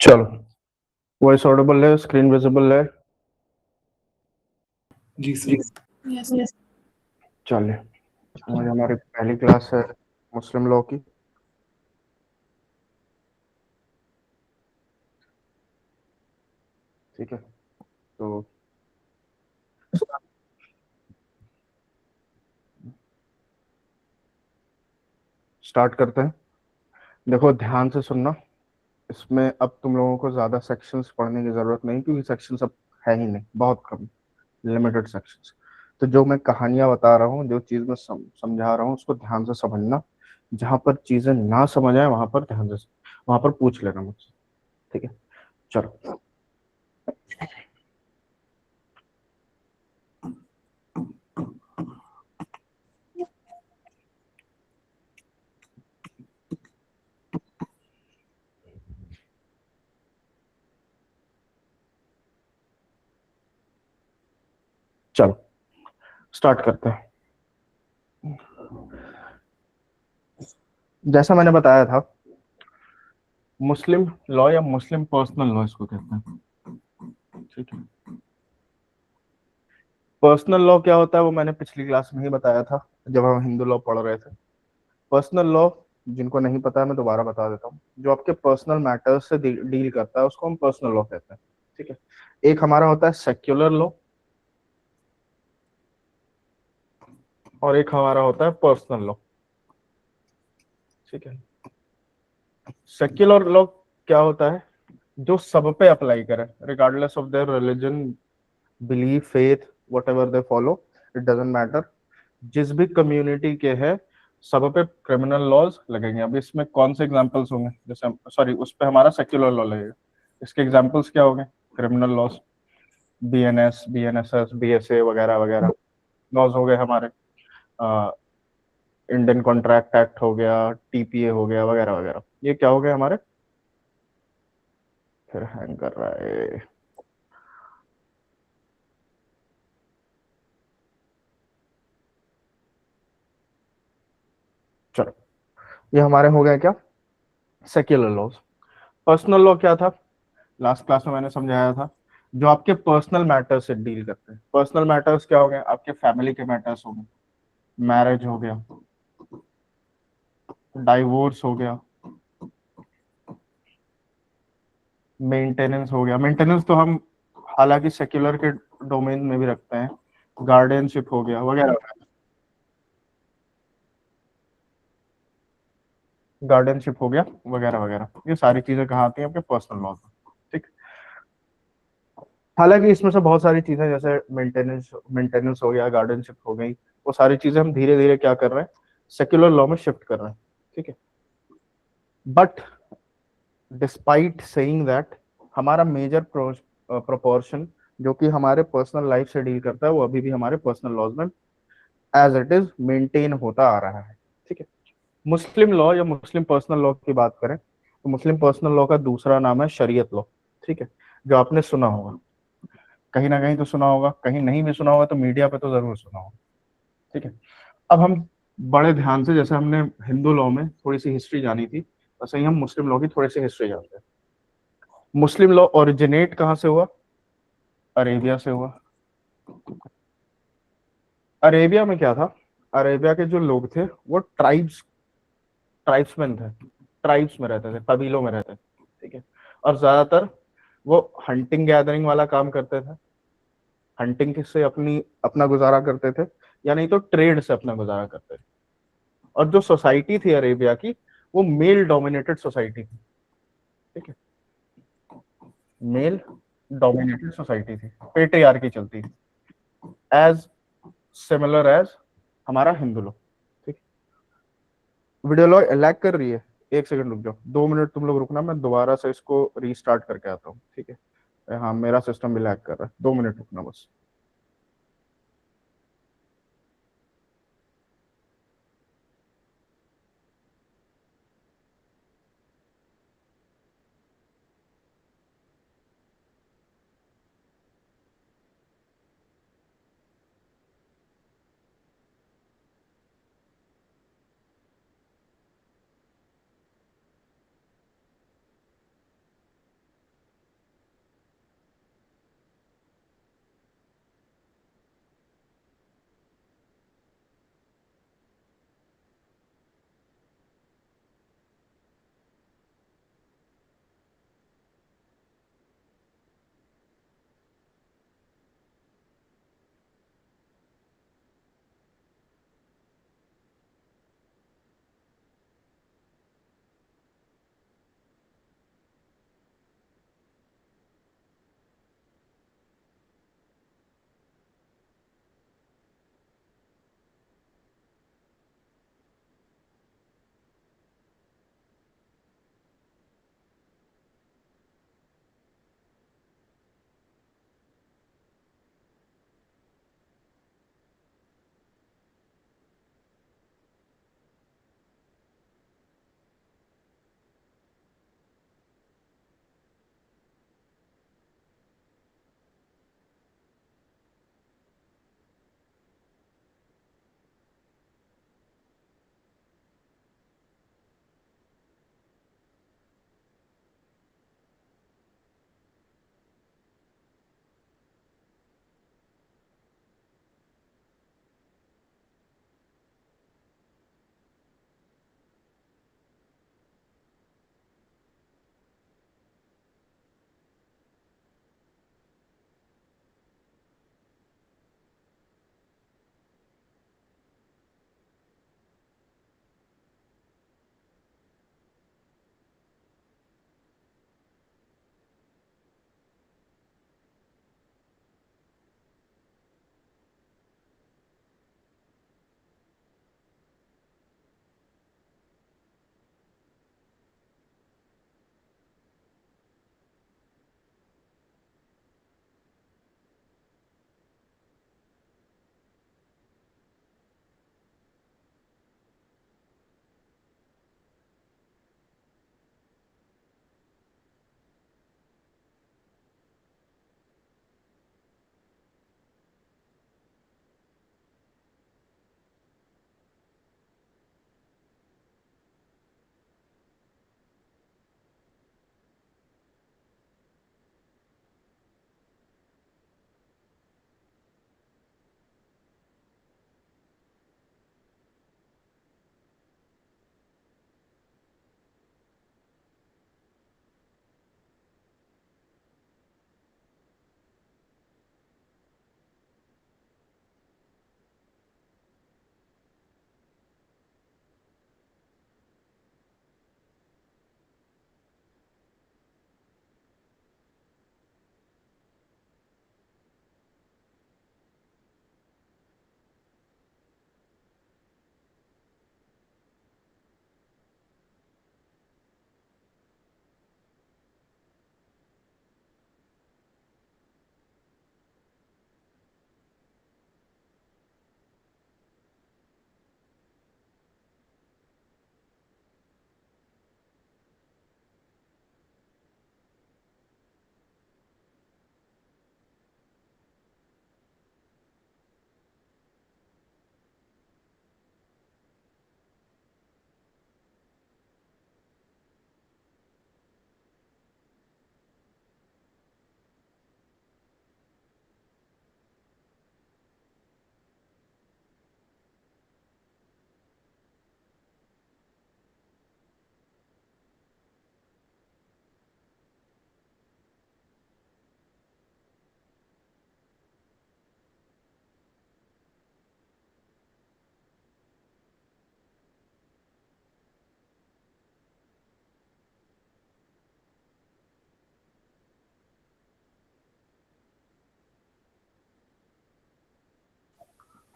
चलो, voice Audible है, screen visible है। जी सर। यस। चलिए, आज हमारी पहली क्लास है मुस्लिम लॉ की। ठीक है, तो स्टार्ट करते हैं। देखो, ध्यान से सुनना। इसमें अब तुम लोगों को ज्यादा सेक्शंस पढ़ने की जरूरत नहीं, क्योंकि सेक्शंस अब है ही नहीं, बहुत कम, लिमिटेड सेक्शंस। तो जो मैं कहानियां बता रहा हूँ, जो चीज मैं समझा रहा हूँ, उसको ध्यान से समझना। जहां पर चीजें ना समझ आए वहां पर ध्यान से, वहां पर पूछ लेना मुझसे। ठीक है, चलो। चलो, स्टार्ट करते हैं। जैसा मैंने बताया था, मुस्लिम लॉ या मुस्लिम पर्सनल लॉ इसको कहते हैं। ठीक है, पर्सनल लॉ क्या होता है वो मैंने पिछली क्लास में ही बताया था, जब हम हिंदू लॉ पढ़ रहे थे। पर्सनल लॉ, जिनको नहीं पता है मैं दोबारा बता देता हूँ, जो आपके पर्सनल मैटर्स से डील करता है उसको हम पर्सनल लॉ कहते हैं। ठीक है, एक हमारा होता है सेक्युलर लॉ, और एक हमारा होता है पर्सनल लॉ। ठीक है, सेक्युलर लॉ क्या होता है? जो सब पे अप्लाई करे, regardless of their religion, belief, faith, what ever they follow, it doesn't matter. जिस भी कम्युनिटी के हैं, सब पे क्रिमिनल लॉज लगेंगे। अब इसमें कौन से एग्जांपल्स होंगे? जैसे सॉरी, उस पे हमारा सेक्युलर लॉ लगेगा। इसके एग्जांपल्स क्या होंगे? Criminal laws, BNS, BNSS, BSA वगैरह वगैरह लॉज हो गए हमारे। इंडियन कॉन्ट्रैक्ट एक्ट हो गया, टीपीए हो गया, वगैरह वगैरह। ये क्या हो गए हमारे? फिर हैंग कर रहा है। चलो, ये हमारे हो गए क्या? Secular laws. पर्सनल लॉ क्या था? लास्ट क्लास में मैंने समझाया था, जो आपके पर्सनल मैटर्स से डील करते हैं। पर्सनल मैटर्स क्या हो गए? आपके फैमिली के मैटर्स हो गए, मैरिज हो गया, डाइवोर्स हो गया, मेंटेनेंस हो गया। मेंटेनेंस तो हम हालांकि सेक्युलर के डोमेन में भी रखते हैं, गार्डियनशिप हो गया, वगैरह वगैरह। गार्डियनशिप हो गया, वगैरह वगैरह। ये सारी चीजें कहाँ आती हैं? आपके पर्सनल लॉ में। ठीक। हालांकि इसमें से बहुत सारी चीजें, जैसे मेंटेनेंस मेंटेनेंस हो गया, गार्डियनशिप हो गई, वो सारी चीजें हम धीरे धीरे क्या कर रहे हैं? सेक्युलर लॉ में शिफ्ट कर रहे हैं। ठीक है, बट डिस्पाइट सेइंग दैट, हमारा मेजर प्रोपोर्शन जो कि हमारे पर्सनल लाइफ से डील करता है, वो अभी भी हमारे पर्सनल लॉज में एज इट इज मेंटेन होता आ रहा है। ठीक है, मुस्लिम लॉ या मुस्लिम पर्सनल लॉ की बात करें, तो मुस्लिम पर्सनल लॉ का दूसरा नाम है शरीयत लॉ। ठीक है, जो आपने सुना होगा, कहीं ना कहीं तो सुना होगा, कहीं नहीं भी सुना होगा तो मीडिया पे तो जरूर सुना होगा। ठीक है, अब हम बड़े ध्यान से, जैसे हमने हिंदू लॉ में थोड़ी सी हिस्ट्री जानी थी, वैसे ही हम मुस्लिम लॉ की थोड़ी सी हिस्ट्री जानते हैं। मुस्लिम लॉ ओरिजिनेट कहाँ से हुआ? अरेबिया से हुआ। अरेबिया में क्या था? अरेबिया के जो लोग थे वो ट्राइब्समैन थे, ट्राइब्स में रहते थे, कबीलों में रहते थे। ठीक है, और ज्यादातर वो हंटिंग गैदरिंग वाला काम करते थे। हंटिंग से अपना गुजारा करते थे, या नहीं तो ट्रेड से अपना गुजारा करते थे। और जो सोसाइटी थी अरेबिया की, वो मेल डोमिनेटेड सोसाइटी थी। ठीक है, मेल डोमिनेटेड सोसाइटी थी, पेट्रियार्की चलती थी, एज सिमिलर एज हमारा हिंदू लोग। ठीक, वीडियो लॉग लैग कर रही है? एक सेकंड रुक जाओ, 2 मिनट तुम लोग रुकना, मैं दोबारा से इसको रीस्टार्ट करके आता हूँ। ठीक है, हाँ, मेरा सिस्टम भी लैग कर रहा है, 2 मिनट रुकना बस।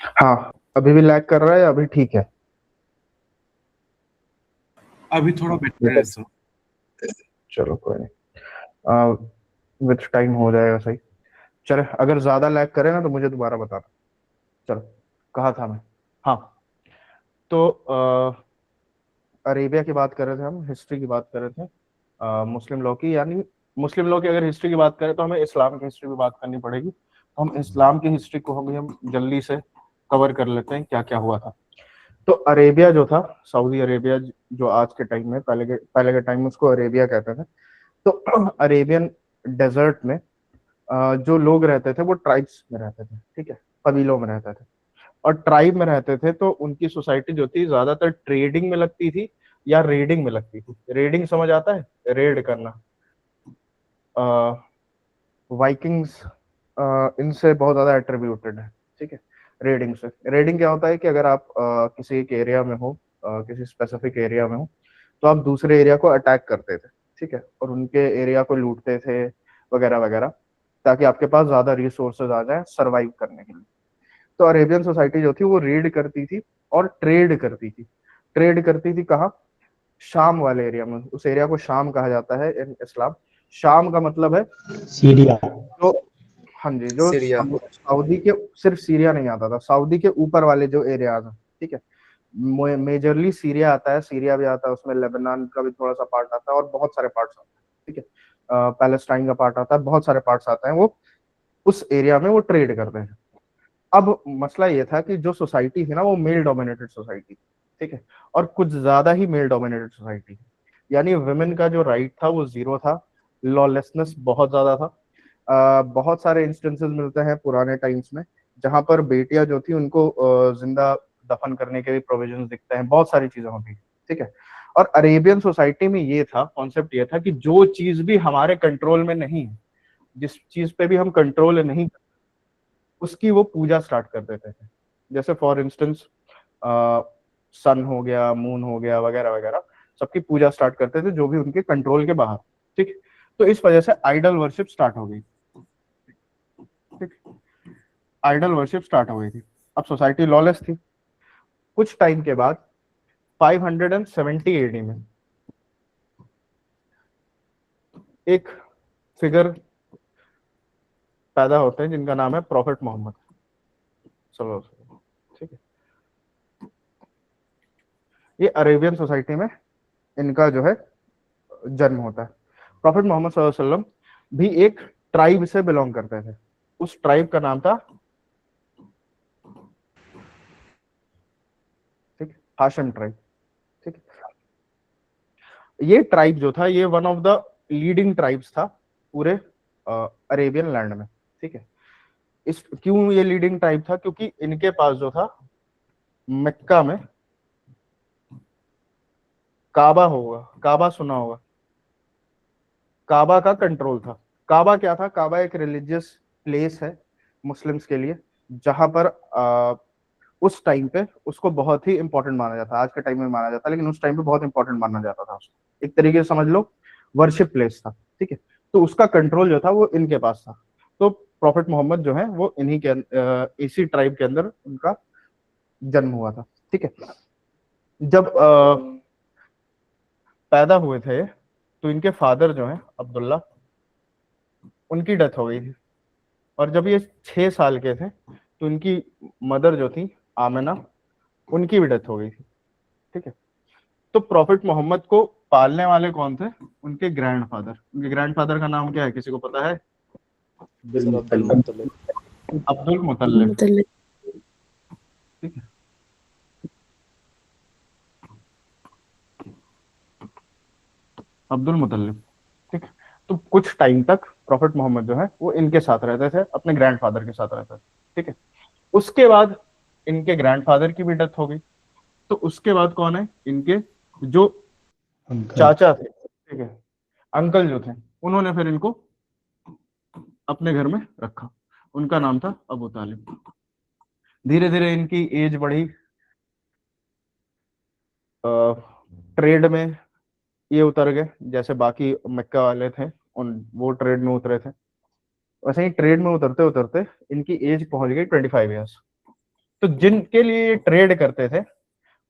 हाँ, अभी भी लैग कर रहा है, अभी ठीक है? अभी थोड़ा बेटर है सर। चलो कोई नहीं, विथ टाइम हो जाएगा सही। चलो, अगर ज्यादा लैग करे ना तो मुझे दोबारा बताना। चलो, कहा था मैं? हाँ, तो अरेबिया की बात कर रहे थे हम, हिस्ट्री की बात कर रहे थे, मुस्लिम लॉ की, यानी मुस्लिम लॉ की अगर हिस्ट्री की बात करें तो हमें इस्लाम की हिस्ट्री की बात करनी पड़ेगी। तो हम इस्लाम की हिस्ट्री को हम जल्दी से कवर कर लेते हैं, क्या क्या हुआ था। तो अरेबिया जो था, सऊदी अरेबिया, जो आज के टाइम में, पहले के टाइम में उसको अरेबिया कहते थे। तो अरेबियन डेजर्ट में जो लोग रहते थे वो ट्राइब्स में रहते थे, ठीक है, कबीलों में रहते थे। और ट्राइब में रहते थे तो उनकी सोसाइटी जो थी ज्यादातर ट्रेडिंग में लगती थी या रेडिंग में लगती थी। रेडिंग समझ आता है? रेड करना। वाइकिंग्स इनसे बहुत ज्यादा एट्रीब्यूटेड है, ठीक है, रेडिंग से। रेडिंग क्या होता है कि अगर आप किसी एक एरिया में हो, किसी स्पेसिफिक एरिया में हो, तो आप दूसरे एरिया को अटैक करते थे, ठीक है, और उनके एरिया को लूटते थे वगैरह वगैरह, ताकि आपके पास ज्यादा रिसोर्सेज आ जाए सर्वाइव करने के लिए। तो अरेबियन सोसाइटी जो थी वो रेड करती थी और ट्रेड करती थी। ट्रेड करती थी कहाँ? शाम वाले एरिया में। उस एरिया को शाम कहा जाता है इन इस्लाम। शाम का मतलब है सीरिया। जो, हाँ जी, जो सीरिया। सऊदी के, सिर्फ सीरिया नहीं आता था, सऊदी के ऊपर वाले जो एरियाज हैं, ठीक है। मेजरली सीरिया आता है, सीरिया भी आता है उसमें, लेबनान का भी थोड़ा सा पार्ट आता है और बहुत सारे पार्ट्स आते हैं, ठीक है। पैलेस्टाइन का पार्ट आता है, बहुत सारे पार्ट्स आते हैं, वो उस एरिया में वो ट्रेड करते हैं। अब मसला ये था कि जो सोसाइटी थी ना वो मेल डोमिनेटेड सोसाइटी, ठीक है, और कुछ ज्यादा ही मेल डोमिनेटेड सोसाइटी, यानी वुमेन का जो राइट था वो जीरो था। लॉलेसनेस बहुत ज्यादा था। बहुत सारे इंस्टेंसेस मिलते हैं पुराने टाइम्स में जहां पर बेटियां जो थी उनको जिंदा दफन करने के भी प्रोविजन दिखते हैं, बहुत सारी चीजें होती, ठीक है। और अरेबियन सोसाइटी में ये था, कॉन्सेप्ट ये था कि जो चीज भी हमारे कंट्रोल में नहीं है, जिस चीज पे भी हम कंट्रोल नहीं, उसकी वो पूजा स्टार्ट कर देते थे। जैसे फॉर इंस्टेंस सन हो गया, मून हो गया, वगैरह वगैरह, सबकी पूजा स्टार्ट करते थे जो भी उनके कंट्रोल के बाहर, ठीक। तो इस वजह से आइडल वर्शिप स्टार्ट हो गई, ठीक, आइडल वर्शिप स्टार्ट हो गई थी। अब सोसाइटी लॉलेस थी। कुछ टाइम के बाद 570 एडी में एक फिगर पैदा होते हैं जिनका नाम है प्रॉफिट मोहम्मद सल्लल्लाहु अलैहि वसल्लम, ठीक है। ये अरेबियन सोसाइटी में इनका जो है जन्म होता है। प्रॉफिट मोहम्मद सल्लल्लाहु अलैहि वसल्लम भी एक ट्राइब से बिलोंग करते थे। उस ट्राइब का नाम था, ठीक, हाशिम ट्राइब, ठीक। ये ट्राइब जो था ये one of the leading tribes था पूरे अरेबियन लैंड में, ठीक है। इस क्यों ये लीडिंग ट्राइब था? क्योंकि इनके पास जो था मक्का में काबा होगा, काबा सुना होगा, काबा का कंट्रोल था। काबा क्या था? काबा एक रिलीजियस प्लेस है मुस्लिम्स के लिए, जहां पर उस टाइम पे उसको बहुत ही इंपॉर्टेंट माना जाता है। आज के टाइम में माना जाता है, लेकिन उस टाइम पे बहुत इंपॉर्टेंट माना जाता था उसको। एक तरीके से समझ लो वर्शिप प्लेस था, ठीक है। तो उसका कंट्रोल जो था वो इनके पास था। तो प्रॉफिट मोहम्मद जो है वो इन्हीं के इसी ट्राइब के अंदर उनका जन्म हुआ था, ठीक है। जब पैदा हुए थे तो इनके फादर जो है अब्दुल्ला, उनकी डेथ हो गई थी। और जब ये 6 साल के थे तो इनकी मदर जो थी आमिना, उनकी भी डेथ हो गई थी, ठीक है। तो प्रॉफिट मोहम्मद को पालने वाले कौन थे? उनके ग्रैंडफादर। उनके ग्रैंडफादर का नाम क्या है, किसी को पता है? सर अब्दुल मुत्तलिब। अब्दुल मुतल्लिब, मतलब ठीक है। अब्दुल मुतल्लिब, ठीक। तो कुछ टाइम तक प्रॉफिट मोहम्मद जो है वो इनके साथ रहते थे, अपने ग्रैंडफादर के साथ रहते थे, ठीक है। उसके बाद इनके ग्रैंडफादर की भी डेथ हो गई। तो उसके बाद कौन है? इनके जो अंकल। चाचा थे, ठीक है, अंकल जो थे, उन्होंने फिर इनको अपने घर में रखा। उनका नाम था अबू तालिब। धीरे धीरे इनकी एज बढ़ी, ट्रेड में ये उतर गए, जैसे बाकी मक्का वाले थे उन वो ट्रेड में उतरे थे, वैसे ही ट्रेड में उतरते उतरते इनकी एज पहुंच गई 25 ईयर्स, तो जिनके लिए ये ट्रेड करते थे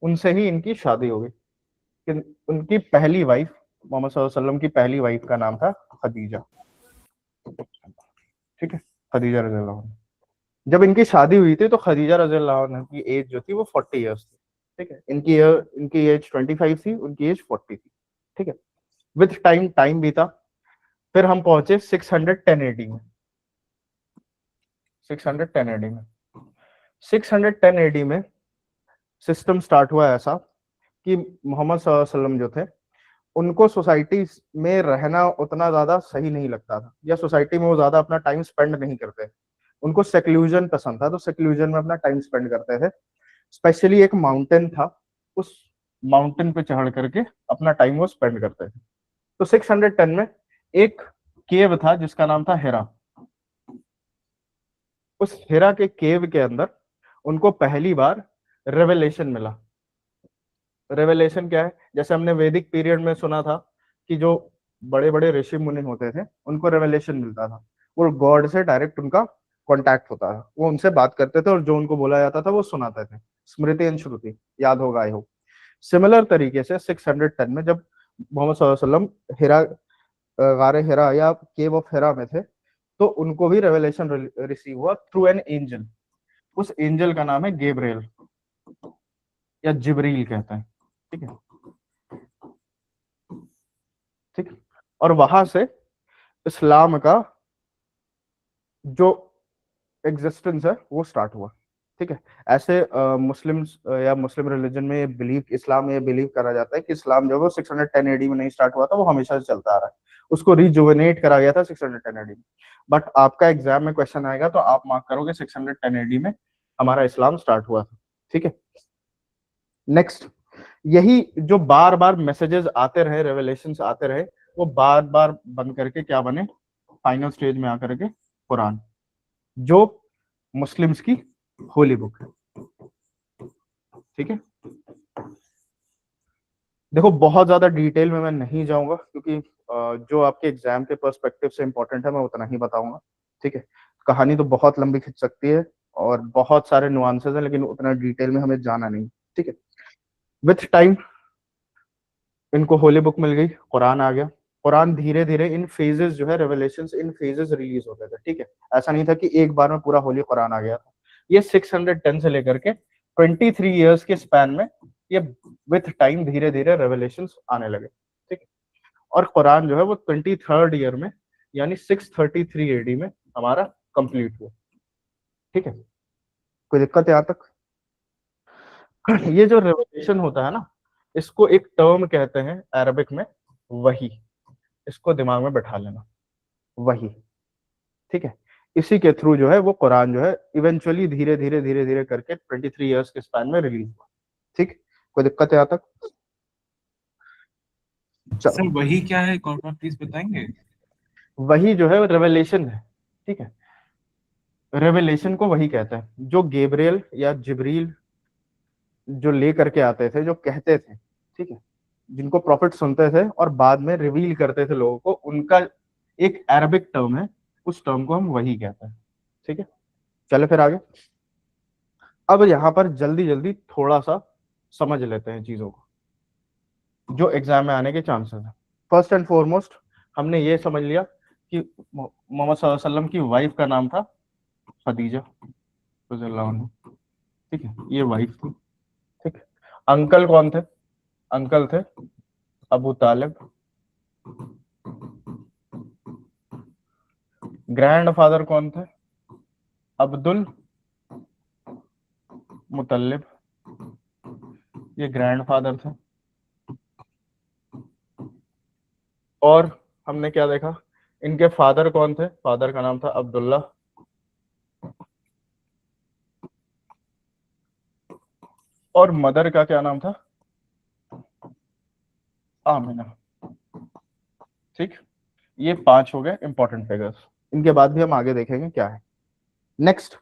उनसे ही इनकी शादी हो गई। उनकी पहली वाइफ, मोहम्मद सल्लल्लाहु अलैहि वसल्लम की पहली वाइफ का नाम था खदीजा, ठीक है, खदीजा रज़ियल्लाहु अन्हा। जब इनकी शादी हुई थी तो खदीजा रज़ियल्लाहु अन्हा की एज जो थी वो 40 इयर्स थी, ठीक है। इनकी एज 25 थी, उनकी एज 40 थी, ठीक है। विथ टाइम बीता, फिर हम पहुंचे 610 एडी में। 610 एडी में 610 एडी में सिस्टम स्टार्ट हुआ ऐसा कि मोहम्मद सल्लल्लाहु अलैहि वसल्लम जो थे उनको सोसाइटी में रहना उतना ज्यादा सही नहीं लगता था, या सोसाइटी में वो ज्यादा अपना टाइम स्पेंड नहीं करते। उनको सेक्लूजन पसंद था, तो सेक्लूजन में अपना टाइम स्पेंड करते थे। स्पेशली एक माउंटेन था, उस माउंटेन पे चढ़ करके अपना टाइम वो स्पेंड करते थे। तो 610 में एक केव था जिसका नाम था हिरा। उस हिरा के केव के अंदर उनको पहली बार रेवलेशन मिला। रेवलेशन क्या है? जैसे हमने वैदिक पीरियड में सुना था कि जो बड़े बड़े ऋषि मुनि होते थे उनको रेवलेशन मिलता था, वो गॉड से डायरेक्ट उनका कांटेक्ट होता था, वो उनसे बात करते थे और जो उनको बोला जाता था वो सुनाते थे। स्मृति एंड श्रुति याद होगा आई होप। सिमिलर तरीके से 610 में जब मोहम्मद सल्लल्लाहु अलैहि वसल्लम हिरा, गारे हिरा या केव ऑफ हिरा में थे, तो उनको भी रेवलेशन रिसीव हुआ थ्रू एन एंजल। उस एंजल का नाम है गैब्रियल या जिब्रील कहते हैं, ठीक है, ठीक। और वहां से इस्लाम का जो एग्जिस्टेंस है वो स्टार्ट हुआ, ठीक है। ऐसे मुस्लिम्स या मुस्लिम रिलीजन में बिलीव, इस्लाम में बिलीव करा जाता है कि इस्लाम जो है वो 610 एडी में नहीं स्टार्ट हुआ था, वो हमेशा से चलता आ रहा है। उसको रिजुवेनेट करा गया था 610 एडी में। बट आपका एग्जाम में क्वेश्चन आएगा तो आप मार्क करोगे 610 एडी में हमारा इस्लाम स्टार्ट हुआ था, ठीक है। नेक्स्ट, यही जो बार बार मैसेजेस आते रहे, रेवलेशंस आते रहे, वो बार बार बन करके क्या बने, फाइनल स्टेज में आकर के कुरान, जो मुस्लिम्स की होली बुक है, ठीक है। देखो बहुत ज्यादा डिटेल में मैं नहीं जाऊंगा क्योंकि जो आपके एग्जाम के पर्सपेक्टिव से इंपॉर्टेंट है मैं उतना ही बताऊंगा, ठीक है। कहानी तो बहुत लंबी खिंच सकती है और बहुत सारे नुआंसेस हैं, लेकिन उतना डिटेल में हमें जाना नहीं, ठीक है। विथ टाइम इनको होली बुक मिल गई, कुरान आ गया। कुरान धीरे धीरे इन फेजेस जो है, रेवलेशंस इन फेजेस रिलीज होते थे, ठीक है। ऐसा नहीं था कि एक बार में पूरा होली कुरान आ गया था। ये 610 से लेकर के 23 इयर्स के स्पैन में ये विथ टाइम धीरे धीरे रेवलेशंस आने लगे, ठीक है। और कुरान जो है वो 23rd ईयर में यानी 633 एडी में हमारा कंप्लीट हुआ, ठीक है। कोई दिक्कत है यहाँ तक? ये जो रेवलेशन होता है ना, इसको एक टर्म कहते हैं अरबिक में, वही। इसको दिमाग में बैठा लेना, वही, ठीक है। इसी के थ्रू जो है वो कुरान जो है इवेंचुअली धीरे धीरे धीरे धीरे करके 23 इयर्स के स्पैन में रिलीज हुआ, ठीक। कोई दिक्कत है यहाँ तक? सर वही क्या है, एक और बार प्लीज बताएंगे? वही जो है रेवलेशन है, ठीक है। रेवलेशन को वही कहते हैं जो गैब्रियल या जिब्रील जो ले करके आते थे, जो कहते थे, ठीक है, जिनको प्रॉफिट सुनते थे और बाद में रिवील करते थे लोगों को, उनका एक अरबिक टर्म है, उस टर्म को हम वही कहते हैं, ठीक है। चले फिर आगे। अब यहाँ पर जल्दी जल्दी थोड़ा सा समझ लेते हैं चीजों को जो एग्जाम में आने के चांसेस है। फर्स्ट एंड फॉरमोस्ट हमने ये समझ लिया कि मोहम्मद सल्लल्लाहु अलैहि वसल्लम की वाइफ का नाम था खदीजा रज़ियल्लाहु अन्हा, ठीक है, ये वाइफ थी, ठीक है। अंकल कौन थे? अंकल थे अबू तालिब। ग्रैंडफादर कौन थे? अब्दुल मुतल्लिब, ये ग्रैंडफादर थे। और हमने क्या देखा, इनके फादर कौन थे? फादर का नाम था अब्दुल्ला। और मदर का क्या नाम था? आमिना, ठीक। ये 5 हो गए इंपॉर्टेंट फिगर्स, इनके बाद भी हम आगे देखेंगे क्या है। नेक्स्ट,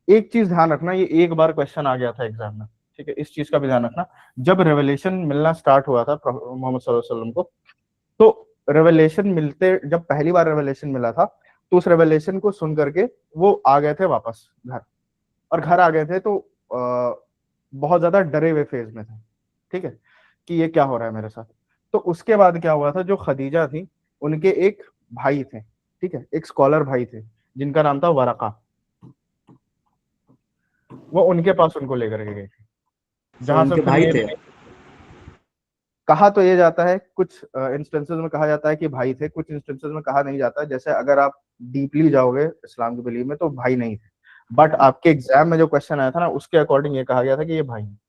एक चीज ध्यान रखना, ये एक बार क्वेश्चन आ गया था एग्जाम में, ठीक है, इस चीज का भी ध्यान रखना। जब रेवलेशन मिलना स्टार्ट हुआ था मोहम्मद सल्लल्लाहु अलैहि वसल्लम को, तो रेवलेशन मिलते, जब पहली बार रेवलेशन मिला था तो उस रेवलेशन को सुन करके वो आ गए थे वापस घर, और घर आ गए थे तो बहुत ज्यादा डरे हुए फेज में थे, ठीक है, कि ये क्या हो रहा है मेरे साथ। तो उसके बाद क्या हुआ था, जो खदीजा थी उनके एक भाई थे, ठीक है, एक स्कॉलर भाई थे जिनका नाम था वरका, वो उनके पास उनको लेकर के गए थे, सर जहां से उनके फिर भाई ये थे? कहा तो ये जाता है, कुछ इंस्टेंसेस में कहा जाता है कि भाई थे, कुछ इंस्टेंसेस में कहा नहीं जाता। जैसे अगर आप डीपली जाओगे इस्लाम की बिलीव में तो भाई नहीं थे, बट आपके एग्जाम में जो क्वेश्चन आया था ना उसके अकॉर्डिंग ये कहा गया था कि ये भाई हैं।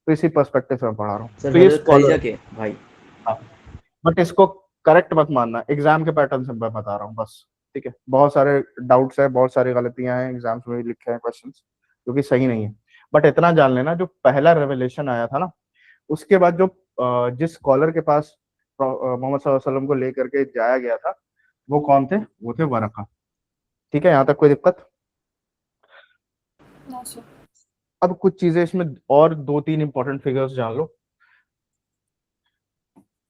तो इसी पर्सपेक्टिव से मैं पढ़ा रहा हूँ, सर तो ये हजरत खदीजा स्कॉलर, के भाई? बट इसको करेक्ट मत मानना, एग्जाम के पैटर्न से मैं बता रहा हूँ बस, ठीक है। बहुत सारे डाउट्स है, बहुत सारी गलतियां हैं एग्जाम्स में भी लिखे हैं क्वेश्चंस जो कि सही नहीं है, बट इतना जान लेना जो पहला रेवलेशन आया था ना, उसके बाद जो जिस स्कॉलर के पास मोहम्मद सल्लल्लाहु अलैहि वसल्लम को लेकर के जाया गया था, वो कौन थे? वो थे वरका, ठीक है, यहाँ तक कोई दिक्कत? अब कुछ चीजें इसमें और दो तीन इंपॉर्टेंट फिगर्स जान लो।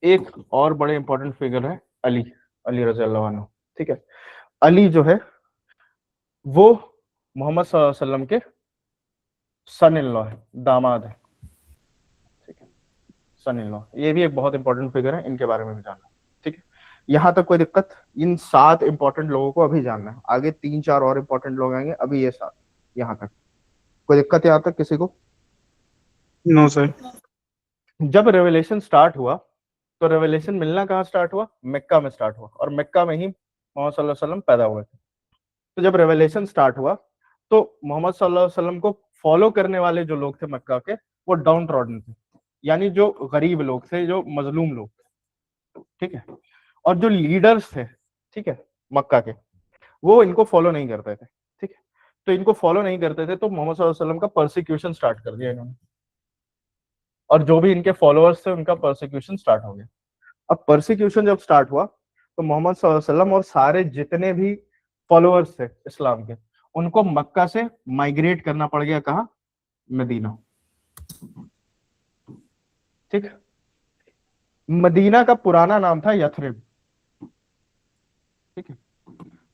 एक और बड़े इंपॉर्टेंट फिगर है अली, अली रजी अल्लाह अन्हु, ठीक है। अली जो है वो मोहम्मद सल्लल्लाहु अलैहि वसल्लम के सन इन लॉ है, दामाद है, ठीक है, सन इन लॉ। ये भी एक बहुत इंपॉर्टेंट फिगर है, इनके बारे में भी जानना है, ठीक है। यहाँ तक कोई दिक्कत? इन 7 इंपॉर्टेंट लोगों को अभी जानना है, आगे 3-4 और इंपॉर्टेंट लोग आएंगे, अभी ये 7, यहाँ तक कोई दिक्कत? यहाँ तक किसी को? No sir. जब रेवलेशन स्टार्ट हुआ तो रेवलेशन मिलना कहाँ स्टार्ट हुआ? मक्का में स्टार्ट हुआ, और मक्का में ही मोहम्मद सल्लल्लाहु अलैहि वसल्लम पैदा हुए थे। तो जब रेवलेशन स्टार्ट हुआ तो मोहम्मद सल्लल्लाहु अलैहि वसल्लम को फॉलो करने वाले जो लोग थे मक्का के, वो डाउन ट्रॉडन थे, यानी जो गरीब लोग थे, जो मजलूम लोग थे, ठीक है। और जो लीडर्स थे, ठीक है, मक्का के, वो इनको फॉलो नहीं करते थे, ठीक है। तो इनको फॉलो नहीं करते थे तो मोहम्मद सल्लल्लाहु अलैहि वसल्लम का परसिक्यूशन स्टार्ट कर दिया इन्होंने, और जो भी इनके फॉलोअर्स थे उनका परसिक्यूशन स्टार्ट हो गया। अब परसिक्यूशन जब स्टार्ट हुआ तो मोहम्मद सल्लल्लाहु अलैहि वसल्लम और सारे जितने भी फॉलोअर्स थे इस्लाम के, उनको मक्का से माइग्रेट करना पड़ गया, कहा? मदीना, ठीक। मदीना का पुराना नाम था यथरिब, ठीक है,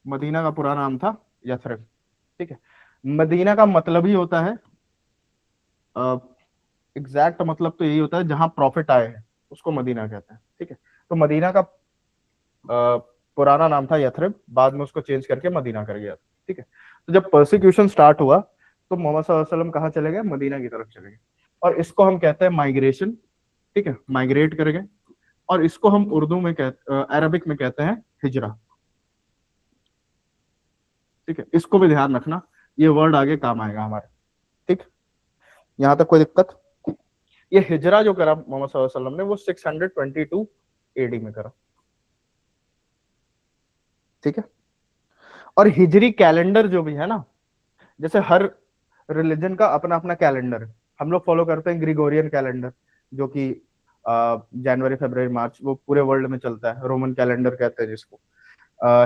मदीना का पुराना नाम था यथरिब, ठीक है। मदीना का मतलब ही होता है, एग्जैक्ट मतलब तो यही होता है जहां प्रॉफिट आए हैं उसको मदीना कहते हैं, ठीक है। तो मदीना का पुराना नाम था यथरिब, बाद में उसको चेंज करके मदीना कर गया, ठीक है। तो जब परसिक्यूशन स्टार्ट हुआ तो मोहम्मद सल्लल्लाहु अलैहि वसल्लम कहाँ चले गए? मदीना की तरफ चले गए, और इसको हम कहते हैं माइग्रेशन, ठीक है, माइग्रेट कर गए। और इसको हम उर्दू में अरबिक में कहते हैं हिजरा, ठीक है। इसको भी ध्यान रखना, ये वर्ड आगे काम आएगा हमारे, ठीक। यहाँ तक कोई दिक्कत? ये हिजरा जो करा मोहम्मद सल्लल्लाहु अलैहि वसल्लम ने, वो 622 एडी में करा, ठीक है। और हिजरी कैलेंडर जो भी है ना, जैसे हर रिलीजन का अपना अपना कैलेंडर है, हम लोग फॉलो करते हैं ग्रिगोरियन कैलेंडर, जो कि जनवरी फरवरी मार्च वो पूरे वर्ल्ड में चलता है, रोमन कैलेंडर कहते हैं जिसको।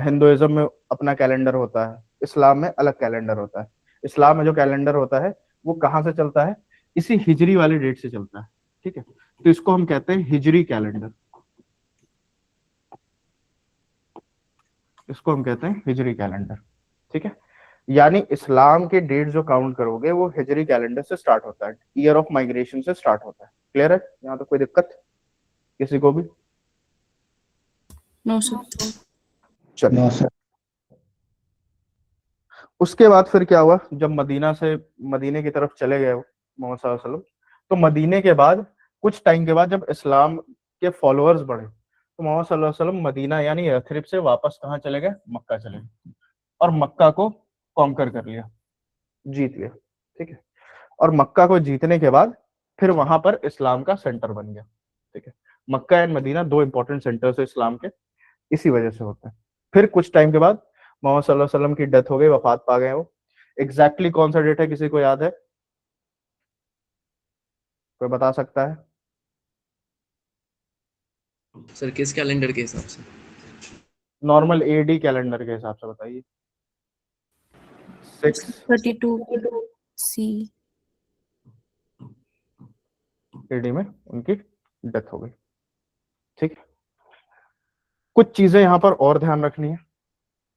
हिंदुइज्म में अपना कैलेंडर होता है, इस्लाम में अलग कैलेंडर होता है। इस्लाम में जो कैलेंडर होता है वो कहाँ से चलता है? इसी हिजरी वाली डेट से चलता है, ठीक है। तो इसको हम कहते हैं हिजरी कैलेंडर, इसको हम कहते हैं हिजरी कैलेंडर, ठीक है। यानी इस्लाम के डेट जो काउंट करोगे वो हिजरी कैलेंडर से स्टार्ट होता है, ईयर ऑफ माइग्रेशन से स्टार्ट होता है। क्लियर है? यहाँ तो कोई दिक्कत किसी को भी? No sir. चलिए, नो सर। उसके बाद फिर क्या हुआ, जब मदीना से मदीने की तरफ चले गए मोहम्मद सल्लल्लाहु अलैहि वसल्लम, तो मदीने के बाद कुछ टाइम के बाद जब इस्लाम के फॉलोअर्स बढ़े तो मोहम्मद सल्लल्लाहु अलैहि वसल्लम मदीना यानी यथरिब से वापस कहाँ चले गए? मक्का चले गए, और मक्का को कॉन्कर कर लिया, जीत लिया, ठीक है। और मक्का को जीतने के बाद फिर वहां पर इस्लाम का सेंटर बन गया, ठीक है। मक्का एंड मदीना दो इंपॉर्टेंट सेंटर्स है इस्लाम के, इसी वजह से होता है। फिर कुछ टाइम के बाद मोहम्मद सल्लल्लाहु अलैहि वसल्लम की डेथ हो गई, वफात पा गए वो। एग्जैक्टली कौन सा डेट है, किसी को याद है? कोई बता सकता है? सर किस कैलेंडर के हिसाब से? नॉर्मल एडी कैलेंडर के हिसाब से बताइए। 32 सी एडी में उनकी डेथ हो गई, ठीक है। कुछ चीजें यहाँ पर और ध्यान रखनी है।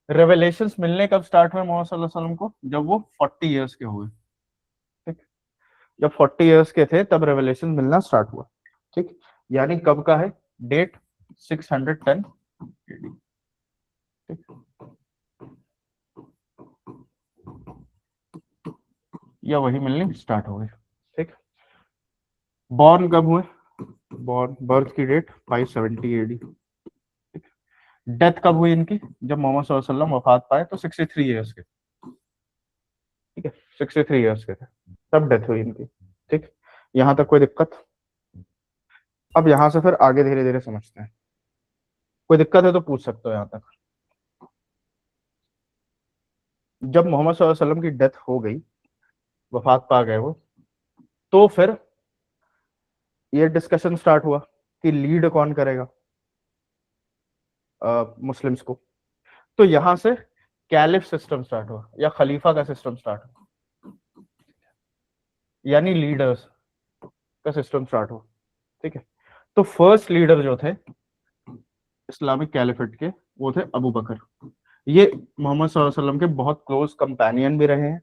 रेवलेशंस मिलने कब स्टार्ट हुए मोहम्मद सल्लल्लाहु अलैहि वसल्लम को? जब वो 40 इयर्स के हुए, ठीक। जब 40 इयर्स के थे तब रेवलेशन मिलना स्टार्ट हुआ, ठीक। यानी कब का है डेट, 610 AD, ठीक। या वही मिलनी स्टार्ट हो गई, ठीक। बॉर्न कब हुए, बॉर्न बर्थ की डेट 570 AD, ठीक। डेथ कब हुई इनकी, जब मोहम्मद सल्लल्लाहु अलैहि वसल्लम वफात पाए तो 63 इयर्स के, ठीक है, 63 इयर्स के थे तब डेथ हुई इनकी, ठीक। यहां तक कोई दिक्कत? अब यहां से फिर आगे धीरे धीरे समझते हैं, कोई दिक्कत है तो पूछ सकते हो यहां तक। जब मोहम्मद सल्लल्लाहु अलैहि वसल्लम की डेथ हो गई, वफात पा गए वो, तो फिर ये डिस्कशन स्टार्ट हुआ कि लीड कौन करेगा मुस्लिम्स को। तो यहां से कैलिफ सिस्टम स्टार्ट हुआ या खलीफा का सिस्टम स्टार्ट हुआ, यानी लीडर्स का सिस्टम स्टार्ट हुआ, ठीक है। तो फर्स्ट लीडर जो थे इस्लामिक कैलिफेट के, वो थे अबू बकर। ये मोहम्मद सल्लल्लाहु अलैहि वसल्लम के बहुत क्लोज कंपेनियन भी रहे हैं,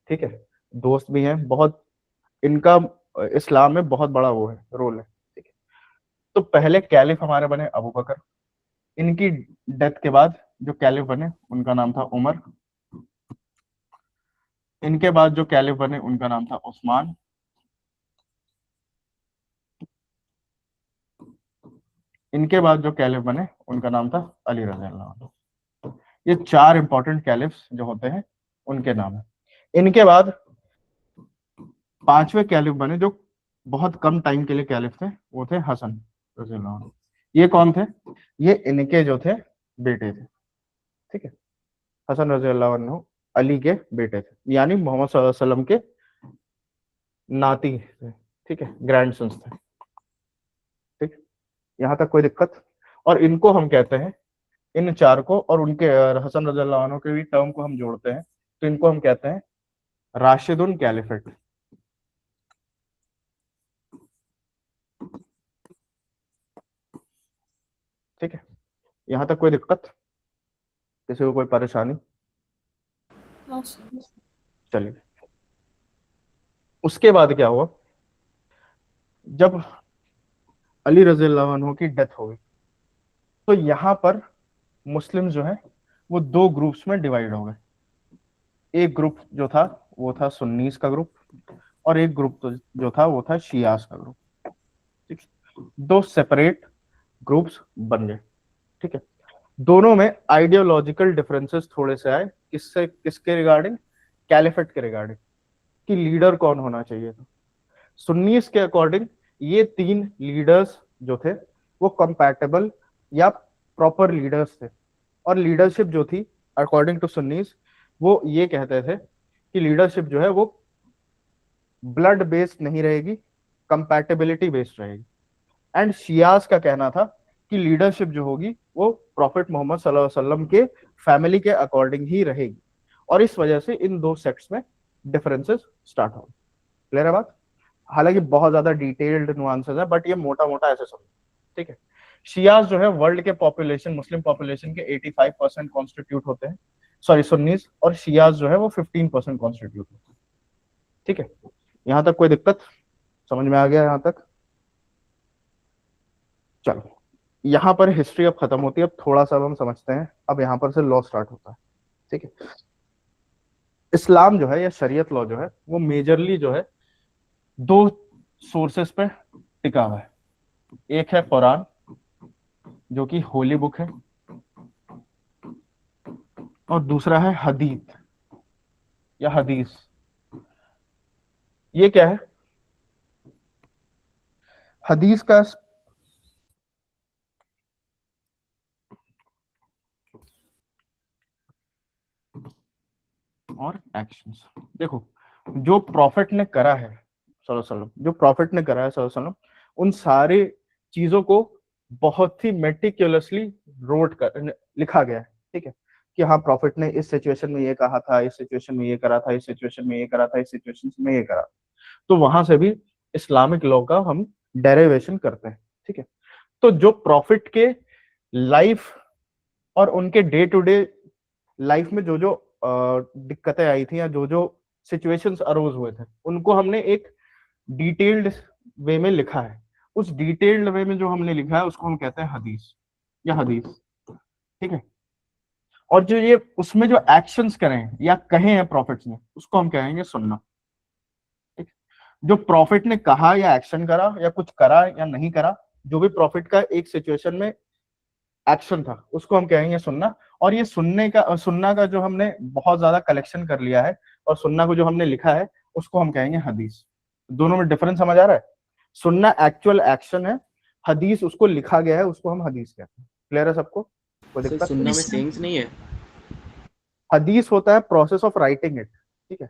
ठीक है, दोस्त भी हैं बहुत, इनका इस्लाम में बहुत बड़ा वो है रोल है, ठीक है। तो पहले कैलिफ हमारे बने अबू बकर, इनकी डेथ के बाद जो कैलिफ बने उनका नाम था उमर, इनके बाद जो कैलिफ बने उनका नाम था उस्मान, इनके बाद जो कैलिफ बने उनका नाम था अली रज़ी अल्लाह अन्हु। ये चार इंपॉर्टेंट कैलिफ्स जो होते हैं उनके नाम है। इनके बाद पांचवें कैलिफ बने जो बहुत कम टाइम के लिए कैलिफ थे, वो थे हसन रज़ी अल्लाह अन्हु। ये कौन थे? ये इनके जो थे बेटे थे, ठीक है। हसन रज़ी अल्लाह अन्हु अली के बेटे थे, यानी मोहम्मद सल्लल्लाहु अलैहि वसल्लम के नाती थे, ठीक है, ग्रैंडसन्स थे, ठीक। यहाँ तक कोई दिक्कत? और इनको हम कहते हैं, इन चार को और उनके हसन रज़ी अल्लाह अन्हु के भी टर्म को हम जोड़ते हैं तो इनको हम कहते हैं राशिदुन कैलिफेट, ठीक है। यहाँ तक कोई दिक्कत, किसी को कोई परेशानी? चलिए, उसके बाद क्या हुआ, जब अली रज़ी अल्लाह अन्हु की डेथ हो गई तो यहाँ पर मुस्लिम जो है वो दो ग्रुप्स में डिवाइड हो गए। एक ग्रुप जो था वो था सुन्नीस का ग्रुप, और एक ग्रुप तो जो था वो था शियास का ग्रुप, ठीक। दो सेपरेट ग्रुप्स बन गए, ठीक है। दोनों में आइडियोलॉजिकल डिफरेंसेस थोड़े से आए, किससे, किसके रिगार्डिंग? कैलिफेट के रिगार्डिंग, कि लीडर कौन होना चाहिए था। सुन्नीस के अकॉर्डिंग ये तीन लीडर्स जो थे वो कंपैटिबल या प्रॉपर लीडर्स थे, और लीडरशिप जो थी अकॉर्डिंग टू सुन्नीस, वो ये कहते थे कि लीडरशिप जो है वो ब्लड बेस्ड नहीं रहेगी, कंपैटिबिलिटी बेस्ड रहेगी। एंड शियास का कहना था कि लीडरशिप जो होगी वो प्रॉफिट मोहम्मद सल्लल्लाहु अलैहि वसल्लम के फैमिली के अकॉर्डिंग ही रहेगी, और इस वजह से इन दो सेक्ट्स में डिफरेंसेस स्टार्ट हो। क्लियर है बात? हालांकि बहुत ज्यादा डिटेल्ड नुआंसेस है, बट ये मोटा मोटा ऐसे समझो, ठीक है। शियास जो है वर्ल्ड के पॉपुलेशन, मुस्लिम पॉपुलेशन के 85% कॉन्स्टिट्यूट होते हैं, सॉरी सुन्नीस, और शियास जो है वो 15% कॉन्स्टिट्यूट होते हैं, ठीक है। यहां तक कोई दिक्कत? समझ में आ गया यहां तक? चलो, यहां पर हिस्ट्री अब खत्म होती है, अब थोड़ा सा हम समझते हैं, अब यहां पर से लॉ स्टार्ट होता है, ठीक है। इस्लाम जो है या शरीयत लॉ जो है वो मेजरली जो है दो सोर्सेस पे टिका हुआ है। एक है कुरान जो कि होली बुक है, और दूसरा है हदीस या हदीस। ये क्या है? हदीस का और एक्शंस, देखो जो प्रॉफिट ने करा है सल्लल्लाहु अलैहि वसल्लम, जो प्रॉफिट ने करा है सल्लल्लाहु अलैहि वसल्लम, उन सारी चीजों को बहुत ही मेटिकुलसली रोट कर लिखा गया है, ठीक है। कि हाँ प्रॉफिट ने इस सिचुएशन में ये कहा था, इस सिचुएशन में ये करा था, इस सिचुएशन में ये करा था, इस सिचुएशन में ये करा। तो वहां से भी इस्लामिक लॉ का हम डेरिवेशन करते हैं, ठीक है। तो जो प्रॉफिट के लाइफ और उनके डे टू डे लाइफ में जो जो दिक्कतें आई थी या जो जो सिचुएशंस अरोज हुए थे, उनको हमने एक डिटेल्ड वे में लिखा है, उस डिटेल्ड वे में जो हमने लिखा है उसको हम कहते हैं हदीस या हदीस, ठीक है। और जो ये उसमें जो एक्शंस करे हैं या कहे हैं प्रॉफिट्स ने, उसको हम कहेंगे सुन्ना, ठीक। जो प्रॉफिट ने कहा या एक्शन करा या कुछ करा या नहीं करा, जो भी प्रॉफिट का एक सिचुएशन में एक्शन था, उसको हम कहेंगे सुन्ना। और ये सुन्ना का जो हमने बहुत ज्यादा कलेक्शन कर लिया है और सुन्ना को जो हमने लिखा है उसको हम कहेंगे हदीस। दोनों में डिफरेंस समझ आ रहा है? सुन्ना एक्चुअल एक्शन है, हदीस उसको लिखा गया है, उसको हम हदीस कहते हैं। क्लियर है सबको? कोई सर दिक्कत? सुन्ना में Yes, sir. सेइंग्स नहीं है? हदीस होता है प्रोसेस ऑफ राइटिंग इट, ठीक है।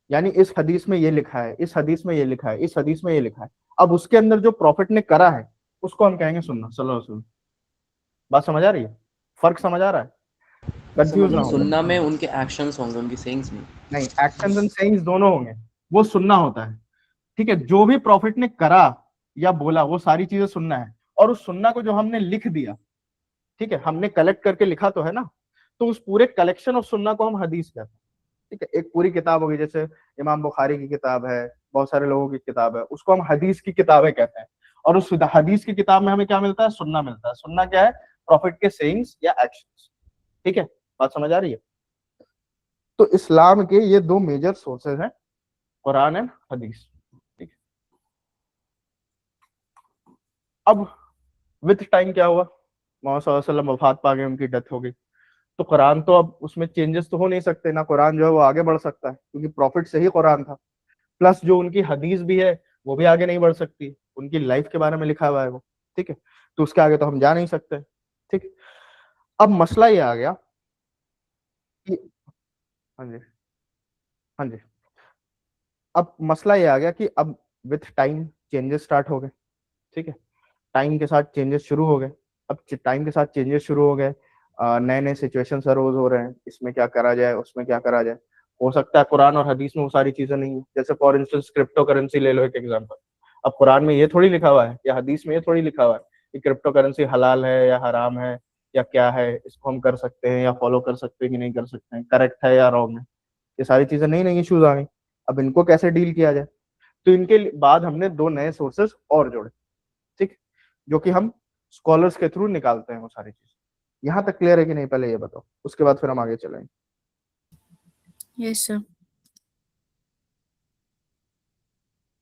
यानी इस हदीस में ये लिखा है, इस हदीस में ये लिखा है, इस हदीस में ये लिखा है, अब उसके अंदर जो प्रॉफिट ने करा है उसको हम कहेंगे सुन्ना। चलो बात समझ आ रही है? फर्क समझ आ रहा है? कंफ्यूज ना हो। सुन्ना में उनके एक्शंस होंगे, उनकी सेइंग्स नहीं, एक्शंस एंड सेइंग्स दोनों होंगे, वो सुनना होता है, ठीक है। जो भी प्रॉफिट ने करा या बोला वो सारी चीजें सुनना है, और उस सुनना को जो हमने लिख दिया, ठीक है, हमने कलेक्ट करके लिखा तो है ना, तो उस पूरे कलेक्शन ऑफ सुनना को हम हदीस कहते हैं, ठीक है। एक पूरी किताब होगी, जैसे इमाम बुखारी की किताब है, बहुत सारे लोगों की किताब है, उसको हम हदीस की किताबें कहते हैं। और उस हदीस की किताब में हमें क्या मिलता है? सुनना मिलता है। सुनना क्या है? प्रॉफिट के सेइंग्स या एक्शंस, ठीक है। बात समझ आ रही है? तो इस्लाम के ये दो मेजर सोर्सेज हैं, कुरान एंड हदीस, ठीक है। अब विथ टाइम क्या हुआ? मोहम्मद सल्लल्लाहु अलैहि वसल्लम वफात पा गए, उनकी डेथ हो गई, तो कुरान तो अब उसमें चेंजेस तो हो नहीं सकते ना, कुरान जो है वो आगे बढ़ सकता है क्योंकि प्रॉफिट से ही कुरान था। प्लस जो उनकी हदीस भी है वो भी आगे नहीं बढ़ सकती, उनकी लाइफ के बारे में लिखा हुआ है वो, ठीक है। तो उसके आगे तो हम जा नहीं सकते, ठीक। अब मसला ये आ गया कि हाँ जी, हाँ जी, अब मसला ये आ गया कि अब विथ टाइम चेंजेस स्टार्ट हो गए, ठीक है। टाइम के साथ चेंजेस शुरू हो गए। अब टाइम के साथ चेंजेस शुरू हो गए, नए नए सिचुएशंस अरोज हो रहे हैं, इसमें क्या करा जाए, उसमें क्या करा जाए। हो सकता है कुरान और हदीस में वो सारी चीजें नहीं है, जैसे फॉर इंस्टेंस क्रिप्टो करेंसी ले लो एक एग्जांपल। अब कुरान में ये थोड़ी लिखा हुआ है या हदीस में ये थोड़ी लिखा हुआ है कि क्रिप्टो करेंसी हलाल है या हराम है या क्या है, इसको हम कर सकते हैं या फॉलो कर सकते हैं कि नहीं कर सकते हैं, करेक्ट है या रॉन्ग है। ये सारी चीजें नई नई इश्यूज आ गई, अब इनको कैसे डील किया जाए। तो इनके बाद हमने दो नए सोर्सेस और जोड़े, ठीक, जो कि हम स्कॉलर्स के थ्रू निकालते हैं वो सारी चीज। यहाँ तक क्लियर है कि नहीं? पहले ये बताओ, उसके बाद फिर हम आगे चलेंगे। Yes, sir.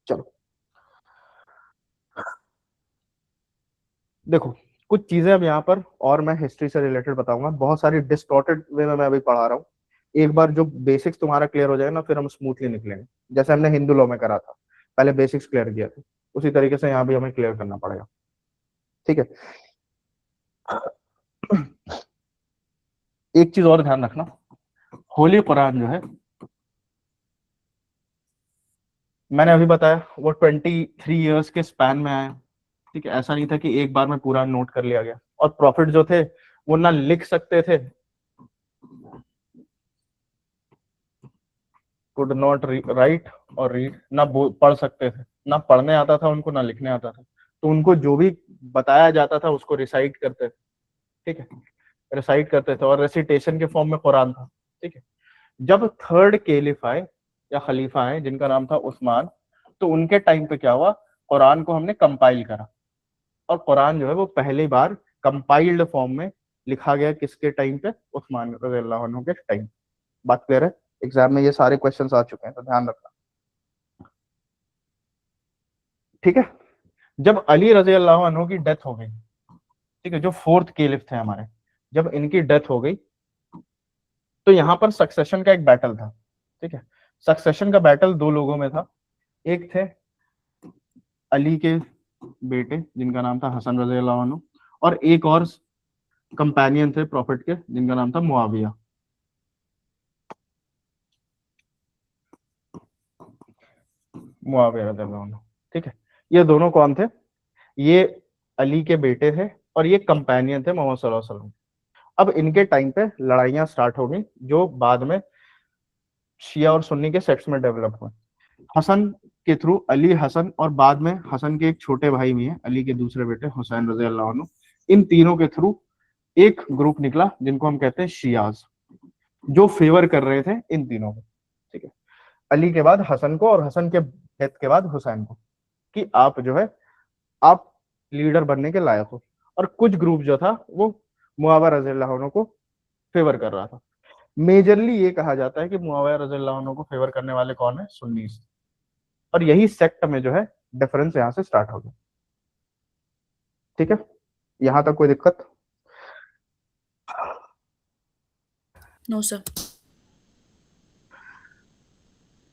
चलो देखो, कुछ चीजें अब यहाँ पर और मैं हिस्ट्री से रिलेटेड बताऊंगा, बहुत सारी डिस्टॉर्टेड वे में मैं अभी पढ़ा रहा हूँ। एक बार जो बेसिक्स तुम्हारा क्लियर हो जाएगा ना, फिर हम स्मूथली निकलेंगे, जैसे हमने हिंदू लॉ में करा था, पहले बेसिक्स क्लियर किया था, उसी तरीके से यहाँ भी हमें क्लियर करना पड़ेगा, ठीक है। एक चीज और ध्यान रखना, होली कुरान जो है, मैंने अभी बताया वो 23 ईयर्स के स्पैन में आया, ठीक है। ऐसा नहीं था कि एक बार में पूरा नोट कर लिया गया। और प्रॉफिट जो थे वो ना लिख सकते थे, कुड नॉट राइट और रीड, ना पढ़ सकते थे, ना पढ़ने आता था उनको, ना लिखने आता था। तो उनको जो भी बताया जाता था उसको रिसाइट करते थे, ठीक है, रिसाइट करते थे, और रेसिटेशन के फॉर्म में कुरान था, ठीक है। जब थर्ड केलिफ आए या खलीफा आए जिनका नाम था उस्मान, तो उनके टाइम पे क्या हुआ, कुरान को हमने कंपाइल करा, और कुरान जो है वो पहली बार कंपाइल्ड फॉर्म में लिखा गया किसके टाइम पे? उस्मान रज़ियल्लाहु अन्हु के टाइम। बात क्लियर है? एग्जाम में ये सारे क्वेश्चंस आ चुके हैं, तो ध्यान रखना, ठीक है। जब अली रजी अल्लाह अन्हु की डेथ हो गई, ठीक है, जो फोर्थ केलिफ थे हमारे, जब इनकी डेथ हो गई, तो यहाँ पर सक्सेशन का एक बैटल था, ठीक है। सक्सेशन का बैटल दो लोगों में था, एक थे अली के बेटे जिनका नाम था हसन रजी अल्लाह अन्हु, और एक और कंपेनियन थे प्रॉफिट के जिनका नाम था मुआविया। मुआविया रजी अल्लाह अन्हु, ठीक है। ये दोनों कौन थे? ये अली के बेटे थे और ये कंपेनियन थे मोहम्मद सल्लल्लाहु अलैहि वसल्लम। अब इनके टाइम पे लड़ाइयां स्टार्ट हो गई जो बाद में शिया और सुन्नी के सेक्ट्स में डेवलप हुए। हसन के थ्रू अली, हसन, और बाद में हसन के एक छोटे भाई भी हैं, अली के दूसरे बेटे हुसैन रजी अल्लाह अन्हु, इन तीनों के थ्रू एक ग्रुप निकला जिनको हम कहते हैं शियाज, जो फेवर कर रहे थे इन तीनों को, ठीक है। अली के बाद हसन को, और हसन के डेथ के बाद हुसैन को कि आप जो है आप लीडर बनने के लायक हो, और कुछ ग्रुप जो था वो मुआविया रज़ियल्लाहु अन्हु को फेवर कर रहा था। मेजरली ये कहा जाता है कि मुआविया रज़ियल्लाहु अन्हु को फेवर करने वाले कौन है? सुन्नीस। और यही सेक्ट में जो है डिफरेंस यहाँ से स्टार्ट हो गया। ठीक है, यहां तक कोई दिक्कत? No, sir.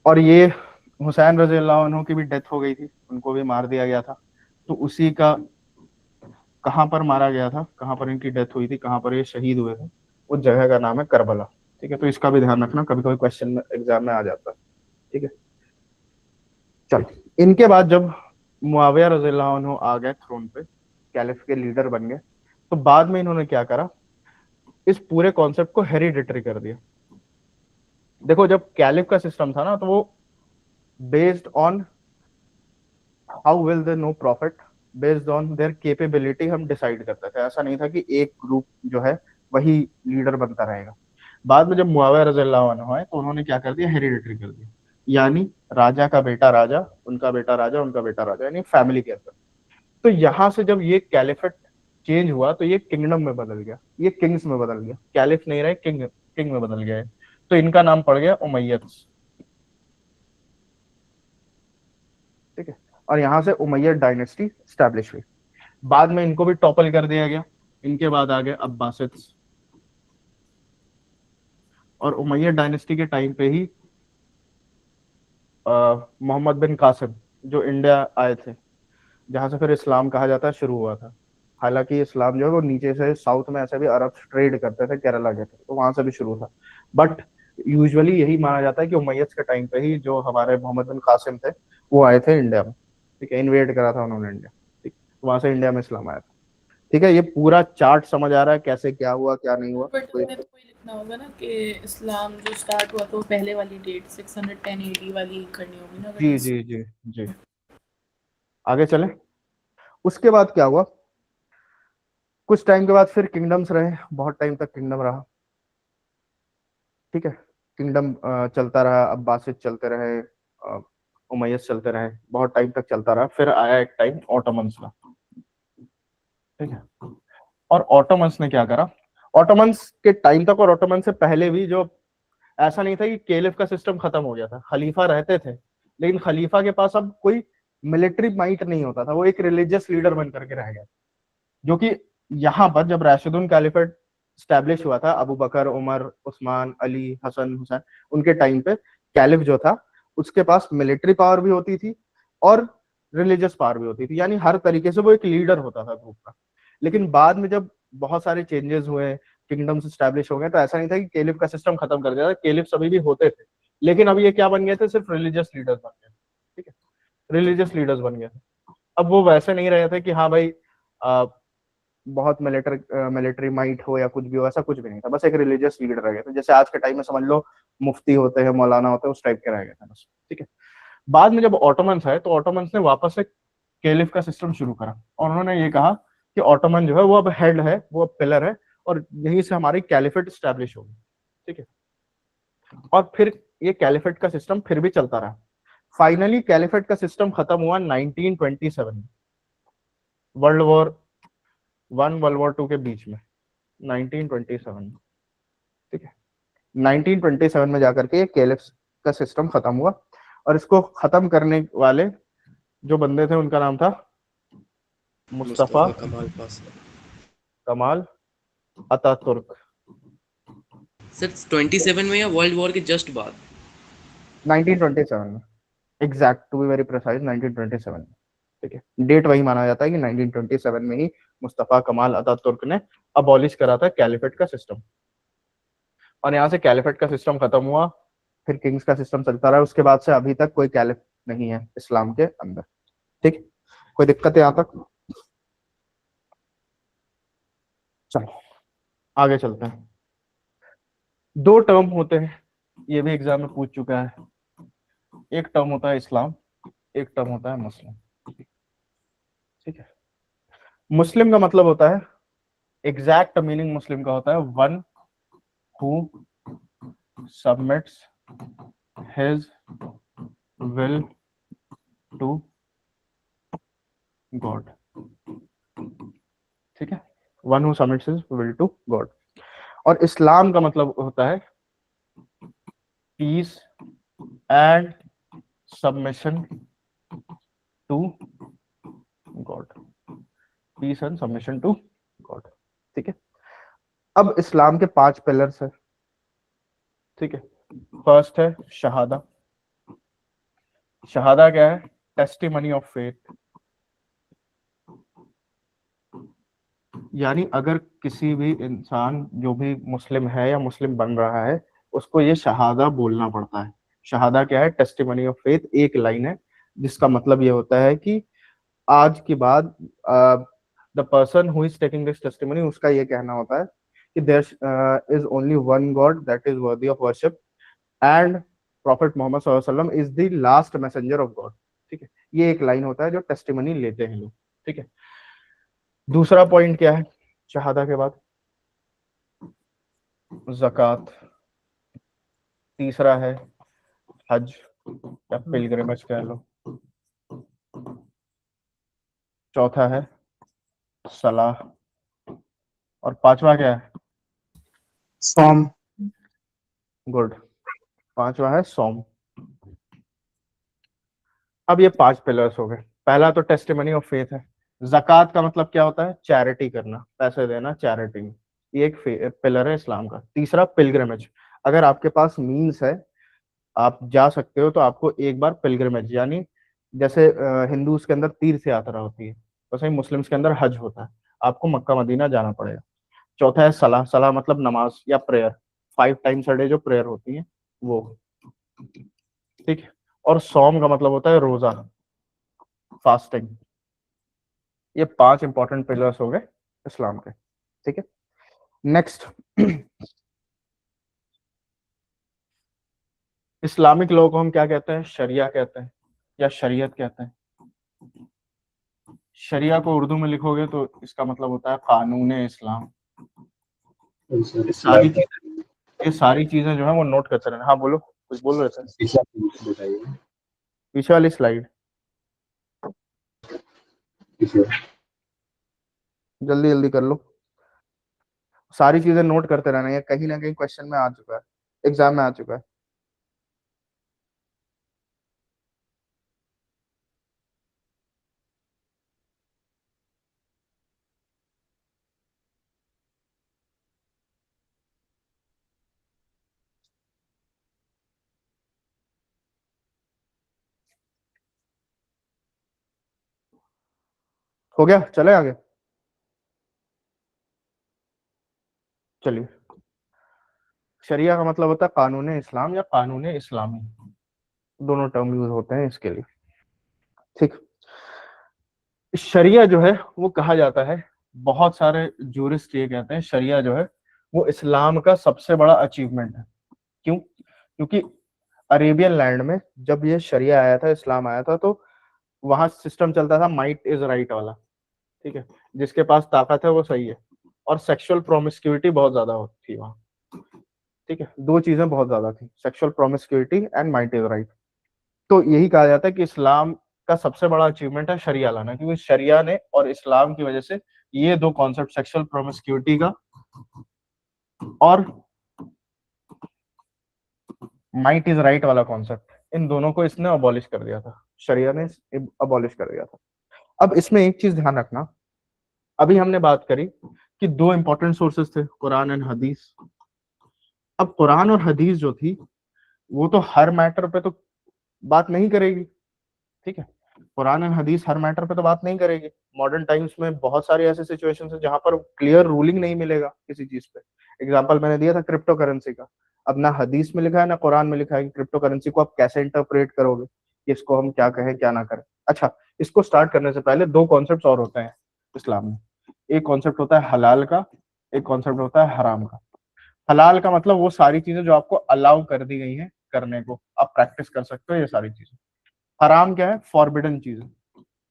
और ये हुसैन रज़ियल्लाहु अन्हु की भी डेथ हो गई थी, उनको भी मार दिया गया था। तो उसी का कहां पर मारा गया था, कहां पर इनकी डेथ हुई थी, कहां पर ये शहीद हुए थे, उस जगह का नाम है करबला। ठीक है, तो इसका भी ध्यान रखना, कभी कभी क्वेश्चन में एग्जाम में आ जाता है। ठीक है, चल इनके बाद जब मुआविया रज़ियल्लाहु अन्हु आ गए थ्रोन पे, कैलिफ के लीडर बन गए, तो बाद में इन्होंने क्या करा, इस पूरे कॉन्सेप्ट को हेरिडिटरी कर दिया। देखो जब कैलिफ का सिस्टम था ना, तो वो based on how will they know profit, based on their capability हम डिसाइड करते थे। ऐसा नहीं था कि एक ग्रुप जो है वही लीडर बनता रहेगा। बाद में जब मुआविया रज़ियल्लाहु अन्हु आए तो उन्होंने क्या कर दिया, हेरिडिटरी कर दिया, यानी राजा का बेटा राजा, उनका बेटा राजा, उनका बेटा राजा, यानी फैमिली के अंदर। तो यहां से जब ये कैलिफेट चेंज हुआ तो ये किंगडम में बदल गया, ये किंग्स में बदल गया, कैलिफ नहीं रहे, किंग में बदल गया है। तो इनका नाम पड़ गया उमैयद्स। ठीक है, और यहां से उमैयद डायनेस्टी स्टैब्लिश हुई। बाद में इनको भी टॉपल कर दिया गया, इनके बाद आ गए अब्बासिद्स। और उमैयद डायनेस्टी के टाइम पे ही मोहम्मद बिन कासिम जो इंडिया आए थे, जहां से फिर इस्लाम कहा जाता है शुरू हुआ था। हालांकि इस्लाम जो है वो नीचे से साउथ में ऐसे भी अरब ट्रेड करते थे, केरला के थे, तो वहां से भी शुरू था। बट यूजुअली यही माना जाता है कि उमैयद के टाइम पे ही जो हमारे मोहम्मद बिन कासिम थे वो आए थे इंडिया में। ठीक है, इन्वेड करा था उन्होंने इंडिया। ठीक, वहां से इंडिया में इस्लाम आया था। ठीक है, ये पूरा चार्ट समझ आ रहा है कैसे क्या हुआ क्या नहीं हुआ? बट हमें तो कोई लिखना होगा ना कि इस्लाम जो स्टार्ट हुआ तो पहले वाली डेट 610 AD वाली करनी होगी ना। जी जी जी जी, आगे चले। उसके बाद क्या हुआ, कुछ टाइम के बाद फिर किंगडम्स रहे, बहुत टाइम तक किंगडम रहा। ठीक है, किंगडम चलता रहा, अब्बासिद चलते रहे, उमैयद चलते रहे, बहुत टाइम तक चलता रहा। फिर आया एक टाइम ऑटोमन्स का। ठीक है, और ऑटोमन्स ने क्या करा, ऑटोमन्स के टाइम तक और ऑटोमन से पहले भी जो, ऐसा नहीं था कि केलिफ का सिस्टम खत्म हो गया था, खलीफा रहते थे, लेकिन खलीफा के पास अब कोई मिलिट्री माइट नहीं होता था, वो एक रिलीजियस लीडर बन करके रह गया। जो कि यहाँ पर जब राशिदुन कैलिफेट स्टैब्लिश हुआ था, अबू बकर, उमर, उस्मान, अली, हसन, हुसैन, उनके टाइम पे कैलिफ जो था उसके पास मिलिट्री पावर भी होती थी और रिलीजियस पावर भी होती थी, यानी हर तरीके से वो एक लीडर होता था ग्रुप का। लेकिन बाद में जब बहुत सारे चेंजेस हुए, किंगडम्स स्टैब्लिश हो गए, तो ऐसा नहीं था कि कैलिफ का सिस्टम खत्म कर दिया था, कैलिफ सभी भी होते थे, लेकिन अब ये क्या बन गए थे, सिर्फ रिलीजियस लीडर्स बन गए। ठीक है, रिलीजियस लीडर्स बन गए थे। अब वो वैसे नहीं रहे थे कि हाँ भाई बहुत मिलिट्री माइट हो या कुछ भी हो, ऐसा कुछ भी नहीं था, बस एक रिलीजियस लीडर रह गए थे, जैसे आज के टाइम में समझ लो मुफ्ती होते हैं, मौलाना होते हैं, उस टाइप के रह गए थे बस। ठीक है, बाद में जब ऑटोमन्स आए तो ऑटोमन्स ने वापस से कैलिफ का सिस्टम शुरू करा, और उन्होंने ये कहा कि ऑटोमन जो है वो अब हेड है, वो अब पिलर है, और यहीं से हमारी कैलिफेट स्टैब्लिश होगी। ठीक है, और फिर ये कैलिफेट का सिस्टम फिर भी चलता रहा। फाइनली कैलिफेट का सिस्टम खत्म हुआ 1927 में, वर्ल्ड वॉर 1 वर्ल्ड वॉर 2 के बीच में, 1927 में। ठीक है, 1927 में जाकर के ये कैलिफ का सिस्टम खत्म हुआ, और इसको खत्म करने वाले जो बंदे थे उनका नाम था मुस्तफा कमाल अतातुर्क। सिर्फ 27 में या वर्ल्ड वॉर के जस्ट बाद? 1927 में, exact to be very precise 1927 में। ठीक है, डेट वही माना जाता है कि 1927 में ही मुस्तफा कमाल अतातुर्क ने अबॉलिश करा था कैलिफेट का सिस्टम, और यहाँ से कैलिफेट का सिस्टम खत्म हुआ, फिर किंग्स का सिस्टम चलता रहा। उसके बाद से अभी तक कोई कैलिफ नहीं है इस्लाम के अंदर। ठीक, कोई दिक्कत है यहाँ तक? चलो आगे चलते हैं। 2 टर्म होते हैं, ये भी एग्जाम में पूछ चुका है, एक टर्म होता है इस्लाम, एक टर्म होता है मुस्लिम। ठीक है, मुस्लिम का मतलब होता है, एग्जैक्ट मीनिंग मुस्लिम का होता है one who submits his will to God, ठीक है, one who submits his will to God. और इस्लाम का मतलब होता है peace and submission to God, peace and submission to God, ठीक है। अब इस्लाम के 5 पिलर्स है, ठीक है। फर्स्ट है शहादा। शहादा क्या है? Testimony of faith. यानी अगर किसी भी इंसान जो भी मुस्लिम है या मुस्लिम बन रहा है उसको ये शहादा बोलना पड़ता है। शहादा क्या है? टेस्टिमनी ऑफ फेथ, एक लाइन है जिसका मतलब ये होता है कि आज के बाद the person who is taking this testimony, उसका ये कहना होता है कि there is only one God that is worthy of worship and prophet Muhammad सल्लल्लाहु अलैहि वसल्लम is the last messenger of God, ठीक है। ये एक लाइन होता है जो टेस्टिमनी लेते हैं लोग, ठीक है। दूसरा पॉइंट क्या है शहादा के बाद? ज़कात। तीसरा है हज या पिलग्रिमेज कह लो। चौथा है सलाह। और पांचवा क्या है? सॉम। गुड, पांचवा है सौम। अब ये 5 पिलर्स हो गए। पहला तो टेस्टिमनी ऑफ फेथ है। ज़कात का मतलब क्या होता है? चैरिटी करना, पैसे देना चैरिटी में, ये एक पिलर है इस्लाम का। तीसरा पिलग्रिमेज, अगर आपके पास मीन्स है आप जा सकते हो तो आपको एक बार पिलग्रिमेज, यानी जैसे हिंदूज के अंदर तीर्थ यात्रा होती है वैसे ही मुस्लिम्स के अंदर हज होता है, आपको मक्का मदीना जाना पड़ेगा। चौथा है सलाह। सलाह मतलब नमाज या प्रेयर, 5 टाइम्स अ डे जो प्रेयर होती है वो, ठीक है। और सौम का मतलब होता है रोजा, फास्टिंग। ये 5 इंपॉर्टेंट पिलर्स हो गए इस्लाम के, ठीक है। नेक्स्ट, इस्लामिक लॉ को हम क्या कहते हैं? शरिया कहते हैं या शरीयत कहते हैं। शरिया को उर्दू में लिखोगे तो इसका मतलब होता है कानून इस्लाम। ये सारी चीजें जो है वो नोट करते रहना। हाँ बोलो, कुछ बोल रहे थे? पीछे वाली स्लाइड जल्दी जल्दी कर लो, सारी चीजें नोट करते रहना, ये कहीं ना कहीं क्वेश्चन में आ चुका है, एग्जाम में आ चुका है। हो गया, चले आगे। चलिए, शरिया का मतलब होता है कानून इस्लाम या कानून इस्लामी, दोनों टर्म यूज होते हैं इसके लिए, ठीक। शरिया जो है वो कहा जाता है, बहुत सारे जूरिस्ट ये कहते हैं शरिया जो है वो इस्लाम का सबसे बड़ा अचीवमेंट है। क्यों? क्योंकि अरेबियन लैंड में जब ये शरिया आया था, इस्लाम आया था, तो वहां सिस्टम चलता था माइट इज राइट वाला, ठीक है, जिसके पास ताकत है वो सही है। और सेक्सुअल प्रोमिस्क्यूटी बहुत ज्यादा होती थी वहां, ठीक है। दो चीजें बहुत ज्यादा थी, sexual promiscuity and might is right. तो यही कहा जाता है कि इस्लाम का सबसे बड़ा अचीवमेंट है शरिया लाना, क्योंकि शरिया ने और इस्लाम की वजह से ये दो कॉन्सेप्ट, सेक्सुअल प्रोमिस्क्यूटी का और माइट इज राइट वाला कॉन्सेप्ट, इन दोनों को इसने अबॉलिश कर दिया था, शरिया ने अबॉलिश कर दिया था। अब इसमें एक चीज ध्यान रखना, अभी हमने बात करी कि 2 इंपॉर्टेंट सोर्सेस थे, कुरान एंड हदीस। अब कुरान और हदीस जो थी वो तो हर मैटर पे तो बात नहीं करेगी, ठीक है। कुरान एंड हदीस हर मैटर पे तो बात नहीं करेगी। मॉडर्न टाइम्स में बहुत सारे ऐसे सिचुएशंस है जहां पर क्लियर रूलिंग नहीं मिलेगा किसी चीज पे। एग्जांपल मैंने दिया था क्रिप्टो करेंसी का, अब ना हदीस में लिखा है ना कुरान में लिखा है कि क्रिप्टो करेंसी को आप कैसे इंटरप्रेट करोगे, कि इसको हम क्या कहें क्या ना करें। अच्छा, इसको स्टार्ट करने से पहले 2 कॉन्सेप्ट और होते हैं इस्लाम में। एक कॉन्सेप्ट होता है हलाल का, एक कॉन्सेप्ट होता है हराम का। हलाल का मतलब वो सारी चीजें जो आपको अलाउ कर दी गई हैं करने को, आप प्रैक्टिस कर सकते हो ये सारी चीजें। हराम क्या है? फॉरबिडन चीजें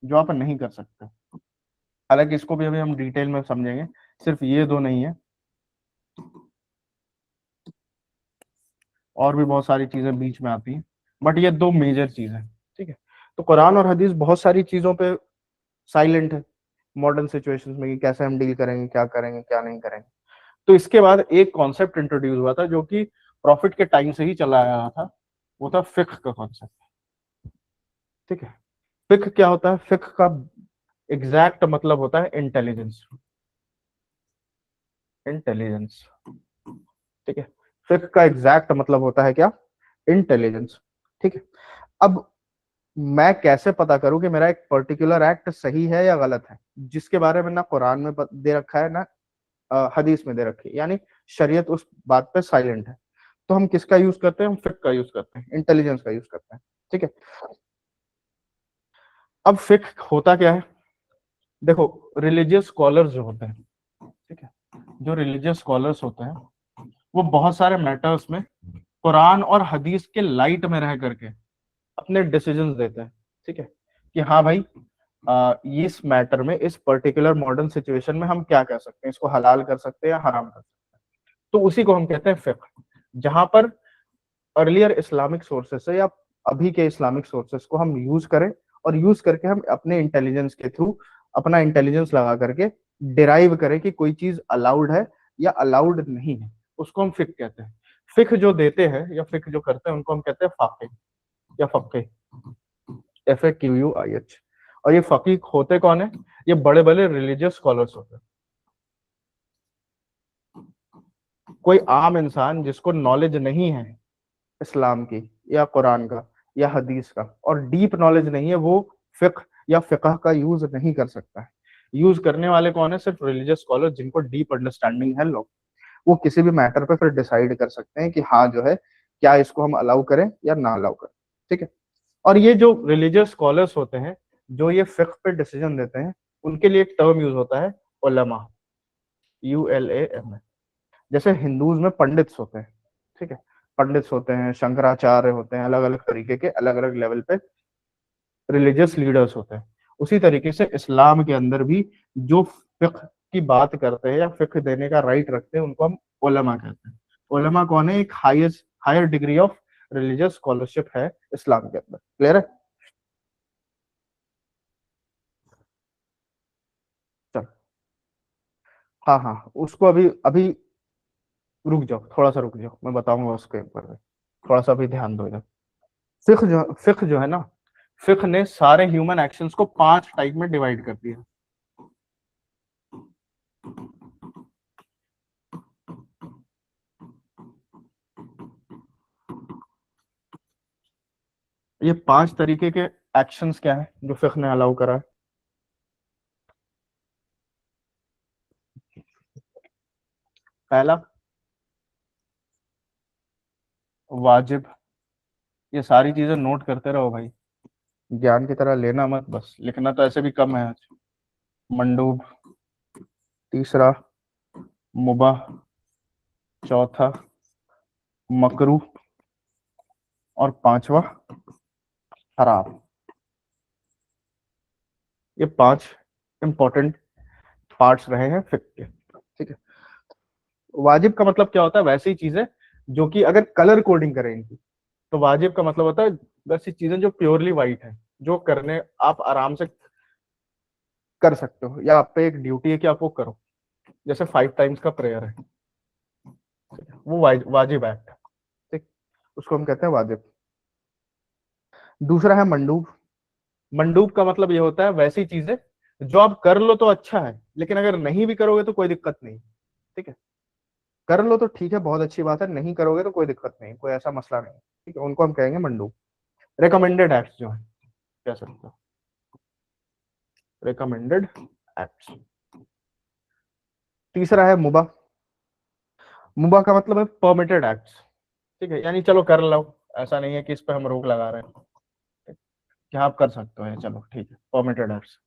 जो आप नहीं कर सकते। हालांकि इसको भी अभी हम डिटेल में समझेंगे, सिर्फ ये 2 नहीं है, और भी बहुत सारी चीजें बीच में आती हैं, बट ये 2 मेजर चीजें, ठीक है। तो कुरान और हदीस बहुत सारी चीजों पे साइलेंट है मॉडर्न सिचुएशंस में कि कैसे हम डील करेंगे, क्या करेंगे, क्या नहीं करेंगे। तो इसके बाद एक कॉन्सेप्ट इंट्रोड्यूस हुआ था जो कि प्रॉफिट के टाइम से ही चला आ रहा था, वो था फिक्ह का कॉन्सेप्ट। ठीक है, फिक्ह क्या होता है? फिक्ह का एग्जैक्ट मतलब होता है इंटेलिजेंस। इंटेलिजेंस, ठीक है, फिक्ह का एग्जैक्ट मतलब होता है क्या? इंटेलिजेंस। ठीक है, अब मैं कैसे पता करूं कि मेरा एक पर्टिकुलर एक्ट सही है या गलत है, जिसके बारे में ना कुरान में दे रखा है ना हदीस में दे रखी है, यानी शरीयत उस बात पे साइलेंट है। तो हम किसका यूज करते हैं? हम फिक्ह का यूज करते हैं, इंटेलिजेंस का यूज करते हैं। ठीक है, अब फिक्ह होता क्या है? देखो, रिलीजियस स्कॉलर्स जो होते हैं, ठीक है, जो रिलीजियस स्कॉलर्स होते हैं वो बहुत सारे मैटर्स में कुरान और हदीस के लाइट में रह करके अपने डिसीजंस देते हैं। ठीक है, कि हाँ भाई, इस मैटर में, इस पर्टिकुलर मॉडर्न सिचुएशन में हम क्या कर सकते हैं, इसको हलाल कर सकते हैं या हराम कर सकते हैं। तो उसी को हम कहते हैं फिक्ह। जहां पर अर्लियर इस्लामिक सोर्सेस से या अभी के इस्लामिक सोर्सेस को हम यूज करें, और यूज करके हम अपने इंटेलिजेंस के थ्रू, अपना इंटेलिजेंस लगा करके डिराइव करें कि कोई चीज अलाउड है या अलाउड नहीं है, उसको हम फिक्ह कहते हैं। फिक्ह जो देते हैं या फिक्ह जो करते हैं उनको हम कहते हैं फाक़िह या फक्के, FAQUIH। और ये फकीह होते कौन है? ये बड़े बड़े रिलीजियस स्कॉलर्स होते हैं। कोई आम इंसान जिसको नॉलेज नहीं है इस्लाम की या कुरान का या हदीस का, और डीप नॉलेज नहीं है, वो फिक्ह या फिqh का यूज नहीं कर सकता है। यूज करने वाले कौन है? सिर्फ रिलीजियस स्कॉलर जिनको डीप अंडरस्टैंडिंग है लोग। वो किसी भी मैटर पे फिर डिसाइड कर सकते हैं कि हाँ जो है, क्या इसको हम अलाउ करें या ना अलाउ करें। ठीक है, और ये जो रिलीजियस स्कॉलर्स होते हैं जो ये फिक्ह पे डिसीजन देते हैं, उनके लिए एक टर्म यूज होता है उलमा, ULAMA। जैसे हिंदूज में पंडित्स होते हैं, ठीक है, पंडित्स होते हैं, शंकराचार्य होते हैं, अलग अलग तरीके के अलग अलग लेवल पे रिलीजियस लीडर्स होते हैं। उसी तरीके से इस्लाम के अंदर भी जो फिक्ह की बात करते हैं या फिक्ह देने का राइट रखते हैं, उनको हम उलमा कहते हैं। उलमा कौन है? एक higher degree of religious scholarship है इस्लाम के अंदर। क्लियर है? चल, हाँ हाँ, उसको अभी अभी रुक जाओ, थोड़ा सा रुक जाओ, मैं बताऊंगा उसके ऊपर। थोड़ा सा भी ध्यान दो इधर। फिक्ह जो है ना, फिक्ह ने सारे ह्यूमन एक्शंस को 5 टाइप में डिवाइड कर दिया। ये 5 तरीके के एक्शंस क्या है जो फिक्ह ने अलाउ करा है? पहला, वाजिब। ये सारी चीजें नोट करते रहो भाई, ज्ञान की तरह लेना मत, बस लिखना तो ऐसे भी कम है आज। मंडूब, तीसरा मुबाह, चौथा मकरू, और पांचवा हराम। ये 5 इंपॉर्टेंट पार्ट्स रहे हैं फिक्ह के। ठीक है, वाजिब का मतलब क्या होता है? वैसी चीजें जो कि अगर कलर कोडिंग करें इनकी, तो वाजिब का मतलब होता है वैसी चीजें जो प्योरली वाइट है, जो करने आप आराम से कर सकते हो, या आप पे एक ड्यूटी है कि आप वो करो। जैसे 5 टाइम्स का प्रेयर है, वो वाजिब एक्ट है। ठीक, उसको हम कहते हैं वाजिब। दूसरा है मंडूब। मंडूब का मतलब ये होता है वैसी चीजें जो आप कर लो तो अच्छा है, लेकिन अगर नहीं भी करोगे तो कोई दिक्कत नहीं। ठीक है, कर लो तो ठीक है, बहुत अच्छी बात है, नहीं करोगे तो कोई दिक्कत नहीं, कोई ऐसा मसला नहीं। ठीक है, उनको हम कहेंगे मंडूब। रिकमेंडेड एक्ट्स जो है, कह सकते हो रिकमेंडेड एक्ट्स। तीसरा है मुबा। मुबा का मतलब है परमिटेड एक्ट्स। ठीक है, यानी चलो कर लो, ऐसा नहीं है कि इस पे हम रोक लगा रहे हैं, कि आप कर सकते हो, चलो ठीक है, परमिटेड एक्ट्स।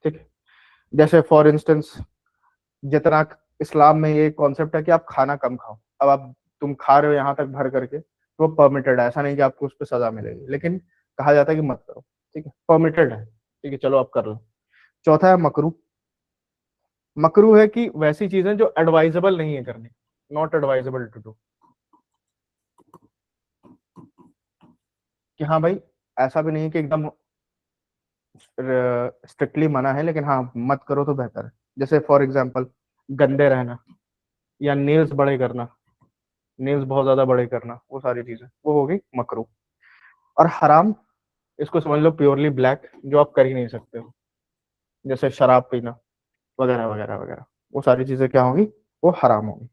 ठीक है, जैसे फॉर इंस्टेंस, जितना इस्लाम में ये कॉन्सेप्ट है कि आप खाना कम खाओ, अब आप तुम खा रहे हो यहाँ तक भर करके, तो वो परमिटेड है, ऐसा नहीं कि आपको उस पर सजा मिलेगी, लेकिन कहा जाता है कि मत करो। ठीक है, परमिटेड है, ठीक है, चलो आप कर लो। चौथा है मकरू। मकरू है कि वैसी चीजें जो एडवाइजेबल नहीं है करनी, नॉट एडवाइजेबल टू डू, कि हाँ भाई, ऐसा भी नहीं है कि एकदम स्ट्रिक्टली मना है, लेकिन हाँ मत करो तो बेहतर है। जैसे फॉर एग्जांपल गंदे रहना, या नेल्स बड़े करना, नेल्स बहुत ज्यादा बड़े करना, वो सारी चीजें वो हो गई मकरूह। और हराम, इसको समझ लो प्योरली ब्लैक, जो आप कर ही नहीं सकते हो, जैसे शराब पीना वगैरह वगैरह वगैरह, वो सारी चीजें क्या होंगी, वो हराम होंगी।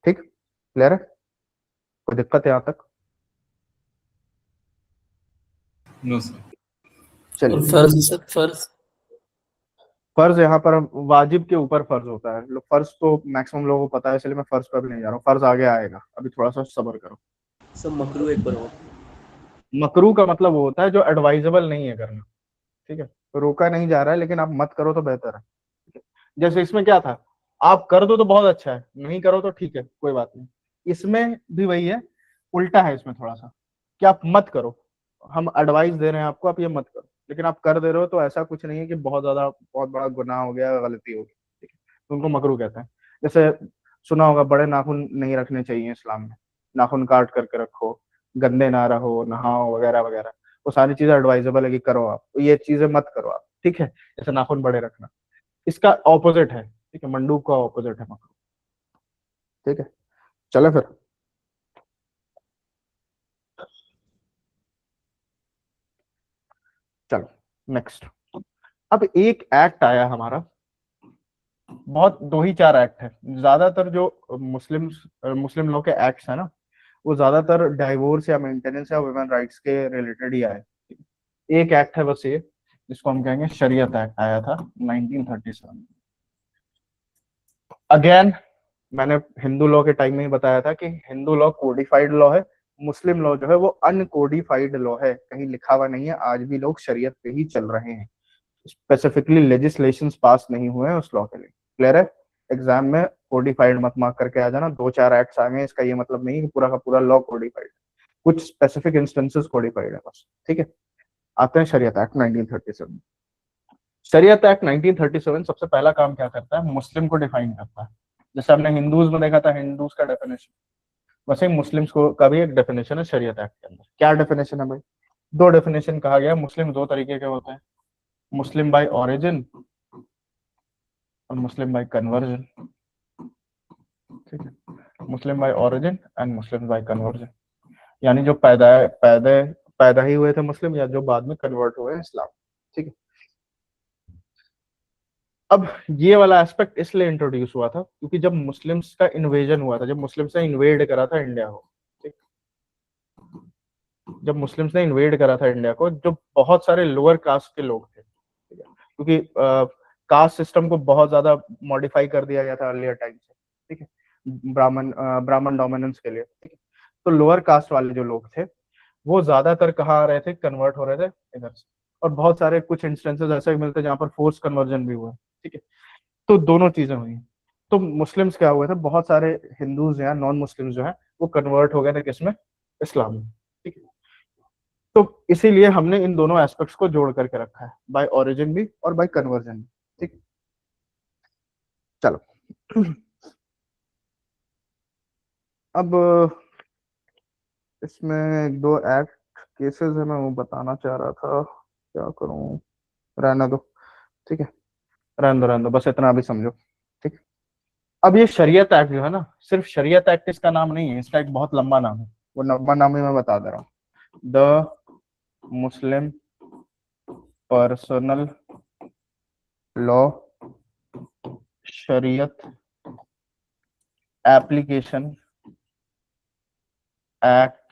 ठीक, क्लियर है? कोई दिक्कत है यहाँ तक? No sir. चलिए, और फर्ज सर, फर्ज फर्ज यहाँ पर वाजिब के ऊपर फर्ज होता है। फर्ज तो मैक्सिमम लोगों को पता है, इसलिए मैं फर्ज पर भी नहीं जा रहा हूँ, फर्ज आगे आएगा, अभी थोड़ा सा सब्र करो। सब मकरू एक बार और। मकरू का मतलब वो होता है जो एडवाइजेबल नहीं है करना। ठीक है, तो रोका नहीं जा रहा है, लेकिन आप मत करो तो बेहतर है। ठीक है? जैसे इसमें क्या था, आप कर दो तो बहुत अच्छा है, नहीं करो तो ठीक है, कोई बात नहीं। इसमें भी वही है, उल्टा है इसमें थोड़ा सा, कि आप मत करो, हम एडवाइस दे रहे हैं आपको, आप ये मत करो, लेकिन आप कर दे रहे हो, तो ऐसा कुछ नहीं है कि बहुत ज्यादा बहुत बड़ा गुनाह हो गया, गलती हो गई। ठीक है, तो उनको मकरू कहते हैं। जैसे सुना होगा, बड़े नाखून नहीं रखने चाहिए इस्लाम में, नाखून काट करके रखो, गंदे ना रहो, नहाओ वगैरह वगैरह, वो सारी चीजें एडवाइजेबल है कि करो आप, तो ये चीजें मत करो आप। ठीक है, जैसे नाखून बड़े रखना, इसका ऑपोजिट है। ठीक है, मंडूब का ऑपोजिट है मकरू। ठीक है, चलो फिर। चलो नेक्स्ट। अब एक एक्ट आया हमारा, बहुत दो ही चार एक्ट है, ज्यादातर जो मुस्लिम मुस्लिम लॉ के एक्ट्स है ना, वो ज्यादातर डाइवोर्स या मेंटेनेंस या वुमेन राइट्स के रिलेटेड ही आए। एक एक्ट है बस ये, जिसको हम कहेंगे शरीयत एक्ट, आया था 1937। अगेन मैंने हिंदू लॉ के टाइम में ही बताया था कि हिंदू लॉ कोडिफाइड लॉ है, मुस्लिम लॉ जो है वो अनकोडिफाइड लॉ है, कहीं लिखा हुआ नहीं है, आज भी लोग शरीयत पे ही चल रहे हैं, स्पेसिफिकली लेजिस्लेशंस पास नहीं हुए हैं उस लॉ के लिए। क्लियर है? एग्जाम में कोडिफाइड मत मार्क करके आ जाना, दो चार एक्ट्स आ गए, इसका ये मतलब नहीं कि पूरा का पूरा लॉ कोडिफाइड, कुछ स्पेसिफिक इंस्टेंसेस कोडिफाइड है बस। ठीक है, आते हैं शरीयत एक्ट 1937। शरीयत एक्ट 1937 सबसे पहला काम क्या करता है, मुस्लिम को डिफाइन करता है। जैसे हमने हिंदूज में देखा था, हिंदूज का डेफिनेशन, वैसे ही मुस्लिम्स को का भी एक डेफिनेशन है शरीयत एक्ट के अंदर। क्या डेफिनेशन है भाई? दो डेफिनेशन कहा गया, मुस्लिम दो तरीके के होते हैं, मुस्लिम बाय ओरिजिन और मुस्लिम बाय कन्वर्जन। ठीक है, Muslim by origin and Muslim by conversion, यानी जो पैदा ही हुए थे मुस्लिम, या जो बाद में कन्वर्ट हुए इस्लाम। ठीक है, अब ये वाला एस्पेक्ट इसलिए इंट्रोड्यूस हुआ था क्योंकि जब मुस्लिम्स का इन्वेजन हुआ था, जब मुस्लिम्स ने इन्वेड करा था इंडिया को, ठीक, जब मुस्लिम्स ने इन्वेड करा था इंडिया को, जो बहुत सारे लोअर कास्ट के लोग थे, ठीक है, क्योंकि कास्ट सिस्टम को बहुत ज्यादा मॉडिफाई कर दिया गया था अर्लियर टाइम से। ठीक है, ब्राह्मण डोमिनेंस के लिए। ठीक है, तो लोअर कास्ट वाले जो लोग थे, वो ज्यादातर कहाँ आ रहे थे, कन्वर्ट हो रहे थे इधर से, और बहुत सारे कुछ इंस्टेंसेस ऐसे भी मिलते हैं जहाँ पर फोर्स कन्वर्जन भी हुआ। ठीक है, तो दोनों चीजें हुई। तो मुस्लिम्स क्या हुए थे, बहुत सारे हिंदूज या नॉन मुस्लिम जो है वो कन्वर्ट हो गए थे किसमें, इस्लाम में। ठीक है, तो इसीलिए हमने इन दोनों एस्पेक्ट्स को जोड़ करके रखा है, बाय ओरिजिन भी और बाय कन्वर्जन भी। ठीक, चलो अब इसमें एक दो एक्ट केसेस है, मैं वो बताना चाह रहा था, क्या करूं, रहने दो। ठीक है, रहने दो, बस इतना भी समझो। ठीक, अब ये शरीयत एक्ट जो है ना, सिर्फ शरीयत एक्ट इसका नाम नहीं है, इसका एक बहुत लंबा नाम है, वो लंबा नाम ही मैं बता दे रहा हूँ। द मुस्लिम पर्सनल लॉ शरीयत एप्लीकेशन एक्ट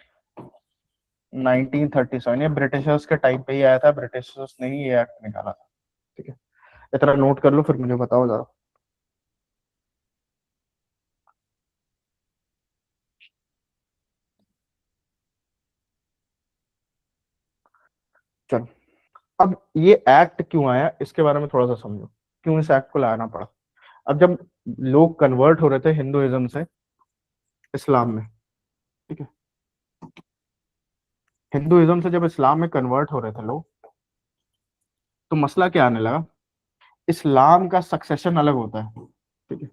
1937। ये ब्रिटिशर्स के टाइम पे ही आया था, ब्रिटिशर्स ने ही ये एक्ट निकाला था। ठीक है, इतना नोट कर लो, फिर मुझे बताओ जरा। चलो, अब ये एक्ट क्यों आया, इसके बारे में थोड़ा सा समझो, क्यों इस एक्ट को लाना पड़ा। अब जब लोग कन्वर्ट हो रहे थे हिंदुइज्म से इस्लाम में, ठीक है, हिंदुइज्म से जब इस्लाम में कन्वर्ट हो रहे थे लोग, तो मसला क्या आने लगा, इस्लाम का सक्सेशन अलग होता है। ठीक है,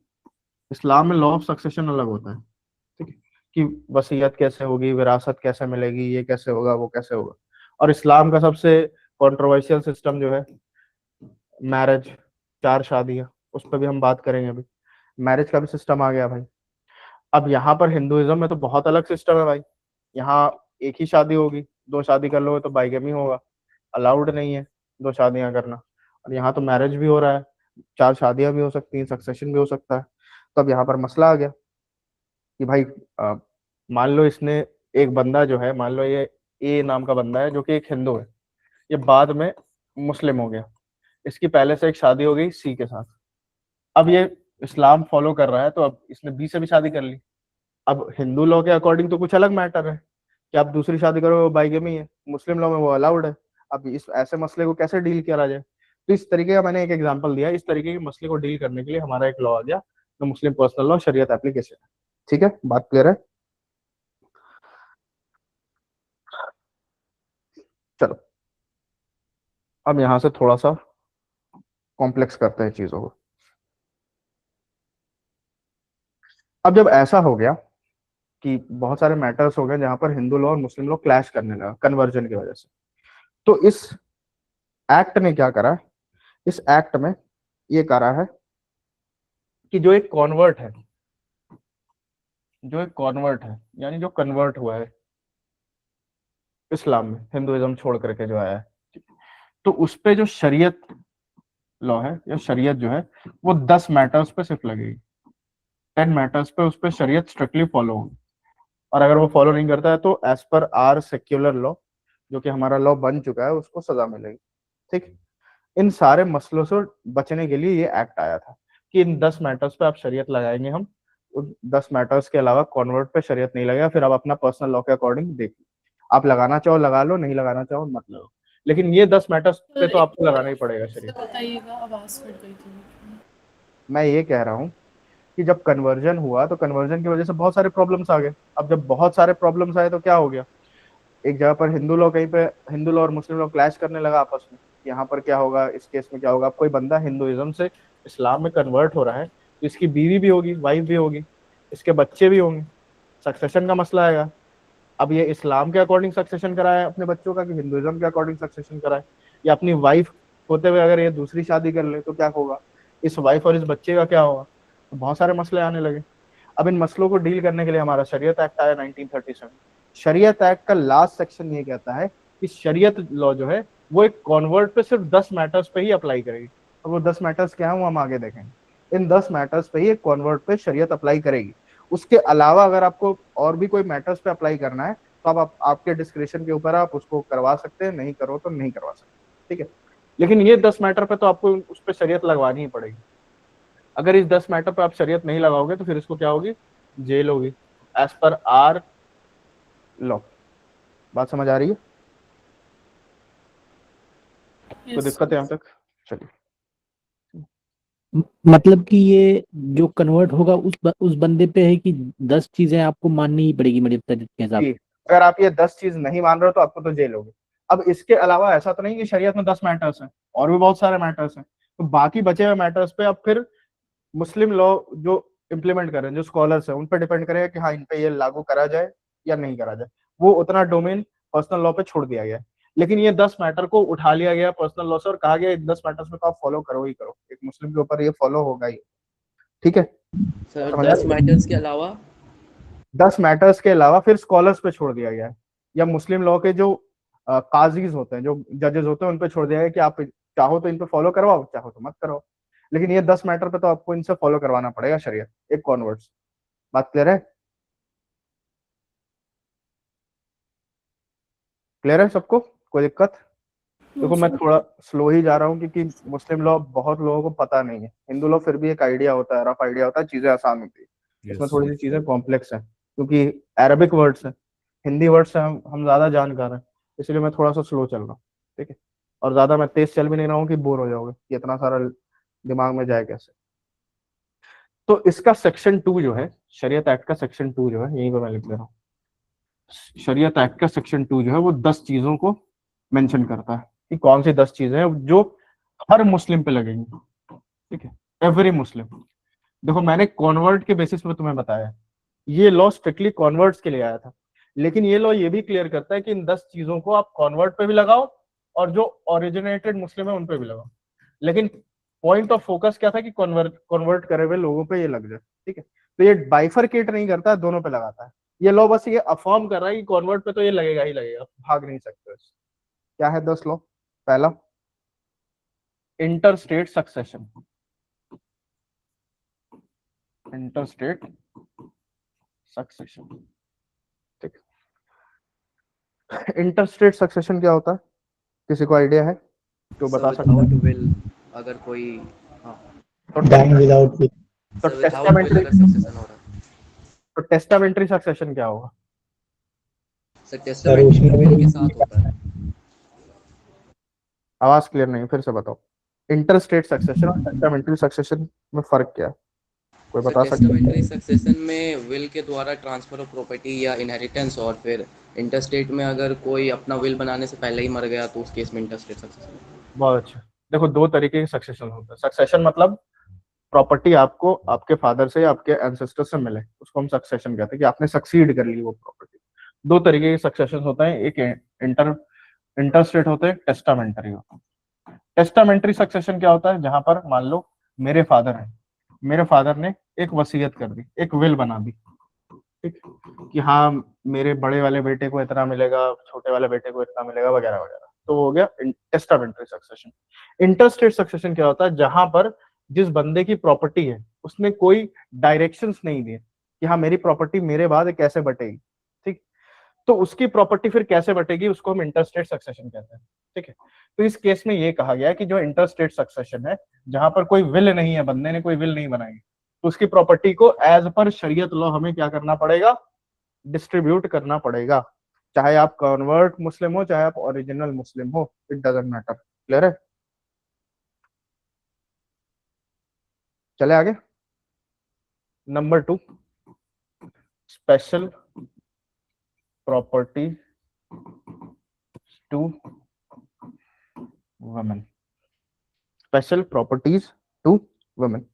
इस्लाम में लॉ ऑफ सक्सेशन अलग होता है। ठीक है, कि वसीयत कैसे होगी, विरासत कैसे मिलेगी, ये कैसे होगा, वो कैसे होगा। और इस्लाम का सबसे कंट्रोवर्शियल सिस्टम जो है मैरिज, 4 शादियां, उस पर भी हम बात करेंगे अभी। मैरिज का भी सिस्टम आ गया भाई। अब यहाँ पर हिंदुइज्म में तो बहुत अलग सिस्टम है भाई। यहाँ एक ही शादी होगी, 2 शादी कर लोगे तो बाइगेमी होगा, अलाउड नहीं है 2 शादियां करना। और यहाँ तो मैरिज भी हो रहा है, 4 शादियां भी हो सकती हैं, सक्सेशन भी हो सकता है। तो अब यहाँ पर मसला आ गया कि भाई मान लो इसने, एक बंदा जो है, मान लो ये ए नाम का बंदा है जो कि एक हिंदू है, ये बाद में मुस्लिम हो गया, इसकी पहले से एक शादी हो गई सी के साथ। अब ये इस्लाम फॉलो कर रहा है, तो अब इसने बी से भी शादी कर ली। अब हिंदू लॉ के अकॉर्डिंग तो कुछ अलग मैटर है कि आप दूसरी शादी करो, वो बाइगेमी है, मुस्लिम लॉ में वो अलाउड है। अब इस ऐसे मसले को कैसे डील किया जाए? तो इस तरीके का मैंने एक एग्जांपल दिया, इस तरीके के मसले को डील करने के लिए हमारा एक लॉ आ गया, तो मुस्लिम पर्सनल लॉ शरीयत एप्लीकेशन। ठीक है, बात क्लियर है? चलो अब यहां से थोड़ा सा कॉम्प्लेक्स करते हैं चीजों को। अब जब ऐसा हो गया कि बहुत सारे मैटर्स हो गए जहां पर हिंदू लॉ और मुस्लिम लॉ क्लैश करने लगा कन्वर्जन की वजह से, तो इस एक्ट ने क्या करा? इस एक्ट में ये करा है कि जो एक कॉन्वर्ट है, यानी जो कन्वर्ट हुआ है इस्लाम में, हिंदुइज्म छोड़ करके जो आया है, तो उस पे जो शरीयत लॉ है या शरीयत जो है वो 10 मैटर्स पे सिर्फ लगेगी। 10 मैटर्स पे उस पे शरीयत स्ट्रिक्टली फॉलो होगी। और अगर वो फॉलो नहीं करता है तो as per are secular law, जो कि हमारा लॉ बन चुका है, उसको सजा मिलेगी। ठीक, इन सारे मसलों से बचने के लिए ये एक्ट आया था कि इन 10 मैटर्स पे आप शरीयत लगाएंगे हम, उन 10 मैटर्स के अलावा कॉन्वर्ट पे शरीयत नहीं लगेगा। फिर आप अपना पर्सनल लॉ के अकॉर्डिंग देखिए, आप लगाना चाहो लगा लो, नहीं लगाना चाहो मत लो, लेकिन ये 10 मैटर्स पे तो आपको लगाना ही पड़ेगा शरीयत। बताइएगा, आवाज कट गई थी। मैं ये कह रहा हूँ कि जब कन्वर्जन हुआ तो कन्वर्जन की वजह से बहुत सारे प्रॉब्लम्स आ गए। अब जब बहुत सारे प्रॉब्लम्स आए तो क्या हो गया, एक जगह पर हिंदू लॉ, कहीं पे हिंदू लॉ और मुस्लिम लॉ क्लैश करने लगा आपस में। यहाँ पर क्या होगा, इस केस में क्या होगा, अब कोई बंदा हिंदुइज्म से इस्लाम में कन्वर्ट हो रहा है तो इसकी बीवी भी होगी, वाइफ भी होगी, इसके बच्चे भी होंगे, सक्सेशन का मसला आएगा। अब ये इस्लाम के अकॉर्डिंग सक्सेशन कराए अपने बच्चों का कि हिंदुइज्म के अकॉर्डिंग सक्सेशन कराए, या अपनी वाइफ होते हुए अगर ये दूसरी शादी कर ले तो क्या होगा, इस वाइफ और इस बच्चे का क्या होगा? तो बहुत सारे मसले आने लगे। अब इन मसलों को डील करने के लिए हमारा शरीयत एक्ट आया 1937। शरीयत एक्ट का लास्ट सेक्शन ये कहता है कि शरीयत लॉ जो है वो एक कॉन्वर्ट पे सिर्फ 10 मैटर्स पे ही अप्लाई करेगी। और वो 10 मैटर्स क्या है वो हम आगे देखेंगे। इन 10 मैटर्स पे ही एक कॉन्वर्ट पे शरीयत अप्लाई करेगी। उसके अलावा अगर आपको और भी कोई मैटर्स पे अप्लाई करना है तो आप आपके डिस्क्रिप्शन के ऊपर आप उसको करवा सकते हैं, नहीं करो तो नहीं करवा सकते। ठीक है, लेकिन ये 10 मैटर पे तो आपको उस पर शरीयत लगवानी ही पड़ेगी। अगर इस 10 मैटर पे आप शरीयत नहीं लगाओगे तो फिर इसको क्या होगी, जेल होगी एज पर आर लॉ। बात समझ आ रही है? कोई दिक्कत है यहाँ तक? चलिए, मतलब कि ये जो कन्वर्ट होगा उस बंदे पे है कि 10 चीजें आपको माननी ही पड़ेगी मेरे के हिसाब से। अगर आप ये 10 चीज नहीं मान रहे हो तो आपको तो जेल होगी। अब इसके अलावा ऐसा तो नहीं कि शरीयत में 10 मैटर्स हैं, और भी बहुत सारे मैटर्स हैं, तो बाकी बचे हुए मैटर्स पे अब फिर मुस्लिम लॉ जो इम्प्लीमेंट कर रहे हैं, जो स्कॉलर्स हैं, उन पर डिपेंड करेगा कि हाँ इन पे ये लागू करा जाए या नहीं करा जाए। वो उतना डोमेन पर्सनल लॉ पे छोड़ दिया गया है। लेकिन ये 10 मैटर को उठा लिया गया पर्सनल लॉ से और कहा गया 10 मैटर्स में तो आप फॉलो करो ही करो, एक मुस्लिम के ऊपर ये फॉलो होगा ही। ठीक है सर समझ आ 10 रही है? मैटर्स के अलावा 10 मैटर्स के अलावा फिर स्कॉलर्स पे छोड़ दिया गया है, या मुस्लिम लॉ के जो काजीज होते हैं, जो जजेस होते हैं, उन पे छोड़ दिया गया कि आप चाहो तो इन पे फॉलो करवाओ, चाहो तो मत करो। लेकिन ये 10 मैटर पे तो आपको इनसे फॉलो करवाना पड़ेगा शरीयत, एक कॉन्वर्ट्स। बात क्लियर है? क्लियर है सबको? कोई दिक्कत? देखो मैं थोड़ा स्लो ही जा रहा हूँ क्योंकि मुस्लिम लॉ बहुत लोगों को पता नहीं है। हिंदू लॉ फिर भी एक आइडिया होता है, रफ आइडिया होता है, चीजें आसान होती है। इसमें थोड़ी सी चीजें कॉम्प्लेक्स है क्योंकि अरबिक वर्ड्स है, हिंदी वर्ड्स से हम ज्यादा जानकार हैं, इसलिए मैं थोड़ा सा स्लो चल रहा हूँ। ठीक है, और ज्यादा मैं तेज चल भी नहीं रहा हूँ कि बोर हो जाओगे कि इतना सारा दिमाग में जाए कैसे। तो इसका सेक्शन 2 जो है, शरीयत एक्ट का सेक्शन 2 जो है, यहीं पर मैं लिख दे रहा हूँ। शरीयत एक्ट का सेक्शन 2 जो है वो 10 चीजों को मेंशन करता है कि कौन सी 10 चीजें हैं जो हर मुस्लिम पे लगेंगी। ठीक है, एवरी मुस्लिम। देखो मैंने कॉन्वर्ट के बेसिस पे तुम्हें बताया, ये लॉ स्ट्रिक्टली कॉन्वर्ट्स के लिए आया था, लेकिन ये लॉ ये भी क्लियर करता है कि इन 10 चीजों को आप कॉन्वर्ट पे भी लगाओ और जो ओरिजिनेटेड मुस्लिम है उन पे भी लगाओ, लेकिन पॉइंट ऑफ फोकस क्या था कि कन्वर्ट करे हुए लोगों पे ये लग जाए, ठीक है। तो ये बाइफरकेट नहीं करता है, दोनों पे लगाता है। ये लॉ बस ये अफर्म कर रहा है कि कन्वर्ट पे तो ये लगेगा ही लगेगा, भाग नहीं सकते इससे। क्या है 10 लॉ? पहला, इंटरस्टेट सक्सेशन, इंटरस्टेट सक्सेशन, ठीक। इंटरस्टेट सक्सेशन क्या होता है, किसी को आइडिया है जो बता सकता विदाउट है? विल अगर कोई, हाँ तो Dying without will. तो सर विदाउट विल अगर सक्सेशन हो रहा है। तो टेस्टामेंट्री सक्सेशन क्या होगा? सर टेस्टामेंट उसमें विल के साथ होता है। आवाज क्लियर नहीं, फिर से बताओ। इंटरस्टेट सक्सेशन और टेस्टामेंट्री सक्सेशन में फर्क क्या है, कोई सर बता सकता है? टेस्टामेंट्री सक्सेशन में विल के द्वारा ट्रांसफर ऑफ प्रॉपर्टी या इनहेरिटेंस, और फिर इंटरस्टेट में अगर कोई अपना विल बनाने से पहले ही मर गया तो उस केस में इंटरस्टेट सक्सेशन। बहुत अच्छा। देखो दो तरीके के सक्सेशन होते हैं। सक्सेशन मतलब प्रॉपर्टी आपको आपके फादर से या आपके एंसेस्टर से मिले, उसको हम सक्सेशन कहते हैं कि आपने सक्सीड कर ली वो प्रॉपर्टी। दो तरीके के सक्सेशन होते हैं, एक इंटरस्टेट होते हैं, टेस्टामेंटरी होते हैं। टेस्टामेंटरी सक्सेशन क्या होता है, जहां पर मान लो मेरे फादर है, मेरे फादर ने एक वसीयत कर दी, एक विल बना दी, ठीक, कि हाँ मेरे बड़े वाले बेटे को इतना मिलेगा, छोटे वाले बेटे को इतना मिलेगा, वगैरह वगैरह। तो हो गया टेस्टामेंटरी सक्सेशन। इंटरस्टेट सक्सेशन क्या होता है, जहां पर जिस बंदे की प्रॉपर्टी है उसने कोई डायरेक्शंस नहीं दिए कि हाँ मेरी प्रॉपर्टी मेरे बाद कैसे बटेगी, ठीक, तो उसकी प्रॉपर्टी फिर कैसे बटेगी उसको हम इंटरस्टेट सक्सेशन कहते हैं, ठीक है। तो इस केस में ये कहा गया है कि जो इंटरस्टेट सक्सेशन है, जहां पर कोई विल नहीं है, बंदे ने कोई विल नहीं बनाई, तो उसकी प्रॉपर्टी को एज पर शरीयत लॉ हमें क्या करना पड़ेगा, डिस्ट्रीब्यूट करना पड़ेगा, चाहे आप कन्वर्ट मुस्लिम हो चाहे आप ओरिजिनल मुस्लिम हो, इट डजंट मैटर। क्लियर है? चले आगे। Number 2, special property to women, special properties to women.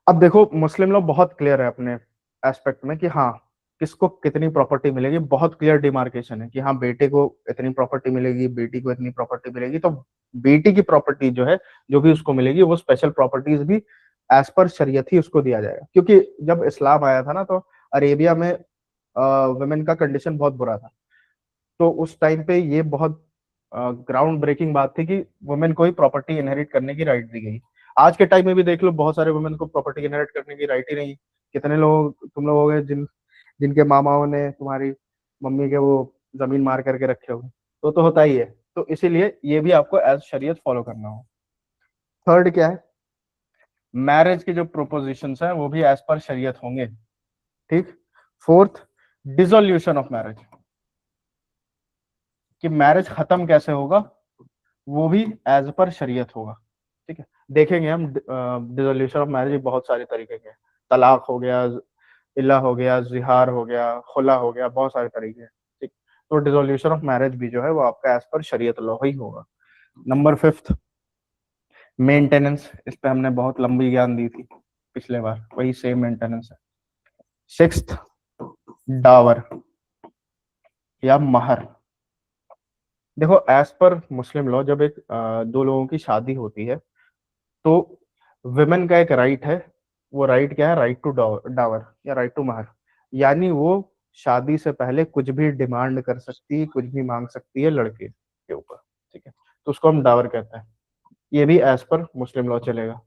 अब देखो मुस्लिम लोग बहुत क्लियर है अपने एस्पेक्ट में कि हाँ किसको कितनी प्रॉपर्टी मिलेगी, बहुत क्लियर डिमार्केशन है कि हाँ बेटे को इतनी प्रॉपर्टी मिलेगी, बेटी को इतनी प्रॉपर्टी मिलेगी। तो बेटी की प्रॉपर्टी जो है, जो भी उसको मिलेगी, वो स्पेशल प्रॉपर्टीज भी एज पर शरीयत ही उसको दिया जाएगा। क्योंकि जब इस्लाम आया था ना, तो अरेबिया में वुमेन का कंडीशन बहुत बुरा था, तो उस टाइम पे ये बहुत ग्राउंड ब्रेकिंग बात थी कि वुमेन को ही प्रॉपर्टी इनहेरिट करने की राइट दी गई। आज के टाइम में भी देख लो, बहुत सारे वुमेन को प्रॉपर्टी इनहेरिट करने की राइट ही नहीं। कितने लोग तुम लोग हो गए जिनके मामाओं ने तुम्हारी मम्मी के वो जमीन मार करके रखे हुए, तो होता ही है। तो इसीलिए ये भी आपको एज शरीयत फॉलो करना हो। थर्ड क्या है, मैरिज के जो प्रोपोजिशंस हैं वो भी एज पर शरीयत होंगे, ठीक। फोर्थ, डिसोल्यूशन ऑफ मैरिज, कि मैरिज खत्म कैसे होगा वो भी एज पर शरीयत होगा, ठीक है। देखेंगे हम डिसोल्यूशन ऑफ मैरिज बहुत सारे तरीके के, तलाक हो गया, इला हो गया, जिहार हो गया, खुला हो गया, बहुत सारे तरीके हैं, ठीक। तो डिसोल्यूशन ऑफ मैरिज भी जो है वो आपका एज पर शरीयत लॉ ही होगा। नंबर 5, मेंटेनेंस, इस पे हमने बहुत लंबी ज्ञान दी थी पिछले बार, वही सेम मेंटेनेंस है। 6th, डावर या महर। देखो एज पर मुस्लिम लॉ जब एक दो लोगों की शादी होती है तो विमेन का एक राइट है, वो राइट क्या है, राइट टू डावर या राइट टू महर, यानी वो शादी से पहले कुछ भी डिमांड कर सकती है, कुछ भी मांग सकती है लड़के के ऊपर, ठीक है। तो उसको हम डावर कहते हैं। ये भी एज पर मुस्लिम लॉ चलेगा।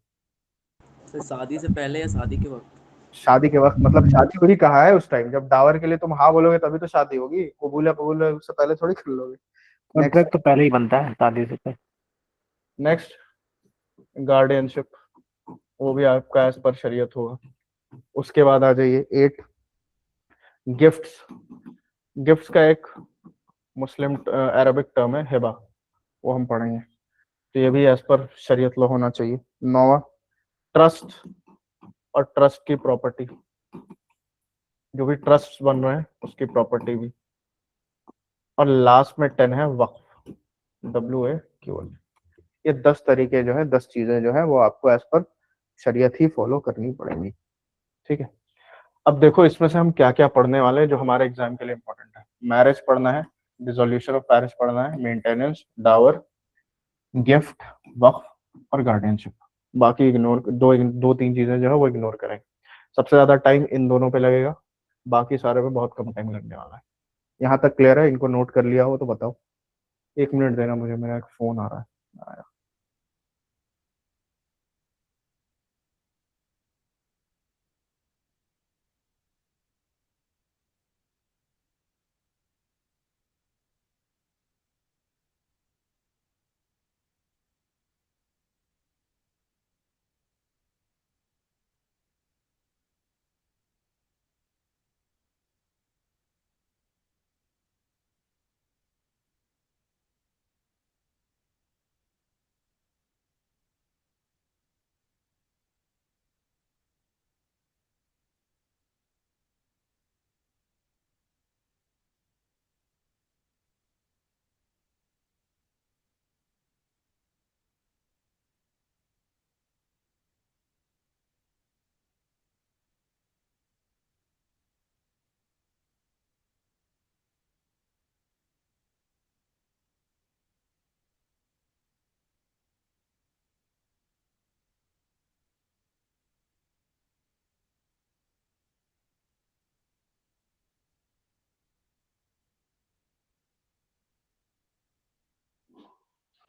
सर शादी से पहले या शादी के वक्त? शादी के वक्त मतलब शादी को ही कहा है उस टाइम, जब डावर के लिए तुम हाँ बोलोगे तभी तो शादी होगी, कबूल उससे पहले थोड़ी कर लोगे। कॉन्ट्रैक्ट तो पहले ही बनता है शादी से पहले। नेक्स्ट, गार्डियनशिप, वो भी आपका एज पर शरीयत होगा। उसके बाद आ जाइए 8, गिफ्ट्स। गिफ्ट्स का एक मुस्लिम अरबिक टर्म है हिबा, वो हम पढ़ेंगे, तो ये भी एज पर शरीयत लॉ होना चाहिए। 9वां, ट्रस्ट और ट्रस्ट की प्रॉपर्टी, जो भी ट्रस्ट बन रहे हैं उसकी प्रॉपर्टी भी। और लास्ट में 10 है वक्फ, WAQF। ये 10 तरीके जो है, 10 चीजें जो है वो आपको एज पर शरीयत ही फॉलो करनी पड़ेंगी, ठीक है। अब देखो इसमें से हम क्या क्या पढ़ने वाले हैं जो हमारे एग्जाम के लिए इंपॉर्टेंट है। मैरिज पढ़ना है, डिसोल्यूशन ऑफ पैरिश पढ़ना है, मेंटेनेंस, डावर, गिफ्ट, वक्फ और गार्डियनशिप। बाकी इग्नोर, दो तीन चीजें जो है वो इग्नोर करेंगे। सबसे ज्यादा टाइम इन दोनों पे लगेगा, बाकी सारे पे बहुत कम टाइम लगने वाला है। यहाँ तक क्लियर है? इनको नोट कर लिया हो तो बताओ। 1 मिनट देना मुझे, मेरा एक फोन आ रहा है। आया।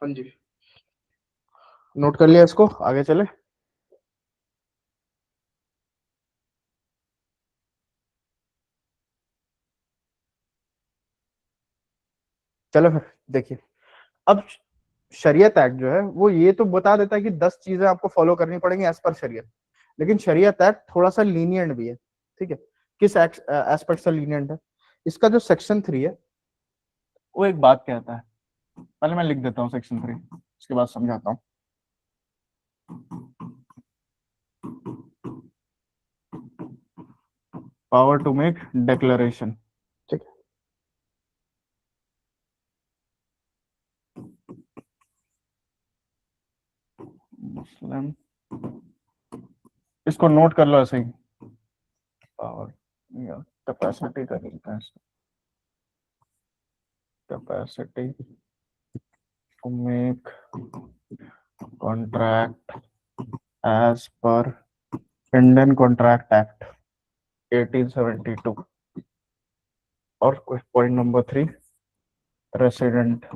हाँ जी, नोट कर लिया इसको, आगे चले। चलो फिर देखिए, अब शरीयत एक्ट जो है वो ये तो बता देता है कि 10 चीजें आपको फॉलो करनी पड़ेंगी एज पर शरीयत, लेकिन शरीयत एक्ट थोड़ा सा लीनियंट भी है। ठीक है, किस एस्पेक्ट से लीनियंट है? इसका जो सेक्शन 3 है वो एक बात कहता है, पहले मैं लिख देता हूँ सेक्शन 3, उसके बाद समझाता हूँ। Power to make declaration. ठीक है, मुस्लिम, इसको नोट कर लो ऐसे ही, पावर या कैपेसिटी का लिखते हैं, capacity to make contract as पर इंडियन कॉन्ट्रैक्ट एक्ट 1872। और point number 3, resident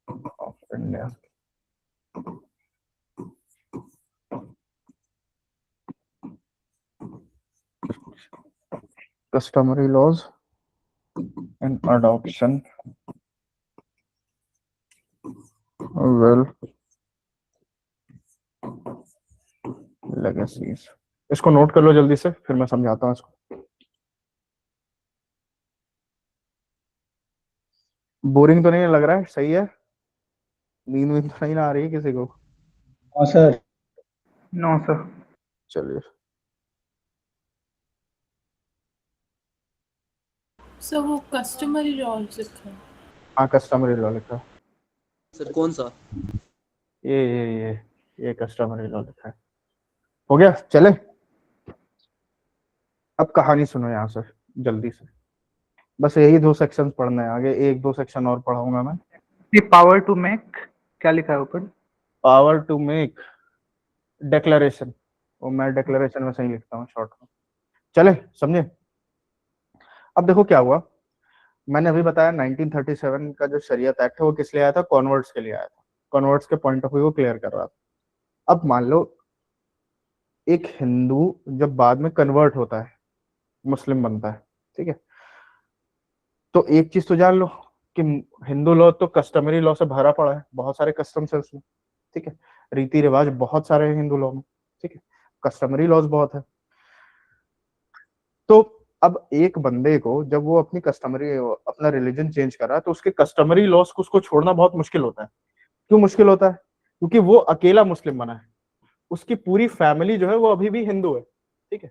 of India. Customary laws and adoption will legacies। इसको नोट कर लो जल्दी से, फिर मैं समझाता हूँ इसको। बोरिंग तो नहीं लग रहा है? सही है? नींद वींद तो नहीं ना आ रही है किसी को? हाँ सर। No sir. चलिए, सर वो कस्टमरी लॉज लिखा है। हाँ कस्टमरी लॉ लिखा है। सर कौन सा? ये कस्टमरी लॉ लिखा है। हो गया, चले। अब कहानी सुनो यहाँ से जल्दी से, बस यही 2 सेक्शन पढ़ना है, आगे 1-2 सेक्शन और पढ़ाऊंगा मैं। पावर टू मेक क्या लिखा है ऊपर? पावर टू मेक डिक्लेरेशन, वो मैं डिक्लेरेशन में सही लिखता हूँ शॉर्ट में। चले, समझे? अब देखो क्या हुआ, मैंने अभी बताया 1937 का जो शरीयत एक्ट है वो किस लिए आया था? कॉन्वर्ट्स के लिए आया था। कॉन्वर्ट्स के पॉइंट ऑफ व्यू को क्लियर कर रहा था। अब मान लो एक हिंदू जब बाद में कन्वर्ट होता है, मुस्लिम बनता है, ठीक है, तो एक चीज तो जान लो कि हिंदू लॉ तो कस्टमरी लॉ से भरा पड़ा है, बहुत सारे कस्टम्स है उसमें। ठीक है, रीति रिवाज बहुत सारे हैं हिंदू लॉ में। ठीक है, कस्टमरी लॉज बहुत है। तो अब एक बंदे को जब वो अपना रिलीजन चेंज कर रहा है तो उसके कस्टमरी लॉस को उसको छोड़ना बहुत मुश्किल होता है। क्यों मुश्किल होता है? क्योंकि वो अकेला मुस्लिम बना है, उसकी पूरी फैमिली जो है वो अभी भी हिंदू है। ठीक है,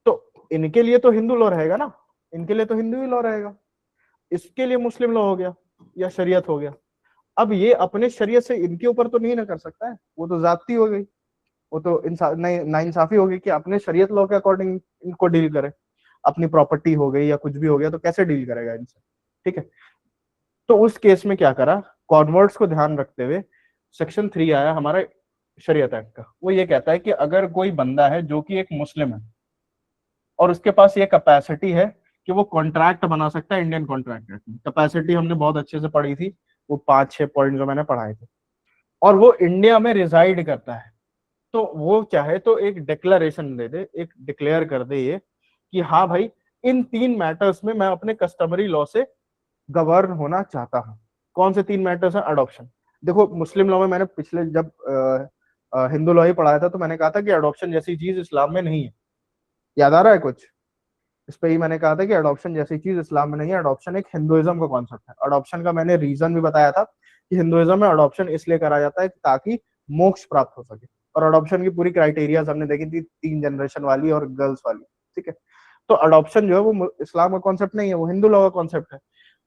तो इनके लिए तो हिंदू लॉ रहेगा ना, इनके लिए तो हिंदू ही लॉ रहेगा, इसके लिए मुस्लिम लॉ हो गया या शरीयत हो गया। अब ये अपने शरीयत से इनके ऊपर तो नहीं ना कर सकता है, वो तो जाती हो गई, वो तो नाइंसाफी हो गई कि अपने शरीयत लॉ के अकॉर्डिंग इनको डील करे। अपनी प्रॉपर्टी हो गई या कुछ भी हो गया तो कैसे डील करेगा इनसे? ठीक है। तो उस केस में क्या करा, कॉन्वर्ट्स को ध्यान रखते हुए सेक्शन 3 आया हमारा शरीयत एक्ट का। वो ये कहता है कि अगर कोई बंदा है जो कि एक मुस्लिम है और उसके पास ये कैपेसिटी है कि वो कॉन्ट्रैक्ट बना सकता है इंडियन कॉन्ट्रैक्ट एक्ट में, कैपेसिटी हमने बहुत अच्छे से पढ़ी थी, वो 5-6 पॉइंट जो मैंने पढ़ाए थे, और वो इंडिया में रिजाइड करता है, तो वो चाहे तो एक डिक्लेरेशन दे दे, एक डिक्लेयर कर दे ये कि हाँ भाई इन 3 मैटर्स में मैं अपने कस्टमरी लॉ से गवर्न होना चाहता हूँ। कौन से 3 मैटर्स हैं? अडॉप्शन। देखो मुस्लिम लॉ में मैंने पिछले जब हिंदू लॉ ही पढ़ाया था तो मैंने कहा था कि अडॉप्शन जैसी चीज इस्लाम में नहीं है। याद आ रहा है कुछ? इस पे ही मैंने कहा था कि अडॉप्शन जैसी चीज इस्लाम में नहीं है, अडॉप्शन एक हिंदुइज्म का कॉन्सेप्ट है। अडॉप्शन का मैंने रीजन भी बताया था कि हिंदुइज्म में अडॉप्शन इसलिए करा जाता है ताकि मोक्ष प्राप्त हो सके, और अडॉप्शन की पूरी क्राइटेरिया हमने देखी थी, 3 जनरेशन वाली और गर्ल्स वाली। ठीक है, तो अडॉप्शन जो है वो इस्लाम का कॉन्सेप्ट नहीं है, वो हिंदू लॉ का कॉन्सेप्ट है।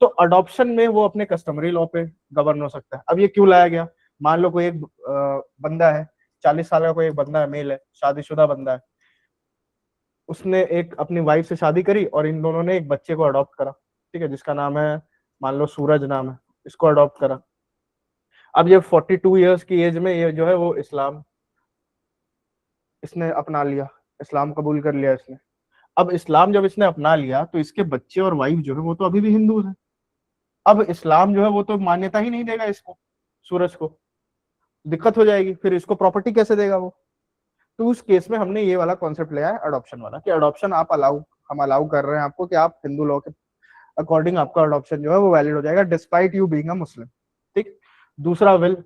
तो अडॉप्शन में वो अपने कस्टमरी लॉ पे गवर्न हो सकता है। अब ये क्यों लाया गया? मान लो कोई एक बंदा है, 40 साल का कोई एक बंदा है, मेल है, शादीशुदा बंदा है, उसने एक अपनी वाइफ से शादी करी और इन दोनों ने एक बच्चे को अडॉप्ट करा, ठीक है, जिसका नाम है, मान लो सूरज नाम है, इसको अडॉप्ट करा। अब ये 42 ईयर्स की एज में ये जो है वो इस्लाम इसने अपना लिया, इस्लाम कबूल कर लिया इसने। अब इस्लाम जब इसने अपना लिया तो इसके बच्चे और वाइफ जो है वो तो अभी भी हिंदू है। अब इस्लाम जो है वो तो मान्यता ही नहीं देगा इसको, सूरज को, दिक्कत हो जाएगी, फिर इसको प्रॉपर्टी कैसे देगा वो? तो उस केस में हमने ये वाला कॉन्सेप्ट लिया है अडॉप्शन वाला, कि अडॉप्शन आप हम अलाउ कर रहे हैं आपको कि आप हिंदू लॉ के अकॉर्डिंग आपका अडॉप्शन जो है वो वैलिड हो जाएगा डिस्पाइट यू बीइंग अ मुस्लिम। ठीक। दूसरा विल।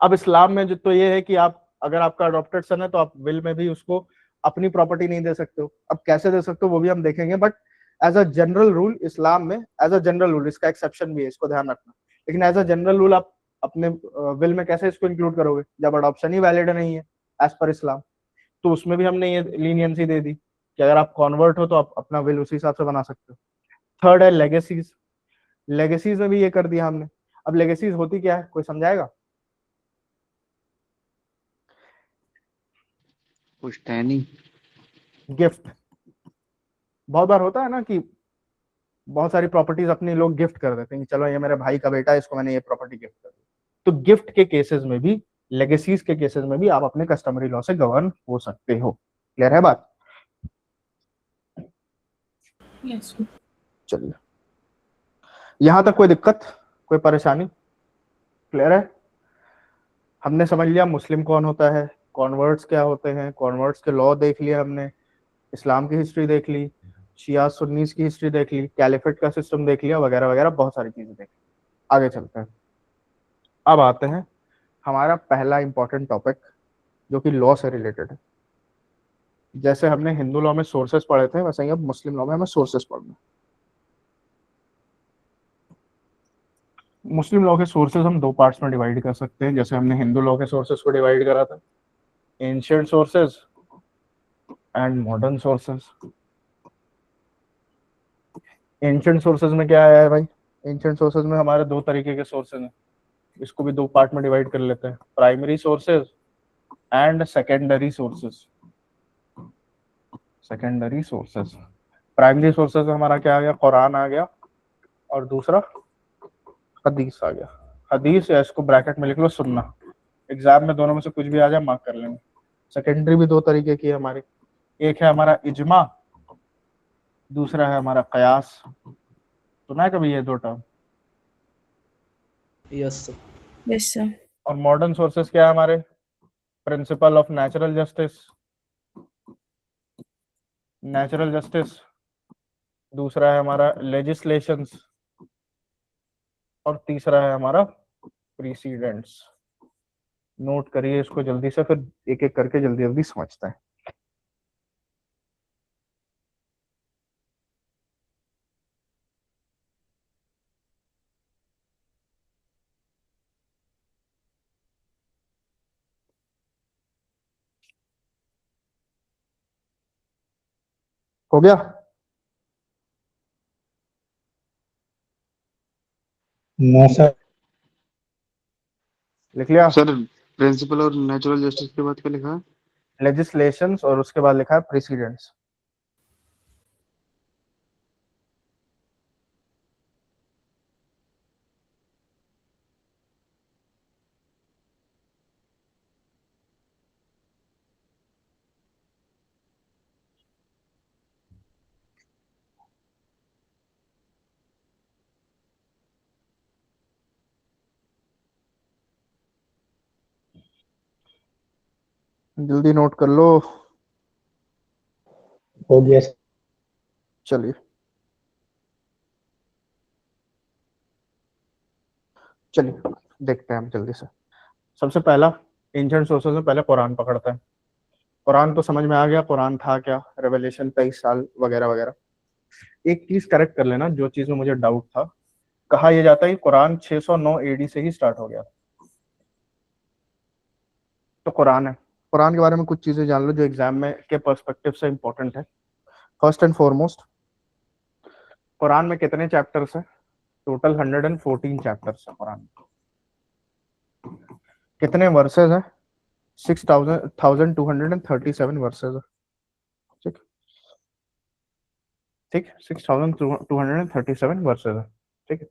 अब इस्लाम में जो तो ये है कि आप अगर आपका अडॉप्टेड सन है तो आप विल में भी उसको अपनी प्रॉपर्टी नहीं दे सकते हो। अब कैसे दे सकते हो वो भी हम देखेंगे, but as a general rule इस्लाम में, एज अ जनरल रूल, इसका एक्सेप्शन भी है, इसको ध्यान रखना, लेकिन एज अ जनरल रूल आप अपने विल में कैसे इसको इंक्लूड करोगे जब अडॉप्शन ही वैलिड नहीं है एज पर इस्लाम? तो उसमें भी हमने ये लीनियंसी दे दी कि अगर आप कॉन्वर्ट हो तो आप अपना विल उसी हिसाब से बना सकते हो। थर्ड है लेगेसीज। लेगेसीज में भी ये कर दिया हमने। अब लेगेसीज होती क्या है, कोई समझाएगा? पुश्तैनी। गिफ्ट। बहुत बार होता है ना कि बहुत सारी प्रॉपर्टीज अपनी लोग गिफ्ट कर देते हैं कि चलो ये मेरे भाई का बेटा है, इसको मैंने ये प्रॉपर्टी गिफ्ट कर दी। तो गिफ्ट के केसेस में भी, लेगेसीज के केसेस में भी आप अपने कस्टमरी लॉ से गवर्न हो सकते हो। क्लियर है बात? यस। चलिए, यहां तक कोई दिक्कत, कोई परेशानी? क्लियर है? हमने समझ लिया मुस्लिम कौन होता है, कॉन्वर्ट्स क्या होते हैं, कॉन्वर्ट्स के लॉ देख लिया हमने, इस्लाम की हिस्ट्री देख ली, शिया सुन्नीस की हिस्ट्री देख ली, कैलिफेट का सिस्टम देख लिया, वगैरह वगैरह बहुत सारी चीजें देख ली। आगे चलते हैं। अब आते हैं हमारा पहला इंपॉर्टेंट टॉपिक जो कि लॉ से रिलेटेड है। जैसे हमने हिंदू लॉ में सोर्सेस पढ़े थे वैसे ही अब मुस्लिम लॉ में हमें सोर्सेस पढ़ना है। मुस्लिम लॉ के सोर्सेस हम 2 पार्ट्स में डिवाइड कर सकते हैं, जैसे हमने हिंदू लॉ के सोर्सेस को डिवाइड करा था, ancient sources and modern sources. Ancient sources में क्या आया है भाई? एंशिएंट सोर्सेस में हमारे 2 तरीके के सोर्सेस हैं, इसको भी 2 पार्ट में डिवाइड कर लेते हैं, primary sources and secondary sources. Secondary sources, primary sources में हमारा क्या आ गया? कुरान आ गया, और दूसरा हदीस आ गया। हदीस, या इसको ब्रैकेट में लिख लो सुन्ना, एग्जाम में दोनों में से कुछ भी आ जाए मार्क कर लेंगे। सेकेंडरी भी 2 तरीके की है हमारी, एक है हमारा इजमा, दूसरा है हमारा कयास। सुना है कभी ये 2 term? Yes sir. Yes sir. और मॉडर्न सोर्सेस क्या है हमारे? Principle of natural justice, natural justice, दूसरा है हमारा लेजिस्लेशंस, और तीसरा है हमारा प्रीसीडेंट्स। नोट करिए इसको जल्दी से, फिर एक एक करके जल्दी जल्दी समझते हैं। हो गया? No sir. लिख लिया? सर प्रिंसिपल और नेचुरल जस्टिस के बाद क्या लिखा है? लेजिस्लेशंस, और उसके बाद लिखा है प्रेसिडेंट्स। जल्दी नोट कर लो। हो गया सर। चलिए चलिए देखते हैं हम जल्दी से। सबसे पहला एंशिएंट सोर्सेज में पहले कुरान पकड़ते हैं। कुरान तो समझ में आ गया, कुरान था क्या, रेवलेशन 23 साल वगैरह वगैरह। एक चीज करेक्ट कर लेना, जो चीज में मुझे डाउट था, कहा यह जाता है कि कुरान 609 एडी से ही स्टार्ट हो गया। तो कुरान है, कुरान के बारे में कुछ चीजें जान लो जो एग्जाम में के पर्सपेक्टिव से इंपॉर्टेंट है। फर्स्ट एंड फॉरमोस्ट, कुरान में कितने चैप्टर्स हैं? टोटल 114 चैप्टर्स है कुरान में। कितने वर्सेस हैं? 6237 वर्सेस है। ठीक ठीक, 6237 वर्सेस है। ठीक है,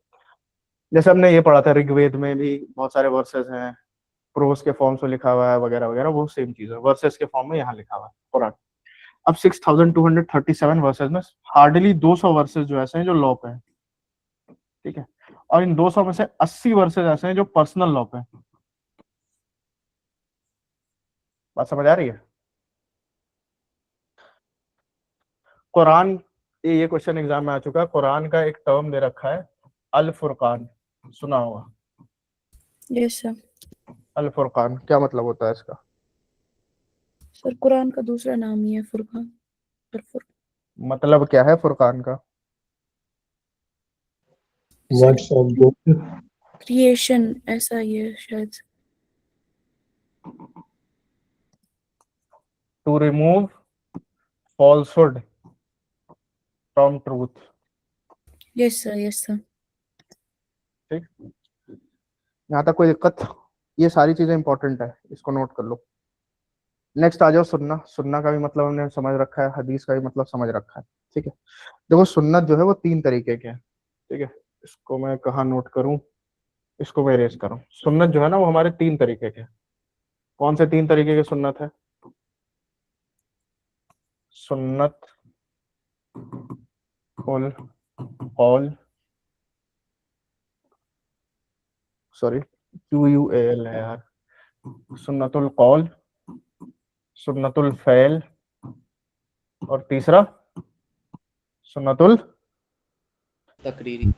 जैसे हमने ये पढ़ा था ऋग्वेद में भी बहुत सारे वर्सेस हैं, प्रोस के फॉर्म से लिखा हुआ है वगैरह वगैरह, वो सेम चीज है, वर्सेस के फॉर्म में यहाँ लिखा हुआ है कुरान। अब 6237 वर्सेस में हार्डली 200 वर्सेस जो ऐसे हैं जो लॉ पे हैं। ठीक है, और इन 200 में से 80 वर्सेस ऐसे हैं जो पर्सनल लॉ पे हैं। बात समझ आ रही है? कुरान, ये क्वेश्चन एग्जाम में आ चुका है, कुरान का एक टर्म दे रखा है अल फुरकान, सुना होगा। Yes sir. अल फुरकान क्या मतलब होता है इसका? सर कुरान का दूसरा नाम ही है फुरकान। मतलब क्या है फुरकान का? Words of God. क्रिएशन ऐसा ही है शायद। To remove falsehood from truth. Yes sir, yes sir. ठीक, यहाँ तक कोई दिक्कत? ये सारी चीजें इंपॉर्टेंट है, इसको नोट कर लो। नेक्स्ट आ जाओ सुन्ना। सुन्ना का भी मतलब हमने समझ रखा है, हदीस का भी मतलब समझ रखा है। ठीक है, देखो सुन्नत जो है वो 3 तरीके के हैं। ठीक है, इसको मैं कहाँ नोट करूं, इसको मैं इरेज करूं। सुन्नत जो है ना वो हमारे 3 तरीके के हैं। कौन से 3 तरीके के सुन्नत है? सुन्नत उल कौल, सॉरी QUAL है यार, सुन्नतुल कौल, सुन्नतुल फैल, और तीसरा सुन्नतुल, तकरीरी।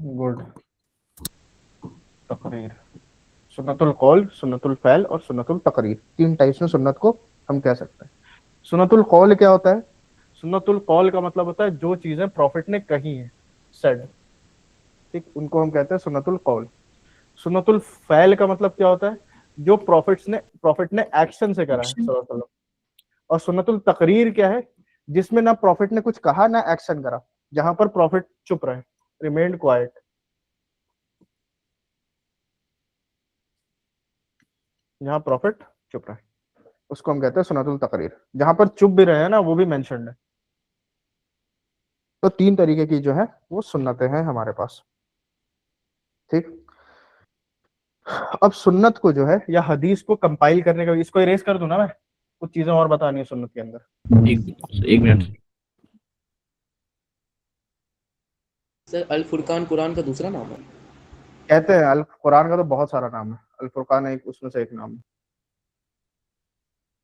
गुड, तकरीर। सुन्नतुल कौल, सुन्नतुल फैल और सुन्नतुल तकरीर, 3 टाइप्स में सुन्नत को हम कह सकते हैं। सुन्नतुल कौल क्या होता है? सुन्नतुल कौल का मतलब होता है जो चीजें प्रॉफिट ने कही है, सेड। ठीक, उनको हम कहते हैं सुन्नतुल कौल। सुन्नतुल फैल का मतलब क्या होता है? जो प्रॉफिट ने एक्शन से करा है एक्शन। सल्लल्लाहु अलैहि वसल्लम। और सुन्नतुल तकरीर क्या है? जिसमें ना प्रॉफिट ने कुछ कहा ना एक्शन करा, जहां पर प्रॉफिट चुप रहे, रिमेन्ड क्वाइट। जहां प्रॉफिट चुप रहे उसको हम कहते हैं सुन्नतुल तकरीर। जहां पर चुप भी रहे हैं ना वो भी मेंशन्ड है। तो 3 तरीके की जो है वो सुन्नतें हैं हमारे पास। ठीक, अब सुन्नत को जो है या हदीस को कंपाइल करने का, इसको इरेज कर दूं ना मैं, कुछ चीजें और बतानी है सुन्नत के अंदर। एक मिनट। सर अल फुरकान कुरान का दूसरा नाम है? कहते हैं अल कुरान का तो बहुत सारा नाम है, अल फुरकान एक उसमें से एक नाम है।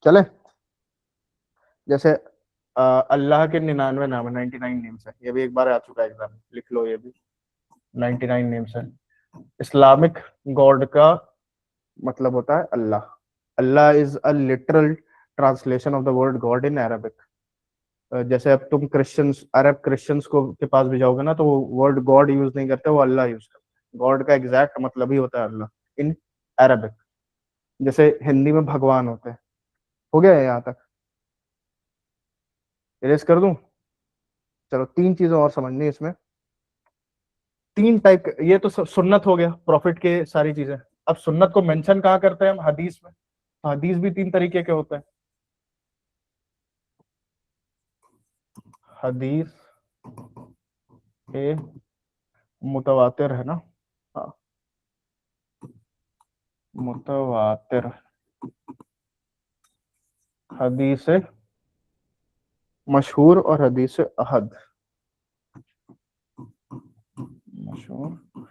चले, जैसे अल्लाह के 99 नाम है, 99 नेम्स है, ये भी एक बार आ चुका है एग्जाम में, लिख लो ये भी, 99 नेम्स है। इस्लामिक गॉड का मतलब होता है अल्लाह। Allah is a literal translation of the word God in Arabic. जैसे अब तुम क्रिश्चियंस, अरब क्रिश्चियंस को के पास भी जाओगे ना तो वो वर्ड गॉड यूज नहीं करते, वो अल्लाह यूज करते। गॉड का एग्जैक्ट मतलब ही होता है अल्लाह इन अरबिक। जैसे हिंदी में भगवान होते हैं। हो गया है यहाँ तक? इरेज कर दूं? चलो 3 चीजें और समझनी है इसमें। 3 टाइप, ये तो सुन्नत हो गया, प्रॉफिट के सारी चीजें। अब सुन्नत को मेंशन कहाँ करते हैं हम? हदीस में। हदीस भी 3 तरीके के होते हैं। हदीस ए मुतवातिर है ना, हाँ, मुतवातिर। हदीस मशहूर और हदीस अहद। मशहूर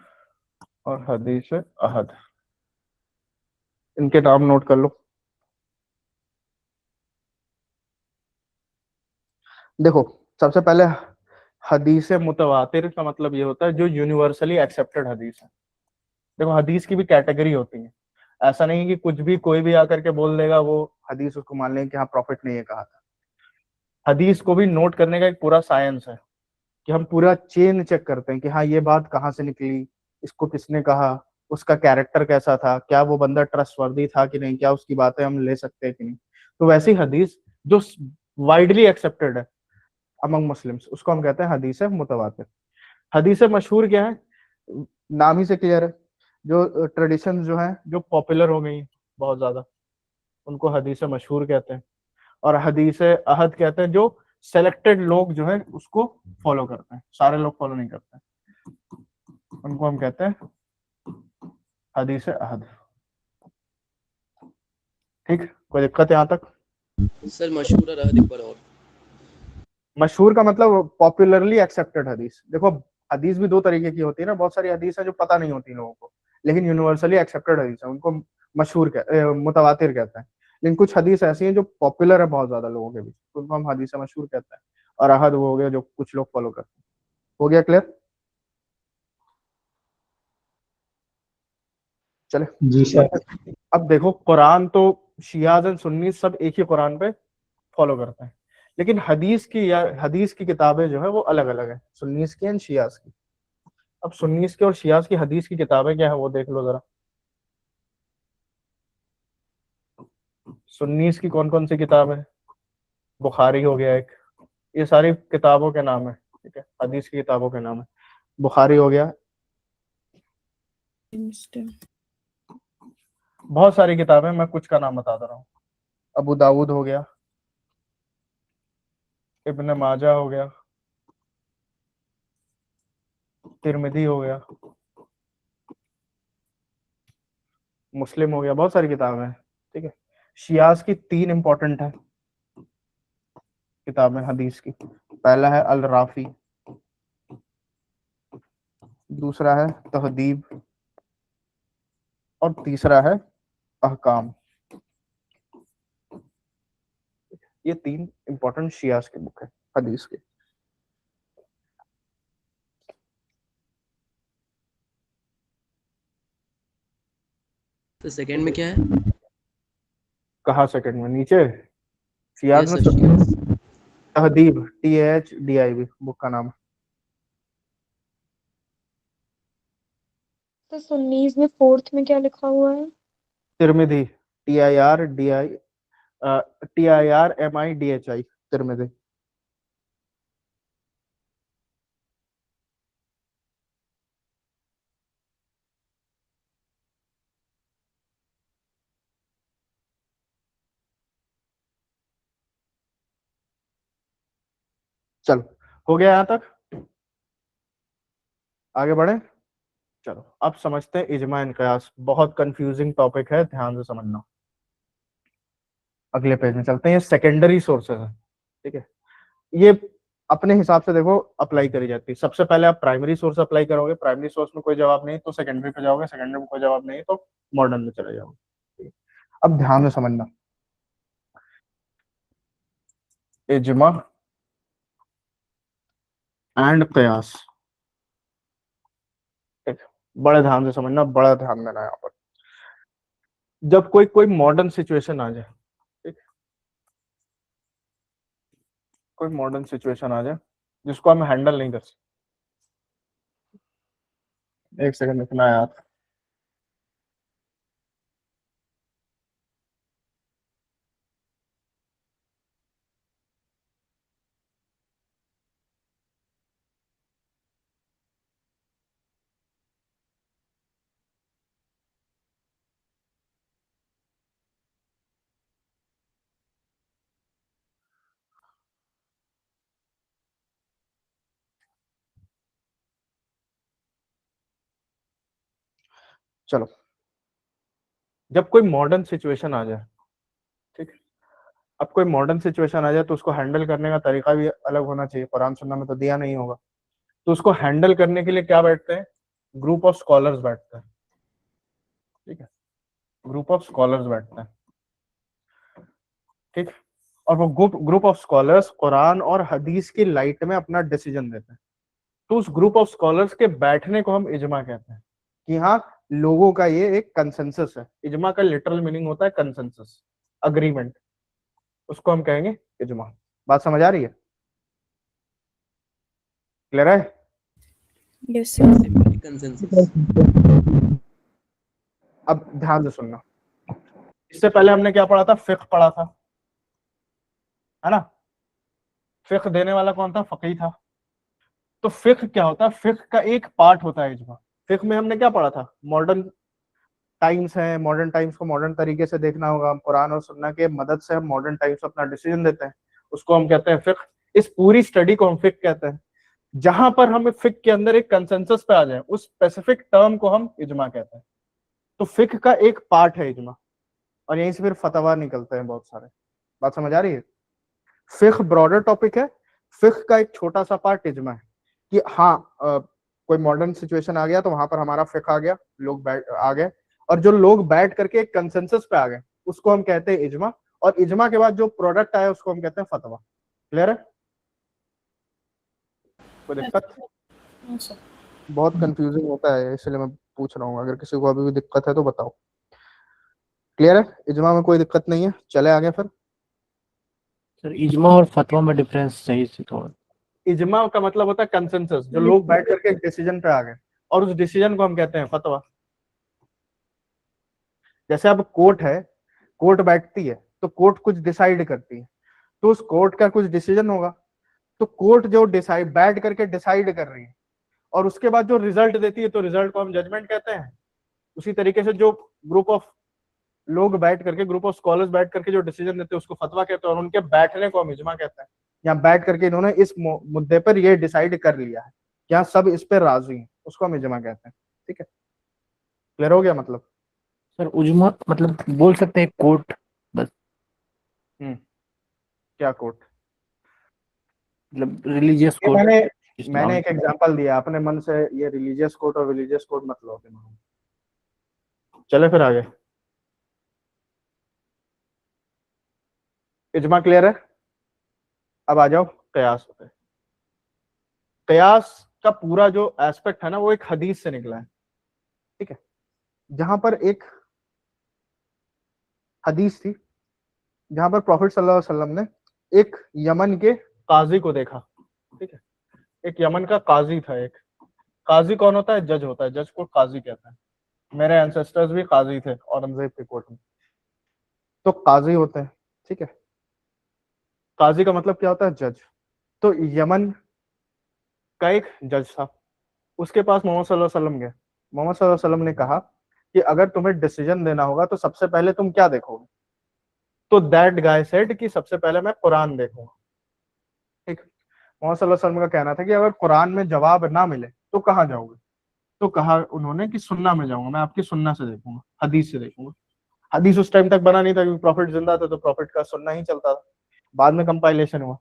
और हदीस अहद, इनके नाम नोट कर लो। देखो, सबसे पहले हदीस मुतवातिर का मतलब ये होता है जो यूनिवर्सली एक्सेप्टेड हदीस है। देखो, हदीस की भी कैटेगरी होती है, ऐसा नहीं कि कुछ भी कोई भी आकर के बोल देगा वो हदीस उसको मान लेंगे कि हाँ प्रॉफिट ने ये कहा था। हदीस को भी नोट करने का एक पूरा साइंस है कि हम पूरा चेन चेक करते हैं कि हाँ ये बात कहाँ से निकली, इसको किसने कहा, उसका कैरेक्टर कैसा था, क्या वो बंदा ट्रस्टवर्दी था कि नहीं, क्या उसकी बातें हम ले सकते हैं कि नहीं। तो वैसी हदीस जो वाइडली एक्सेप्टेड है अमंग मुस्लिम्स, उसको हम कहते हैं हदीस मुतवातिर। हदीस मशहूर क्या है, नाम ही से क्लियर है, जो ट्रेडिशन जो है जो पॉपुलर हो गई बहुत ज्यादा, उनको हदीस मशहूर कहते हैं। और हदीस अहद कहते हैं जो सेलेक्टेड लोग जो है उसको फॉलो करते हैं, सारे लोग फॉलो नहीं करते हैं, उनको हम कहते हैं हदीस अहद। ठीक, कोई दिक्कत है यहाँ तक? सर मशहूर और अहद पर और मशहूर का मतलब पॉपुलरली एक्सेप्टेड हदीस। देखो, हदीस भी दो तरीके की होती है ना, बहुत सारी हदीस है जो पता नहीं होती लोगों को, लेकिन यूनिवर्सली एक्सेप्टेड हदीस है, उनको मुतवातिर कहते हैं। लेकिन कुछ हदीस ऐसी हैं जो पॉपुलर है बहुत ज्यादा लोगों के बीच, तो उनको हम हदीस मशहूर कहते हैं। और अहद वो हो गया जो कुछ लोग फॉलो करते हैं। हो गया क्लियर? चले, जी सर। अब देखो, कुरान तो शियाज एंड सुन्नी सब एक ही कुरान पे फॉलो करते हैं, लेकिन हदीस की या हदीस की किताबें जो है वो अलग अलग है, सुन्नीस की एंड शियाज की। अब सुन्नीस की और शियाज की हदीस की किताबें क्या है वो देख लो जरा। सुन्नीस की कौन कौन सी किताब है? बुखारी हो गया एक, ये सारी किताबों के नाम है, ठीक है, हदीस की किताबों के नाम है। बुखारी हो गया, मुस्लिम। बहुत सारी किताबें, मैं कुछ का नाम बता दे रहा हूँ। अबू दाऊद हो गया, इब्न माजा हो गया, तिरमिदी हो गया, मुस्लिम हो गया, बहुत सारी किताबें हैं, ठीक है। शियाज की तीन इंपॉर्टेंट है किताबें हदीस की। पहला है अल राफी, दूसरा है तहदीब, और तीसरा है अहकाम। ये तीन इंपॉर्टेंट शियाज की बुक है हदीस की। तो सेकंड में क्या है? कहा सेकंड में? नीचे शियाज यस में सर शियाज। तहदीब, THDIB बुक का नाम है। तो सुन्नीस में फोर्थ में क्या लिखा हुआ है? तिरमिदी, TIRMIDHI, तिरमिदी। चलो, हो गया यहाँ तक? आगे बढ़े? चलो, अब समझते हैं इजमा एंड कयास। बहुत कंफ्यूजिंग टॉपिक है, ध्यान से समझना। अगले पेज में चलते हैं। ये सेकेंडरी सोर्सेज है, ठीक है। ये अपने हिसाब से देखो अप्लाई करी जाती है। सबसे पहले आप प्राइमरी सोर्स अप्लाई करोगे, प्राइमरी सोर्स में कोई जवाब नहीं तो सेकेंडरी पे जाओगे, सेकेंडरी में कोई जवाब नहीं तो मॉडर्न में चले जाओगे, ठीक है? अब ध्यान से समझना, इजमा एंड कयास, ठीक है? बड़े ध्यान से समझना, बड़ा ध्यान देना यहाँ पर। जब कोई कोई मॉडर्न सिचुएशन आ जाए, ठीक है, कोई मॉडर्न सिचुएशन आ जाए जिसको हम हैंडल नहीं कर सकते, एक सेकंड रुकना यार। चलो, जब कोई मॉडर्न सिचुएशन आ जाए, ठीक है, अब कोई मॉडर्न सिचुएशन आ जाए तो उसको हैंडल करने का तरीका भी अलग होना चाहिए, कुरान सुन्नह में तो दिया नहीं होगा। तो उसको हैंडल करने के लिए क्या बैठते हैं? ग्रुप ऑफ स्कॉलर्स बैठते हैं, ठीक है, ग्रुप ऑफ स्कॉलर्स बैठते हैं, ठीक। और वो ग्रुप ऑफ स्कॉलर्स कुरान और हदीस की लाइट में अपना डिसीजन देते हैं, तो उस ग्रुप ऑफ स्कॉलर्स के बैठने को हम इजमा कहते हैं कि हाँ लोगों का ये एक कंसेंसस है। इजमा का लिटरल मीनिंग होता है कंसेंसस, अग्रीमेंट, उसको हम कहेंगे इजमा। बात समझ आ रही है? क्लियर है? Yes sir. Simply consensus. अब ध्यान से सुनना, इससे पहले हमने क्या पढ़ा था? फिक्ह पढ़ा था, है ना? फिक्ह देने वाला कौन था? फकीह था। तो फिक्ह क्या होता है? फिक्ह का एक पार्ट होता है इजमा। फिक्ह में हमने क्या पढ़ा था? मॉडर्न टाइम्स है, मॉडर्न टाइम्स को मॉडर्न तरीके से देखना होगा, कुरान और सुन्ना के मदद से हम मॉडर्न टाइम्स अपना डिसीजन देते हैं, उसको हम कहते हैं फिक्ह। इस पूरी स्टडी को हम फिक्ह कहते हैं। जहां पर हम फिक्ह के अंदर एक कंसेंसस पे आ जाए, उस स्पेसिफिक टर्म को हम इजमा कहते हैं। तो फिक्ह का एक पार्ट है इजमा, और यहीं से फिर फतवा निकलते हैं बहुत सारे। बात समझ आ रही है? फिक्ह ब्रॉडर टॉपिक है, फिक्ह का एक छोटा सा पार्ट इजमा है कि हाँ कोई मॉडर्न सिचुएशन आ गया तो वहां पर हमारा फिक्ह आ गया, लोग बैठ आ गए, और जो लोग बैठ करके एक कंसेंसस पे आ गए उसको हम कहते हैं इजमा, और इजमा के बाद जो प्रोडक्ट आया उसको हम कहते हैं फतवा। क्लियर है? कोई दिक्कत? हाँ सर। बहुत कंफ्यूजिंग होता है इसलिए मैं पूछ रहा हूँ, अगर किसी को अभी भी दिक्कत है तो बताओ। क्लियर है? इजमा में कोई दिक्कत नहीं है, चले आगे फिर। सर इजमा और फतवा में डिफरेंस सही से थोड़ा। इजमा का मतलब होता है कंसेंसस, जो लोग बैठ करके एक डिसीजन पे आ गए, और उस डिसीजन को हम कहते हैं फतवा। जैसे अब कोर्ट है, कोर्ट बैठती है तो कोर्ट कुछ डिसाइड करती है, तो उस कोर्ट का कुछ डिसीजन होगा, तो कोर्ट जो डिसाइड बैठ करके डिसाइड कर रही है और उसके बाद जो रिजल्ट देती है तो रिजल्ट को हम जजमेंट कहते हैं। उसी तरीके से जो ग्रुप ऑफ लोग बैठ करके, ग्रुप ऑफ स्कॉलर्स बैठ करके जो डिसीजन देते हैं उसको फतवा कहते हैं, और उनके बैठने को हम इजमा कहते हैं। यहाँ बैठ करके इन्होंने इस मुद्दे पर ये डिसाइड कर लिया है, यहाँ सब इस पर राजी हैं, उसको हम इजमा कहते हैं। ठीक है? क्लियर हो गया मतलब? सर उजमा मतलब बोल सकते हैं कोर्ट बस, क्या कोर्ट? मतलब रिलीजियस ये कोर्ट। मैंने एक एग्जांपल दिया, अपने मन से ये रिलीजियस कोर्ट और रिलीजियस कोर्ट मत लो अपने मन। चले फिर आगे। इजमा क्लियर है? अब आ जाओ कयास पे। कयास का पूरा जो एस्पेक्ट है ना वो एक हदीस से निकला है। ठीक है? जहां पर एक हदीस थी जहां पर प्रॉफिट सल्लल्लाहु अलैहि वसल्लम ने एक यमन के काजी को देखा। ठीक है? एक यमन का काजी था। एक काजी कौन होता है? जज होता है, जज को काजी कहता है। मेरे एंसेस्टर्स भी काजी थे औरंगजेब के कोर्ट में, तो काजी होते हैं। ठीक है? काजी का मतलब क्या होता है? जज। तो यमन का एक जज था, उसके पास मोहम्मद सल्लल्लाहु अलैहि वसल्लम गए। मोहम्मद सल्लल्लाहु अलैहि वसल्लम ने कहा कि अगर तुम्हें डिसीजन देना होगा तो सबसे पहले तुम क्या देखोगे? तो दैट गाय सेड कि सबसे पहले मैं कुरान देखूंगा। ठीक? मोहम्मद सल्लल्लाहु अलैहि वसल्लम का कहना था कि अगर कुरान में जवाब ना मिले तो कहाँ जाओगे? तो कहा उन्होंने कि सुन्ना में जाऊंगा, मैं आपकी सुन्ना से देखूंगा, हदीस से देखूंगा। हदीस उस टाइम तक बना नहीं था क्योंकि प्रॉफिट जिंदा था, तो प्रॉफिट का सुन्ना ही चलता था, बाद में कंपाइलेशन हुआ।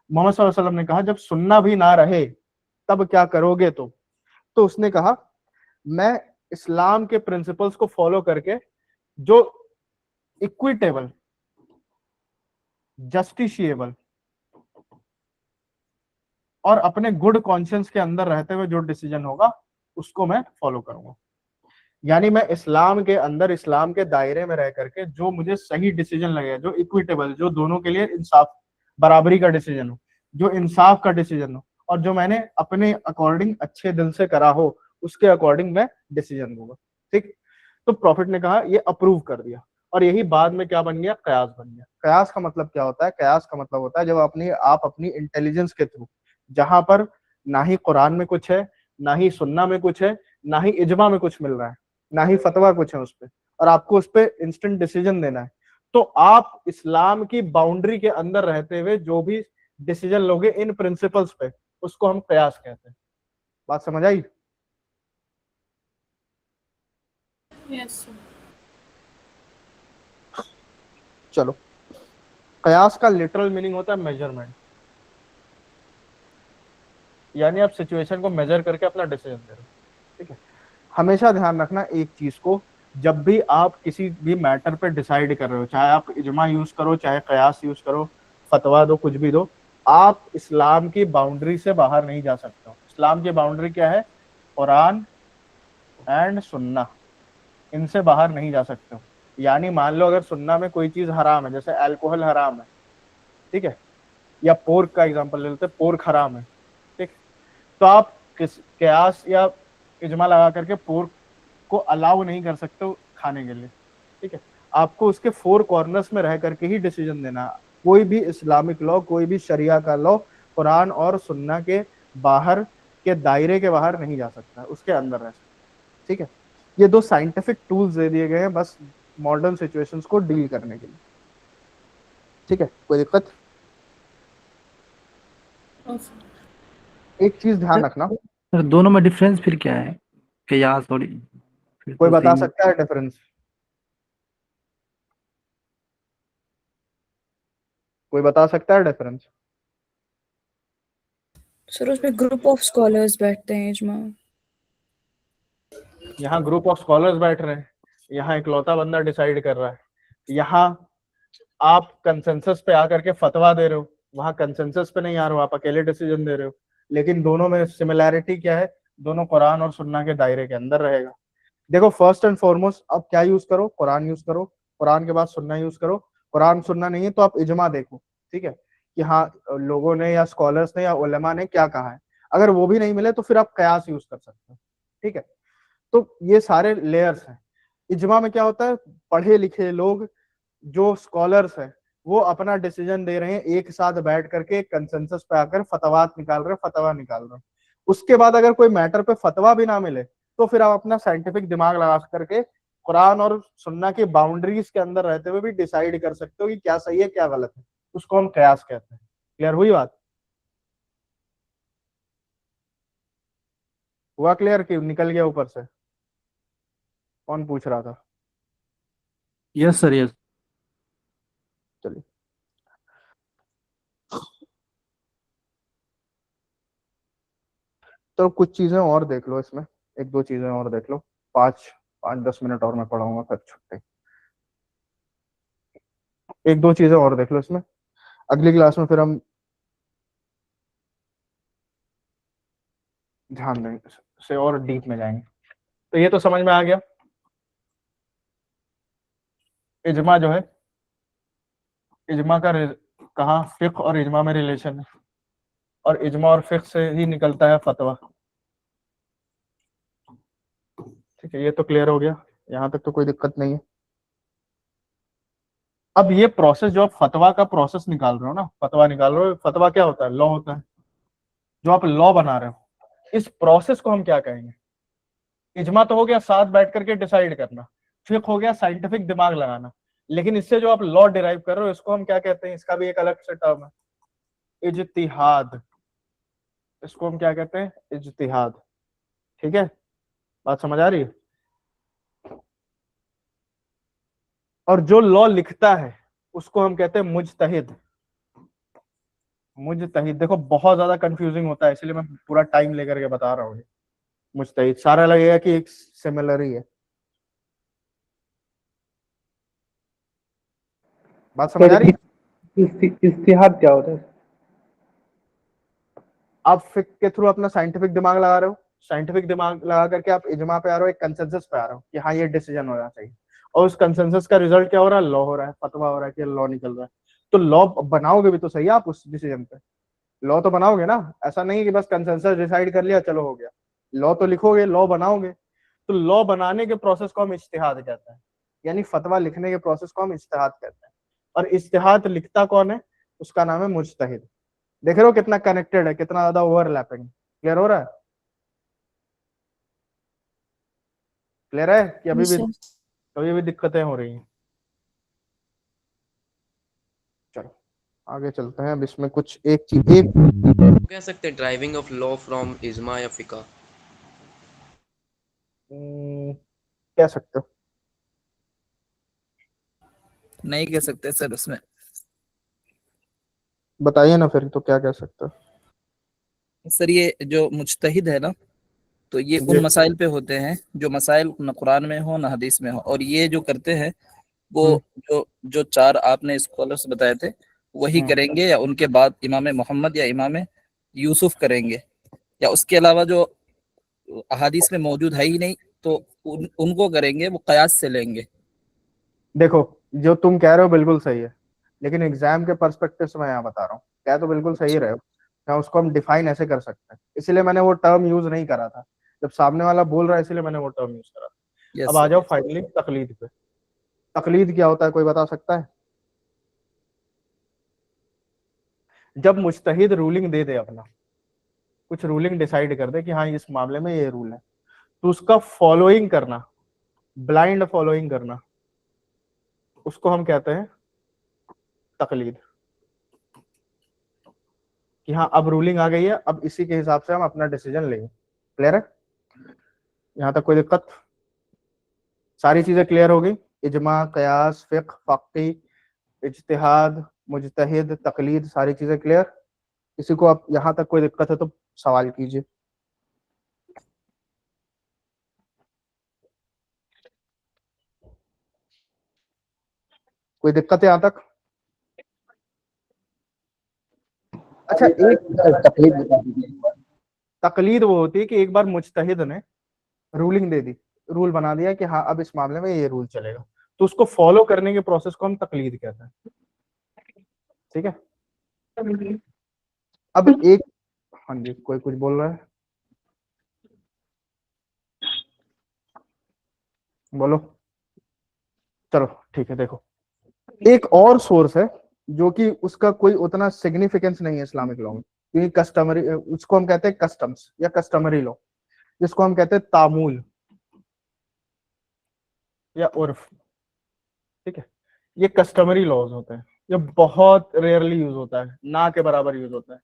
मोहम्मद सल्लल्लाहु अलैहि वसल्लम ने कहा जब सुन्ना भी ना रहे तब क्या करोगे तुम? तो उसने कहा मैं इस्लाम के प्रिंसिपल्स को फॉलो करके जो इक्विटेबल, जस्टिशिएबल और अपने गुड कॉन्शियंस के अंदर रहते हुए जो डिसीजन होगा उसको मैं फॉलो करूंगा। यानी मैं इस्लाम के अंदर, इस्लाम के दायरे में रह करके जो मुझे सही डिसीजन लगे, जो इक्विटेबल, जो दोनों के लिए इंसाफ, बराबरी का डिसीजन हो, जो इंसाफ का डिसीजन हो, और जो मैंने अपने अकॉर्डिंग अच्छे दिल से करा हो, उसके अकॉर्डिंग मैं डिसीजन दूंगा। ठीक? तो प्रॉफिट ने कहा ये अप्रूव कर दिया, और यही बाद में क्या बन गया? कयास बन गया। कयास का मतलब क्या होता है? कयास का मतलब होता है जब आप अपनी इंटेलिजेंस के थ्रू, जहां पर ना ही कुरान में कुछ है, ना ही सुन्ना में कुछ है, ना ही इजमा में कुछ मिल रहा है, ना ही फतवा कुछ है उस पे, और आपको उस पे इंस्टेंट डिसीजन देना है, तो आप इस्लाम की बाउंड्री के अंदर रहते हुए जो भी डिसीजन लोगे इन प्रिंसिपल्स पे, उसको हम कयास कहते हैं। बात समझ आई? Yes sir. चलो, कयास का लिटरल मीनिंग होता है मेजरमेंट, यानी आप सिचुएशन को मेजर करके अपना डिसीजन दे रहे हो। ठीक है? हमेशा ध्यान रखना एक चीज को, जब भी आप किसी भी मैटर पे डिसाइड कर रहे हो, चाहे आप इजमा यूज करो चाहे कयास यूज करो, फतवा दो, कुछ भी दो, आप इस्लाम की बाउंड्री से बाहर नहीं जा सकते हो। इस्लाम की बाउंड्री क्या है? कुरान एंड सुन्ना, इनसे बाहर नहीं जा सकते हो। यानी मान लो अगर सुन्ना में कोई चीज हराम है, जैसे अल्कोहल हराम है, ठीक है, या पोर्क का एग्जांपल ले लेते हैं, पोर्क हराम है, ठीक, तो आप किस कयास या इजमा लगा करके पोर्क को अलाउ नहीं कर सकते हो खाने के लिए, ठीक है। आपको उसके फोर कॉर्नर्स में रह करके ही डिसीजन देना है। कोई भी इस्लामिक लॉ, कोई भी शरिया का लॉ कुरान और सुन्ना के बाहर के दायरे के बाहर नहीं जा सकता, उसके अंदर रह सकता है, ठीक है। ये दो साइंटिफिक टूल्स दे दिए गए हैं बस मॉडर्न सिचुएशंस को डील करने के लिए, ठीक है। कोई दिक्कत? हाँ सर। एक चीज ध्यान रखना, सर दोनों में डिफरेंस फिर क्या है, कयास और फिर कोई तो बता सेम। सकता है डिफरेंस? कोई बता सकता है डिफरेंस? सर उसमें ग्रुप ऑफ स्कॉलर्स बैठते हैं इजमा। यहाँ ग्रुप ऑफ स्कॉलर्स बैठ रहे हैं, यहाँ इकलौता बंदा डिसाइड कर रहा है, यहाँ आप कंसेंसस पे आकर के फतवा दे रहे हो, वहां कंसेंसस पे नहीं आ रहे हो, आप अकेले डिसीजन दे रहे हो। लेकिन दोनों में सिमिलैरिटी क्या है? दोनों कुरान और सुन्ना के दायरे के अंदर रहेगा। देखो फर्स्ट एंड फॉरमोस्ट अब क्या यूज करो? कुरान यूज करो, कुरान के बाद सुन्ना यूज करो। कुरान सुन्ना नहीं है तो आप इजमा देखो, ठीक है, कि हाँ लोगों ने या स्कॉलर्स ने या उलेमा ने क्या कहा है। अगर वो भी नहीं मिले तो फिर आप कयास यूज कर सकते हो, ठीक है। तो ये सारे लेयर्स हैं। इजमा में क्या होता है? पढ़े लिखे लोग जो स्कॉलर्स हैं वो अपना डिसीजन दे रहे हैं, एक साथ बैठ करके कंसेंसस पे आकर फतवात निकाल रहे हैं, फतवा निकाल रहे हैं। उसके बाद अगर कोई मैटर पे फतवा भी ना मिले तो फिर आप अपना साइंटिफिक दिमाग लगा करके कुरान और सुन्ना की बाउंड्रीज के अंदर रहते हुए भी डिसाइड कर सकते हो कि क्या सही है क्या गलत है। उसको हम कयास कहते हैं। क्लियर हुई बात? हुआ क्लियर कि निकल गया ऊपर से? कौन पूछ रहा था? Yes sir yes. चलिए, तो कुछ चीजें और देख लो इसमें, एक दो चीजें और देख लो, 5-10 मिनट और मैं पढ़ाऊंगा फिर छुट्टी। एक दो चीजें और देख लो इसमें, अगली क्लास में फिर हम ध्यान देंगे से और डीप में जाएंगे। तो ये तो समझ में आ गया इजमा जो है, इजमा का कहाँ फिक्ह और इजमा में रिलेशन है, और इजमा और फिक्ह से ही निकलता है फतवा, ठीक है। ये तो क्लियर हो गया, यहाँ तक तो कोई दिक्कत नहीं है। अब ये प्रोसेस जो आप फतवा का प्रोसेस निकाल रहे हो ना, फतवा निकाल रहे हो, फतवा क्या होता है? लॉ होता है। जो आप लॉ बना रहे हो, इस प्रोसेस को हम क्या कहेंगे? इजमा तो हो गया साथ बैठ करके डिसाइड करना, फिक्ह हो गया साइंटिफिक दिमाग लगाना, लेकिन इससे जो आप लॉ डिराइव कर रहे हो इसको हम क्या कहते हैं? इसका भी एक अलग से टर्म है, इज्तिहाद। इसको हम क्या कहते हैं? इज्तिहाद, ठीक है। बात समझ आ रही है? और जो लॉ लिखता है उसको हम कहते हैं मुजतहिद। मुजतहिद देखो बहुत ज्यादा कंफ्यूजिंग होता है, इसलिए मैं पूरा टाइम लेकर के बता रहा हूँ। मुजतहिद सारा लगेगा कि एक सिमिलर ही है। बात समझ आ रही है? इस्तिहाद क्या होता है? आप फिक्र के थ्रू अपना साइंटिफिक दिमाग लगा रहे हो, साइंटिफिक दिमाग लगा करके आप इजमा पे आ रहे हो, एक कंसेंसस पे आ रहे हो कि हाँ ये डिसीजन होना चाहिए, और उस कंसेंसस का रिजल्ट क्या हो रहा है? लॉ हो रहा है, फतवा हो रहा है कि लॉ निकल रहा है। तो लॉ बनाओगे भी तो सही आप उस डिसीजन पे, लॉ तो बनाओगे ना। ऐसा नहीं कि बस कंसेंसस डिसाइड कर लिया चलो हो गया, लॉ तो लिखोगे, लॉ बनाओगे। तो लॉ बनाने के प्रोसेस को हम इज्तिहाद कहते हैं, यानी फतवा लिखने के प्रोसेस को हम इज्तिहाद कहते हैं। और इज्तिहाद लिखता कौन है? उसका नाम है मुजतहिद। देख रहे हो कितना कनेक्टेड है, कितना ज्यादा ओवरलैपिंग। क्लियर हो रहा है? क्लियर है कि अभी भी दिक्कतें हो रही हैं? चलो आगे चलते हैं। अब इसमें कुछ एक चीज कह सकते हैं ड्राइविंग ऑफ लॉ फ्रॉम इजमा या फिका। कह सकते हो। नहीं कह सकते सर उसमें। बताइए ना फिर तो क्या कह सकते हो। सर ये जो मुज्तहिद है ना, तो ये जी। उन मसाइल पे होते हैं जो मसाइल न कुरान में हो न हदीस में हो, और ये जो करते हैं वो हम्म। जो जो चार आपने स्कॉलर्स बताए थे वही करेंगे, या उनके बाद इमाम मोहम्मद या इमाम यूसुफ करेंगे, या उसके अलावा जो अहादीस में मौजूद है ही नहीं तो उनको करेंगे, वो कयास से लेंगे? देखो, जो तुम कह रहे हो बिल्कुल सही है, लेकिन एग्जाम के पर्सपेक्टिव से मैं यहाँ बता रहा हूँ, क्या तो बिल्कुल सही रहे हो, यहाँ उसको हम डिफाइन ऐसे कर सकते हैं, इसलिए मैंने वो टर्म यूज नहीं करा था, जब सामने वाला बोल रहा है इसलिए मैंने वो टर्म यूज करा था। यस अब आ सर। जाओ फाइनली तकलीद पे। तकलीद क्या होता है, कोई बता सकता है? जब मुज्तहिद रूलिंग दे दे, अपना कुछ रूलिंग डिसाइड कर दे कि हाँ इस मामले में ये रूल है, तो उसका फॉलोइंग करना, ब्लाइंड फॉलोइंग करना, उसको हम कहते हैं तकलीद। कि हाँ अब रूलिंग आ गई है, अब इसी के हिसाब से हम अपना डिसीजन लेंगे। क्लियर है? यहाँ तक कोई दिक्कत? सारी चीजें क्लियर हो गई? इजमा, कयास, फिक्ह, फक्ही, इज्तिहाद, मुज्तहिद, तकलीद, सारी चीजें क्लियर? किसी को अब यहाँ तक कोई दिक्कत है तो सवाल कीजिए। कोई दिक्कत है यहाँ तक? अच्छा, एक तकलीफ बता दीजिए। तकलीद वो होती है कि एक बार मुज्तहिद ने रूलिंग दे दी, रूल बना दिया कि हाँ अब इस मामले में ये रूल चलेगा, तो उसको फॉलो करने के प्रोसेस को हम तकलीद कहते हैं। ठीक है? अब एक, हाँ जी कोई कुछ बोल रहा है, बोलो। चलो ठीक है, देखो एक और सोर्स है जो कि उसका कोई उतना सिग्निफिकेंस नहीं है इस्लामिक लॉ में, क्योंकि कस्टमरी, उसको हम कहते हैं कस्टम्स या कस्टमरी लॉ, जिसको हम कहते हैं तामूल या उर्फ। ठीक है? ये कस्टमरी लॉज होते हैं, ये बहुत रेयरली यूज होता है, ना के बराबर यूज होता है,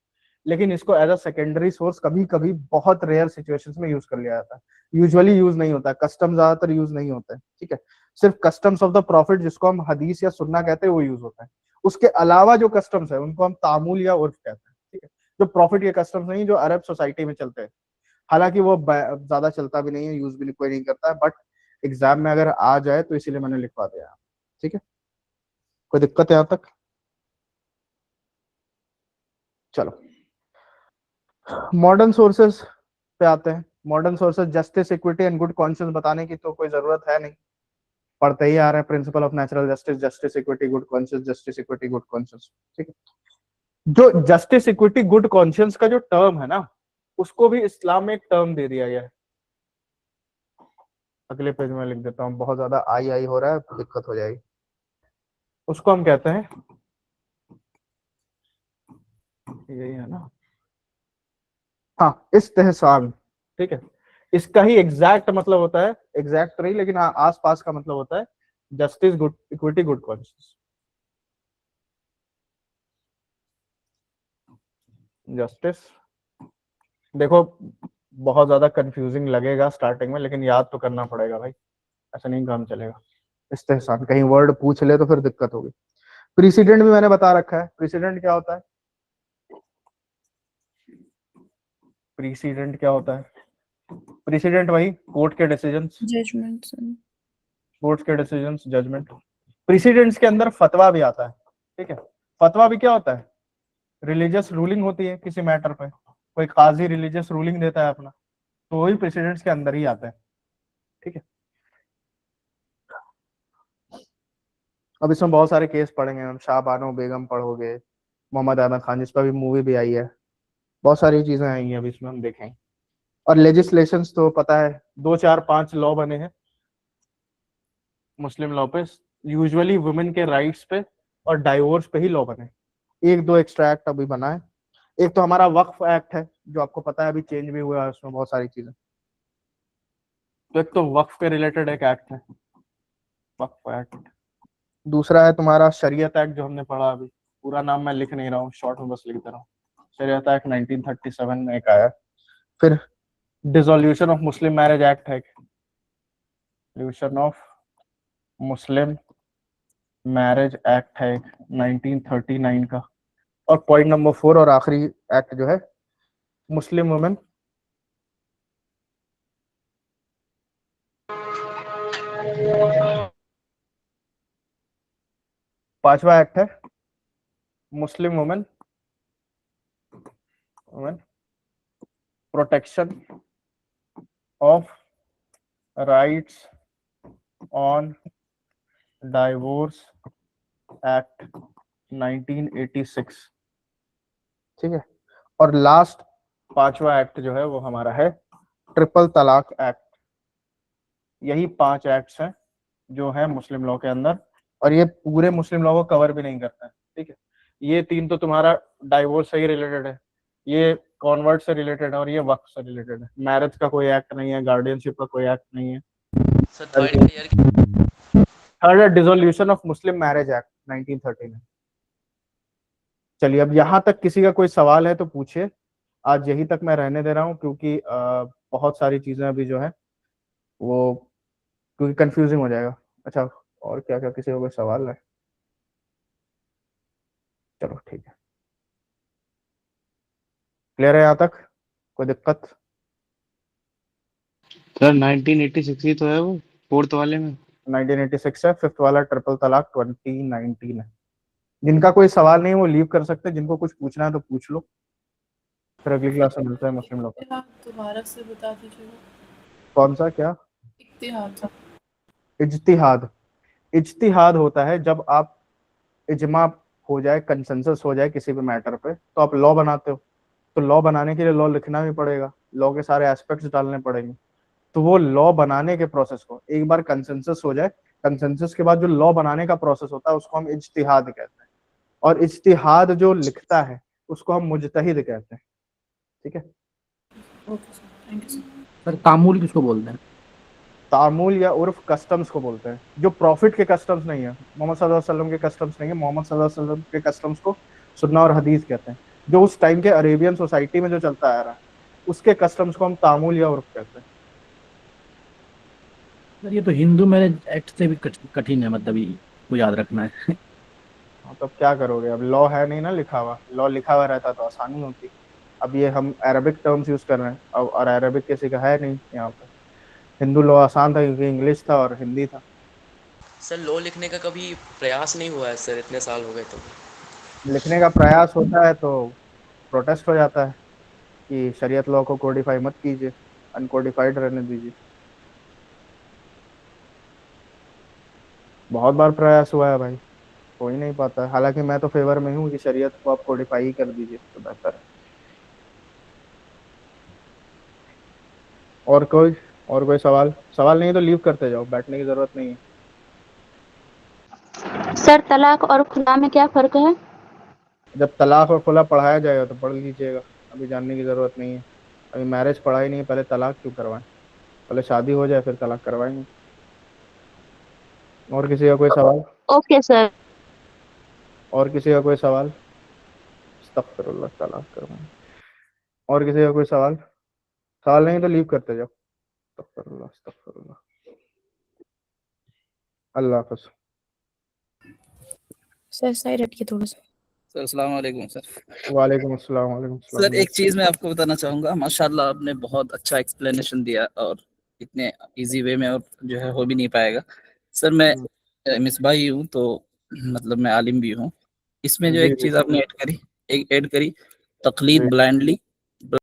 लेकिन इसको एज अ सेकेंडरी सोर्स कभी कभी बहुत रेयर सिचुएशंस में यूज कर लिया जाता है। यूजुअली यूज नहीं होता है, कस्टम ज्यादातर यूज नहीं होता है। ठीक है? सिर्फ कस्टम्स ऑफ द प्रॉफिट, जिसको हम हदीस या सुन्ना कहते हैं, वो यूज होता है। उसके अलावा जो कस्टम्स है उनको हम तामूल या उर्फ कहते हैं। ठीक है? जो प्रॉफिट के कस्टम्स नहीं, जो अरब सोसाइटी में चलते हैं, हालांकि वो ज्यादा चलता भी नहीं है, यूज भी कोई नहीं करता है, बट एग्जाम में अगर आ जाए तो इसीलिए मैंने लिखवा दिया। ठीक है? कोई दिक्कत है यहाँ तक? चलो मॉडर्न सोर्सेस पे आते हैं। Modern sources, justice, equity and good conscience बताने की तो कोई जरूरत है नहीं, पढ़ते ही आ रहे हैं, principle of natural justice, justice equity good conscience, justice equity good conscience. ठीक है? जो जस्टिस इक्विटी गुड कॉन्शियंस का जो टर्म है ना, उसको भी इस्लाम में एक टर्म दे दिया गया है। अगले पेज में लिख देता हूँ, बहुत ज्यादा आई आई हो रहा है, दिक्कत हो जाएगी। उसको हम कहते हैं, यही है ना, हाँ, इस्तेहसान। ठीक है? इसका ही एग्जैक्ट मतलब होता है, एग्जैक्ट नहीं लेकिन हाँ आसपास का मतलब होता है justice, good equity, good conscious. Justice, देखो बहुत ज्यादा कंफ्यूजिंग लगेगा स्टार्टिंग में, लेकिन याद तो करना पड़ेगा भाई, ऐसा नहीं काम चलेगा। इस्तेहसान, कहीं वर्ड पूछ ले तो फिर दिक्कत होगी। प्रीसिडेंट भी मैंने बता रखा है। प्रीसिडेंट क्या होता है? प्रीसिडेंट क्या होता है? प्रीसिडेंट वही कोर्ट के डिसीजंस, जजमेंट सर। कोर्ट के डिसीजंस, जजमेंट। प्रीसिडेंट्स के अंदर फतवा भी आता है। ठीक है? फतवा भी क्या होता है? रिलीजियस रूलिंग होती है किसी मैटर पे, कोई काजी रिलीजियस रूलिंग देता है अपना, तो वही प्रेसिडेंट्स के अंदर ही आता है। ठीक है? अब इसमें बहुत सारे केस पढ़ेंगे हम, शाह बानो बेगम पढ़ोगे, मोहम्मद अहमद खान, जिस पर भी मूवी भी आई है, बहुत सारी चीजें आई हैं अभी इसमें हम देखेंगे। और लेजिस्लेशंस तो पता है, 2 4 5 लॉ बने हैं मुस्लिम लॉ पे, यूजुअली वुमेन के राइट्स पे और डाइवोर्स पे ही लॉ बने। एक दो एक्स्ट्रा एक्ट अभी बना है। एक तो हमारा वक्फ एक्ट है, जो आपको पता है अभी चेंज भी हुआ है, उसमें बहुत सारी चीजें। तो एक तो वक्फ के रिलेटेड एक एक्ट है, वक्फ एक्ट। दूसरा है तुम्हारा शरीयत एक्ट, जो हमने पढ़ा अभी, पूरा नाम मैं लिख नहीं रहा हूँ, शॉर्ट में बस लिख दे रहा हूँ। शरीयत एक्ट 1937 में एक आया। फिर Dissolution of Muslim Marriage Act है, Dissolution of Muslim Marriage Act है 1939 का। और पॉइंट नंबर 4 और आखिरी एक्ट जो है, मुस्लिम वुमेन पांचवा एक्ट है Muslim women protection of rights on divorce act 1986, ठीक है। और लास्ट 5वां एक्ट जो है वो हमारा है ट्रिपल तलाक एक्ट। यही 5 एक्ट्स हैं जो है मुस्लिम लॉ के अंदर, और ये पूरे मुस्लिम लॉ को कवर भी नहीं करता है, ठीक है। ये 3 तो तुम्हारा डाइवोर्स से ही रिलेटेड है, ये कॉन्वर्ट से रिलेटेड है, और ये वक्फ से रिलेटेड है। मैरिज का कोई एक्ट नहीं है, गार्डियनशिप का कोई एक्ट नहीं है। Sir third clear. थर्ड है Dissolution of Muslim Marriage act 1913 है। चलिए, अब यहाँ तक किसी का कोई सवाल है तो पूछिए। आज यही तक मैं रहने दे रहा हूँ, क्योंकि बहुत सारी चीजें अभी जो है वो, क्योंकि कंफ्यूजिंग हो जाएगा। अच्छा, और क्या क्या किसी का कोई सवाल है? चलो ठीक है, क्लियर है यहाँ तक? कोई दिक्कत? सर 1986 ही तो है वो, फोर्थ वाले में। 1986 है, 5th वाला ट्रिपल तलाक 2019 है। जिनका कोई सवाल नहीं वो लीव कर सकते हैं, जिनको कुछ पूछना है तो पूछ लो, फिर अगली क्लास में मिलते हैं मुस्लिम लोग। इत्तेहाद दोबारा से बता दीजिएगा। कौन सा? क्या? इत्तेहाद। इज्तिहाद। इज्तिहाद होता है जब आप इजमा हो जाए, कंसेंसस हो जाए किसी भी मैटर पे, तो आप लॉ बनाते हो। तो लॉ बनाने के लिए लॉ लिखना भी पड़ेगा, लॉ के सारे एस्पेक्ट्स डालने पड़ेंगे। तो वो लॉ बनाने के प्रोसेस को, एक बार कंसेंसस हो जाए, कंसेंसस के बाद जो लॉ बनाने का प्रोसेस होता है उसको हम इज्तिहाद कहते हैं। और इज्तिहाद जो लिखता है उसको हम मुजतहिद कहते हैं, ठीक है। Okay sir, thank you sir. सर तामुल किसको बोलते हैं? तामुल या उर्फ कस्टम्स को बोलते हैं, जो प्रॉफिट के कस्टम्स नहीं है, मोहम्मद सल्लल्लाहु अलैहि वसल्लम के कस्टम्स नहीं है। मोहम्मद सल्लल्लाहु अलैहि वसल्लम के कस्टम्स को सुन्ना और हदीस कहते हैं। जो उस टाइम के अरेबियन सोसाइटी में जो चलता आ रहा है उसके कस्टम्स को हम तामुल या उर्फ कहते हैं। सर ये तो हिंदू मैरिज एक्ट से भी कठिन है, मतलब ये को याद रखना है। हाँ, तो अब क्या करोगे? अब लॉ है नहीं ना लिखा हुआ, लॉ लिखा हुआ रहता तो आसानी होती। अब ये हम अरबिक टर्म्स यूज कर रहे हैं, अब और अरबिक किसी का है नहीं यहाँ पे। हिंदू लॉ आसान था क्योंकि इंग्लिश था और हिंदी था। सर लॉ लिखने का कभी प्रयास नहीं हुआ है सर, इतने साल हो गए तो। लिखने का प्रयास होता है तो प्रोटेस्ट हो जाता है कि शरीयत लॉ को कोडिफाई मत कीजिए, अनकोडिफाइड रहने दीजिए। बहुत बार प्रयास हुआ है भाई, हो ही नहीं पाता है। हालांकि मैं तो फेवर में हूँ कि शरीयत को आप कोडिफाई ही कर दीजिए तो बेहतर है। और कोई सवाल नहीं है तो लीव करते जाओ, बैठने की जरूरत नहीं है। सर तलाक और खुला में क्या फर्क है? जब तलाक और खुला पढ़ाया जाएगा तो पढ़ लीजिएगा, अभी जानने की जरूरत नहीं है। अभी मैरिज पढ़ाई नहीं है, पहले तलाक क्यों करवाएं? पहले शादी हो जाए फिर तलाक करवाएंगे। और किसी का कोई सवाल? Okay sir. और किसी का कोई सवाल? अस्तगफिरुल्लाह, तलाक करवाएं। और किसी का कोई सवाल नहीं तो लीव करते जाओ। अस्तगफिरुल्लाह, अस्तगफिरुल्लाह। अल्लाह हाफ़िज़। सर साइड हटिए थोड़ा सा। सर अस्सलाम वालेकुम सर। वालेकुम अस्सलाम, वालेकुम सर अस्सलाम। एक चीज मैं आपको बताना चाहूंगा, माशाल्लाह आपने बहुत अच्छा एक्सप्लेनेशन दिया और इतने इजी वे में, और जो है हो भी नहीं पाएगा। सर मैं मिसबाह ही हूँ, तो मतलब मैं आलिम भी हूँ। इसमें जो जी एक जी चीज आपने ऐड करी तकलीद जी ब्लाइंडली